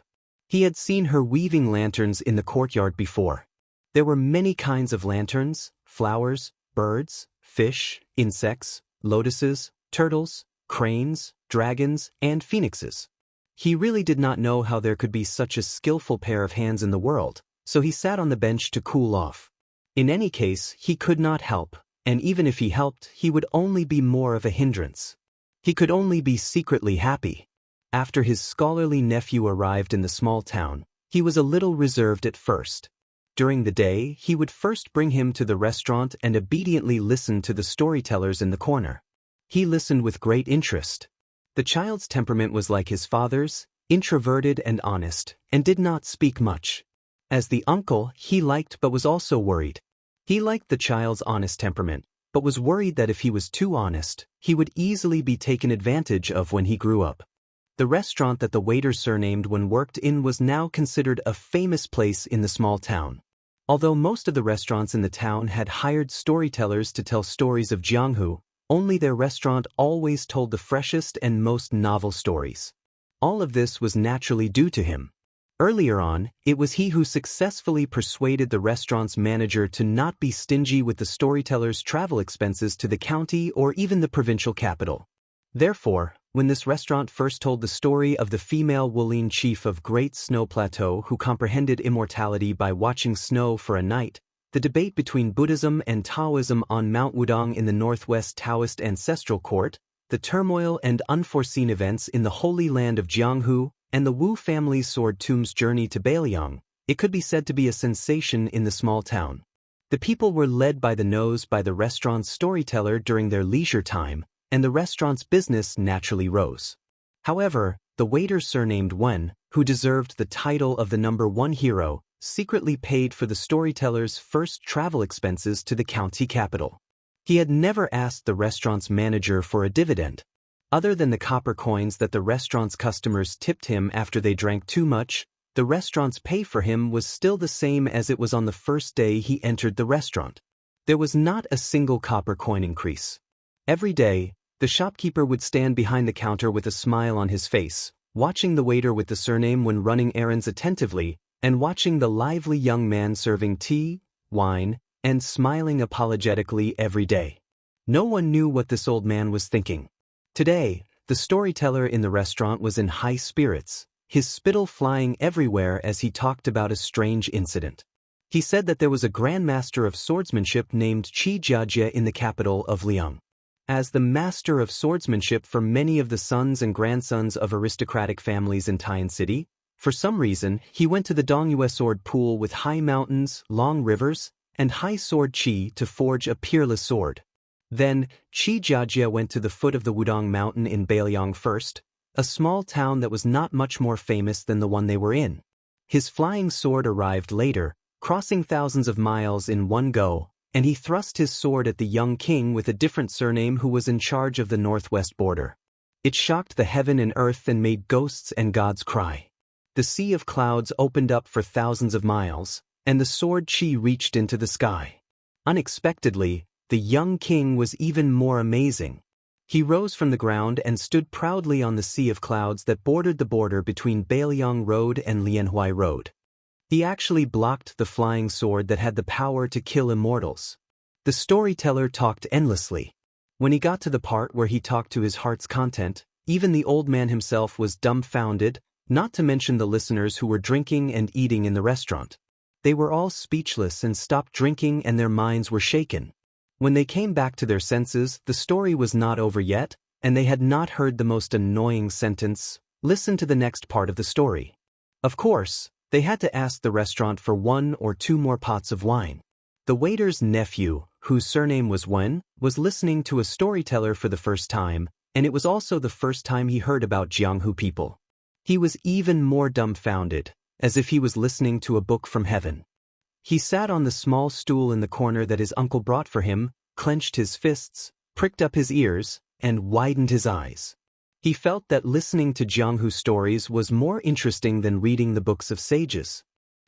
He had seen her weaving lanterns in the courtyard before. There were many kinds of lanterns: flowers, birds, fish, insects, lotuses, turtles, cranes, dragons, and phoenixes. He really did not know how there could be such a skillful pair of hands in the world, so he sat on the bench to cool off. In any case, he could not help, and even if he helped, he would only be more of a hindrance. He could only be secretly happy. After his scholarly nephew arrived in the small town, he was a little reserved at first. During the day, he would first bring him to the restaurant and obediently listen to the storytellers in the corner. He listened with great interest. The child's temperament was like his father's, introverted and honest, and did not speak much. As the uncle, he liked but was also worried. He liked the child's honest temperament, but was worried that if he was too honest, he would easily be taken advantage of when he grew up. The restaurant that the waiter surnamed Wen worked in was now considered a famous place in the small town. Although most of the restaurants in the town had hired storytellers to tell stories of Jianghu, only their restaurant always told the freshest and most novel stories. All of this was naturally due to him. Earlier on, it was he who successfully persuaded the restaurant's manager to not be stingy with the storyteller's travel expenses to the county or even the provincial capital. Therefore, when this restaurant first told the story of the female Wang Lin chief of Great Snow Plateau who comprehended immortality by watching snow for a night, the debate between Buddhism and Taoism on Mount Wudong in the Northwest Taoist ancestral court, the turmoil and unforeseen events in the holy land of Jianghu, and the Wu family's sword tomb's journey to Beiliang, it could be said to be a sensation in the small town. The people were led by the nose by the restaurant's storyteller during their leisure time, and the restaurant's business naturally rose. However, the waiter surnamed Wen, who deserved the title of the #1 hero, secretly paid for the storyteller's first travel expenses to the county capital. He had never asked the restaurant's manager for a dividend. Other than the copper coins that the restaurant's customers tipped him after they drank too much, the restaurant's pay for him was still the same as it was on the first day he entered the restaurant. There was not a single copper coin increase. Every day, the shopkeeper would stand behind the counter with a smile on his face, watching the waiter with the surname when running errands attentively, and watching the lively young man serving tea, wine, and smiling apologetically every day. No one knew what this old man was thinking. Today, the storyteller in the restaurant was in high spirits, his spittle flying everywhere as he talked about a strange incident. He said that there was a grandmaster of swordsmanship named Qi Jiajie in the capital of Liang. As the master of swordsmanship for many of the sons and grandsons of aristocratic families in Tian City, for some reason he went to the Dongyue sword pool with high mountains, long rivers, and high sword qi to forge a peerless sword. Then, Qi Jiajie went to the foot of the Wudong mountain in Beiliang first, a small town that was not much more famous than the one they were in. His flying sword arrived later, crossing thousands of miles in one go, and he thrust his sword at the young king with a different surname who was in charge of the northwest border. It shocked the heaven and earth and made ghosts and gods cry. The sea of clouds opened up for thousands of miles, and the sword qi reached into the sky. Unexpectedly, the young king was even more amazing. He rose from the ground and stood proudly on the sea of clouds that bordered the border between Beiliang Road and Lianhuai Road. He actually blocked the flying sword that had the power to kill immortals. The storyteller talked endlessly. When he got to the part where he talked to his heart's content, even the old man himself was dumbfounded, not to mention the listeners who were drinking and eating in the restaurant. They were all speechless and stopped drinking and their minds were shaken. When they came back to their senses, the story was not over yet, and they had not heard the most annoying sentence, "Listen to the next part of the story." Of course, they had to ask the restaurant for 1 or 2 more pots of wine. The waiter's nephew, whose surname was Wen, was listening to a storyteller for the first time, and it was also the first time he heard about Jianghu people. He was even more dumbfounded, as if he was listening to a book from heaven. He sat on the small stool in the corner that his uncle brought for him, clenched his fists, pricked up his ears, and widened his eyes. He felt that listening to Jianghu stories was more interesting than reading the books of sages.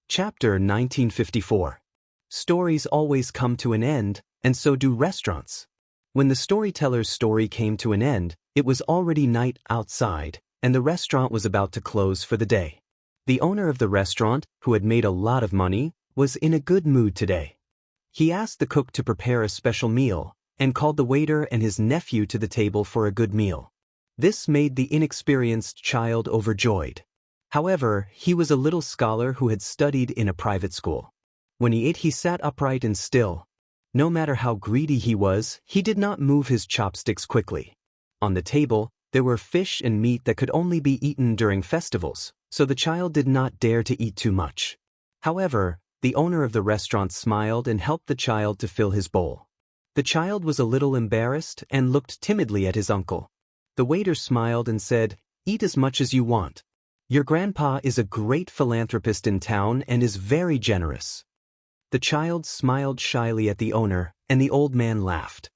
Chapter 1954. Stories always come to an end, and so do restaurants. When the storyteller's story came to an end, it was already night outside, and the restaurant was about to close for the day. The owner of the restaurant, who had made a lot of money, was in a good mood today. He asked the cook to prepare a special meal, and called the waiter and his nephew to the table for a good meal. This made the inexperienced child overjoyed. However, he was a little scholar who had studied in a private school. When he ate, he sat upright and still. No matter how greedy he was, he did not move his chopsticks quickly. On the table, there were fish and meat that could only be eaten during festivals, so the child did not dare to eat too much. However, the owner of the restaurant smiled and helped the child to fill his bowl. The child was a little embarrassed and looked timidly at his uncle. The waiter smiled and said, "Eat as much as you want. Your grandpa is a great philanthropist in town and is very generous." The child smiled shyly at the owner, and the old man laughed.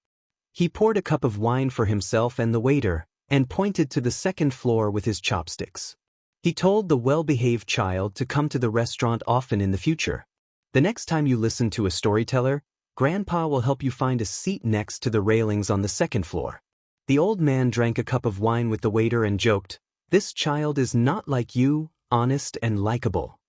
He poured a cup of wine for himself and the waiter, and pointed to the second floor with his chopsticks. He told the well-behaved child to come to the restaurant often in the future. The next time you listen to a storyteller, Grandpa will help you find a seat next to the railings on the second floor. The old man drank a cup of wine with the waiter and joked, "This child is not like you, honest and likable."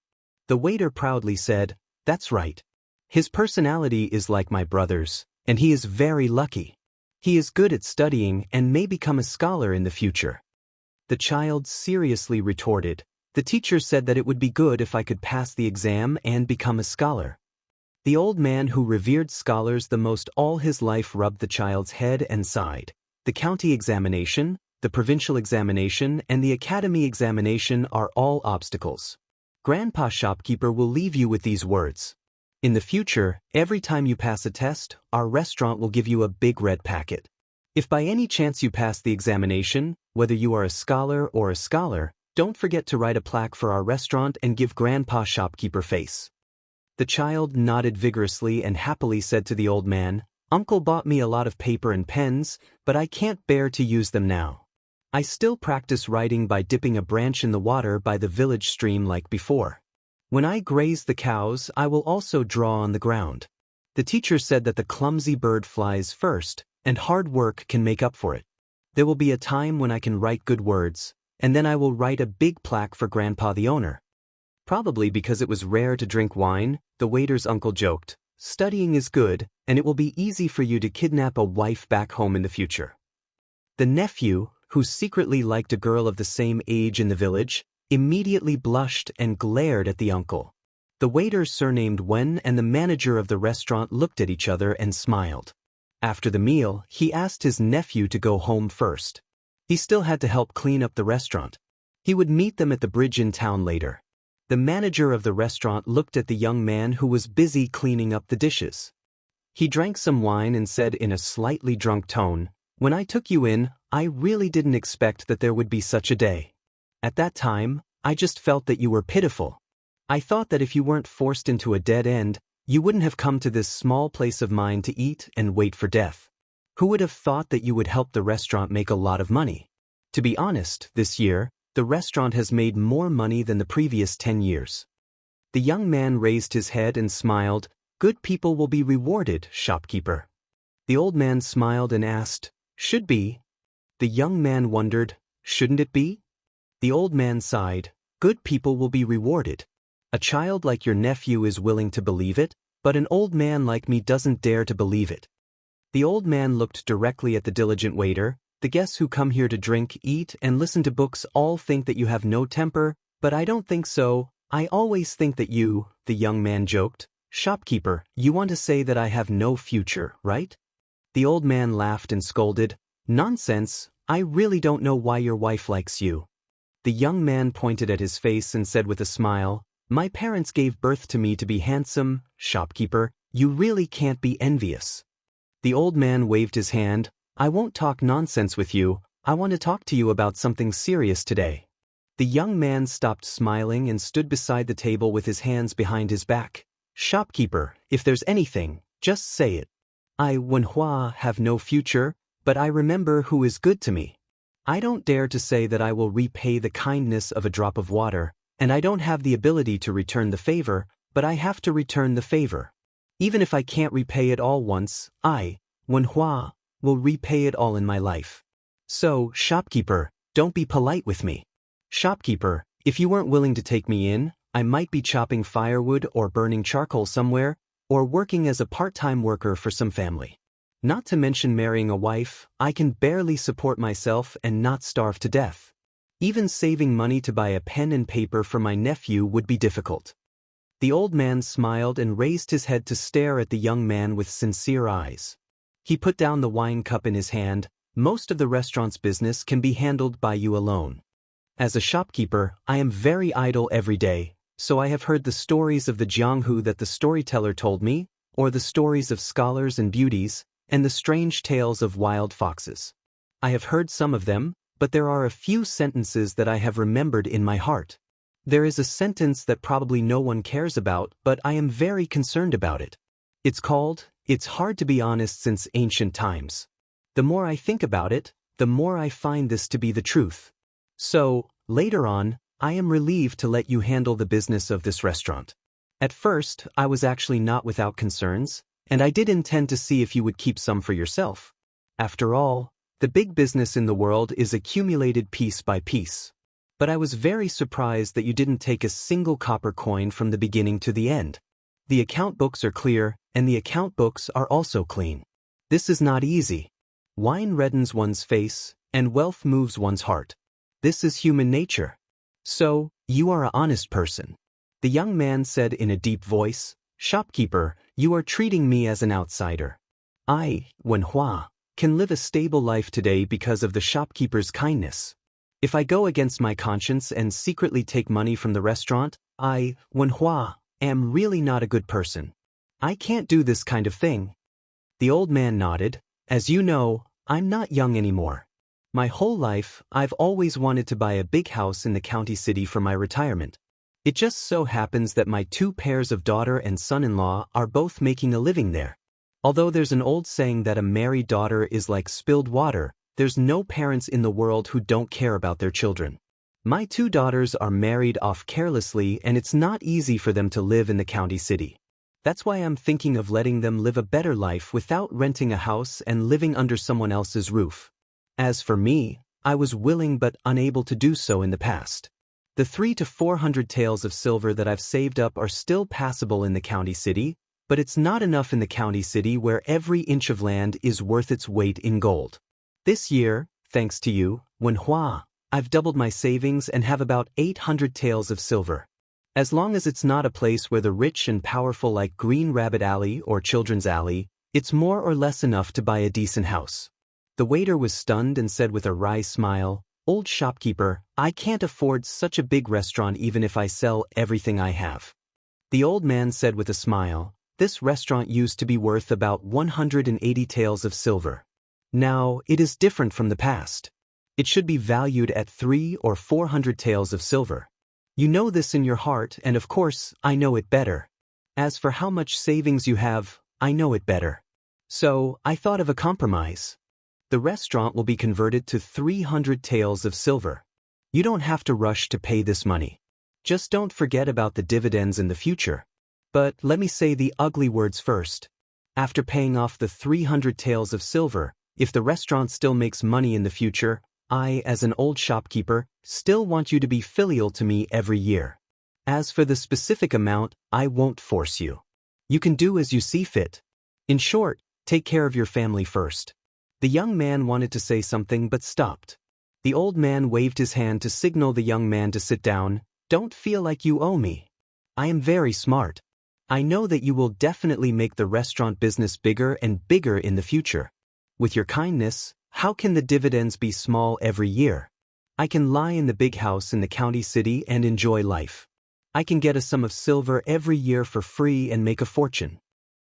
The waiter proudly said, "That's right. His personality is like my brother's, and he is very lucky. He is good at studying and may become a scholar in the future." The child seriously retorted, "The teacher said that it would be good if I could pass the exam and become a scholar." The old man who revered scholars the most all his life rubbed the child's head and sighed. The county examination, the provincial examination, and the academy examination are all obstacles. Grandpa Shopkeeper will leave you with these words. In the future, every time you pass a test, our restaurant will give you a big red packet. If by any chance you pass the examination, whether you are a scholar or a scholar, don't forget to write a plaque for our restaurant and give Grandpa Shopkeeper face. The child nodded vigorously and happily said to the old man, "Uncle bought me a lot of paper and pens, but I can't bear to use them now. I still practice writing by dipping a branch in the water by the village stream like before. When I graze the cows, I will also draw on the ground. The teacher said that the clumsy bird flies first, and hard work can make up for it. There will be a time when I can write good words, and then I will write a big plaque for Grandpa the owner." Probably because it was rare to drink wine, the waiter's uncle joked, "Studying is good, and it will be easy for you to kidnap a wife back home in the future." The nephew, who secretly liked a girl of the same age in the village, immediately blushed and glared at the uncle. The waiter surnamed Wen and the manager of the restaurant looked at each other and smiled. After the meal, he asked his nephew to go home first. He still had to help clean up the restaurant. He would meet them at the bridge in town later. The manager of the restaurant looked at the young man who was busy cleaning up the dishes. He drank some wine and said in a slightly drunk tone, "When I took you in, I really didn't expect that there would be such a day. At that time, I just felt that you were pitiful. I thought that if you weren't forced into a dead end, you wouldn't have come to this small place of mine to eat and wait for death. Who would have thought that you would help the restaurant make a lot of money? To be honest, this year, the restaurant has made more money than the previous 10 years. The young man raised his head and smiled, "Good people will be rewarded, shopkeeper." The old man smiled and asked, "Should be?" The young man wondered, "Shouldn't it be?" The old man sighed, "Good people will be rewarded. A child like your nephew is willing to believe it, but an old man like me doesn't dare to believe it." The old man looked directly at the diligent waiter. "The guests who come here to drink, eat, and listen to books all think that you have no temper, but I don't think so. I always think that you," the young man joked. "Shopkeeper, you want to say that I have no future, right?" The old man laughed and scolded, "Nonsense, I really don't know why your wife likes you." The young man pointed at his face and said with a smile, "My parents gave birth to me to be handsome, shopkeeper. You really can't be envious." The old man waved his hand, "I won't talk nonsense with you. I want to talk to you about something serious today. The young man stopped smiling and stood beside the table with his hands behind his back. Shopkeeper, if there's anything, just say it. I, Wenhua, have no future, but I remember who is good to me. I don't dare to say that I will repay the kindness of a drop of water, and I don't have the ability to return the favor, but I have to return the favor. Even if I can't repay it all once, I, Wenhua, will repay it all in my life. So, shopkeeper, don't be polite with me. Shopkeeper, if you weren't willing to take me in, I might be chopping firewood or burning charcoal somewhere, or working as a part-time worker for some family. Not to mention marrying a wife, I can barely support myself and not starve to death. Even saving money to buy a pen and paper for my nephew would be difficult. The old man smiled and raised his head to stare at the young man with sincere eyes. He put down the wine cup in his hand. Most of the restaurant's business can be handled by you alone. As a shopkeeper, I am very idle every day, so I have heard the stories of the Jianghu that the storyteller told me, or the stories of scholars and beauties, and the strange tales of wild foxes. I have heard some of them, but there are a few sentences that I have remembered in my heart. There is a sentence that probably no one cares about, but I am very concerned about it. It's called, "It's hard to be honest since ancient times." The more I think about it, the more I find this to be the truth. So, later on, I am relieved to let you handle the business of this restaurant. At first, I was actually not without concerns, and I did intend to see if you would keep some for yourself. After all, the big business in the world is accumulated piece by piece. But I was very surprised that you didn't take a single copper coin from the beginning to the end. The account books are clear, and the account books are also clean. This is not easy. Wine reddens one's face, and wealth moves one's heart. This is human nature. So, you are an honest person. The young man said in a deep voice, "Shopkeeper, you are treating me as an outsider. I, Wenhua, can live a stable life today because of the shopkeeper's kindness. If I go against my conscience and secretly take money from the restaurant, I, Wenhua, am really not a good person. I can't do this kind of thing." The old man nodded. "As you know, I'm not young anymore. My whole life, I've always wanted to buy a big house in the county city for my retirement. It just so happens that my 2 pairs of daughter and son-in-law are both making a living there. Although there's an old saying that a married daughter is like spilled water, there's no parents in the world who don't care about their children. My 2 daughters are married off carelessly, and it's not easy for them to live in the county city. That's why I'm thinking of letting them live a better life without renting a house and living under someone else's roof. As for me, I was willing but unable to do so in the past. The 300 to 400 taels of silver that I've saved up are still passable in the county city, but it's not enough in the county city where every inch of land is worth its weight in gold. This year, thanks to you, Wenhua, I've doubled my savings and have about 800 taels of silver. As long as it's not a place where the rich and powerful like Green Rabbit Alley or Children's Alley, it's more or less enough to buy a decent house." The waiter was stunned and said with a wry smile, "Old shopkeeper, I can't afford such a big restaurant even if I sell everything I have." The old man said with a smile, "This restaurant used to be worth about 180 taels of silver. Now, it is different from the past. It should be valued at 300 or 400 taels of silver. You know this in your heart, and of course, I know it better. As for how much savings you have, I know it better. So, I thought of a compromise. The restaurant will be converted to 300 taels of silver. You don't have to rush to pay this money. Just don't forget about the dividends in the future. But let me say the ugly words first. After paying off the 300 taels of silver, if the restaurant still makes money in the future, I, as an old shopkeeper, still want you to be filial to me every year. As for the specific amount, I won't force you. You can do as you see fit. In short, take care of your family first." The young man wanted to say something but stopped. The old man waved his hand to signal the young man to sit down. "Don't feel like you owe me. I am very smart. I know that you will definitely make the restaurant business bigger and bigger in the future. With your kindness, how can the dividends be small every year? I can lie in the big house in the county city and enjoy life. I can get a sum of silver every year for free and make a fortune.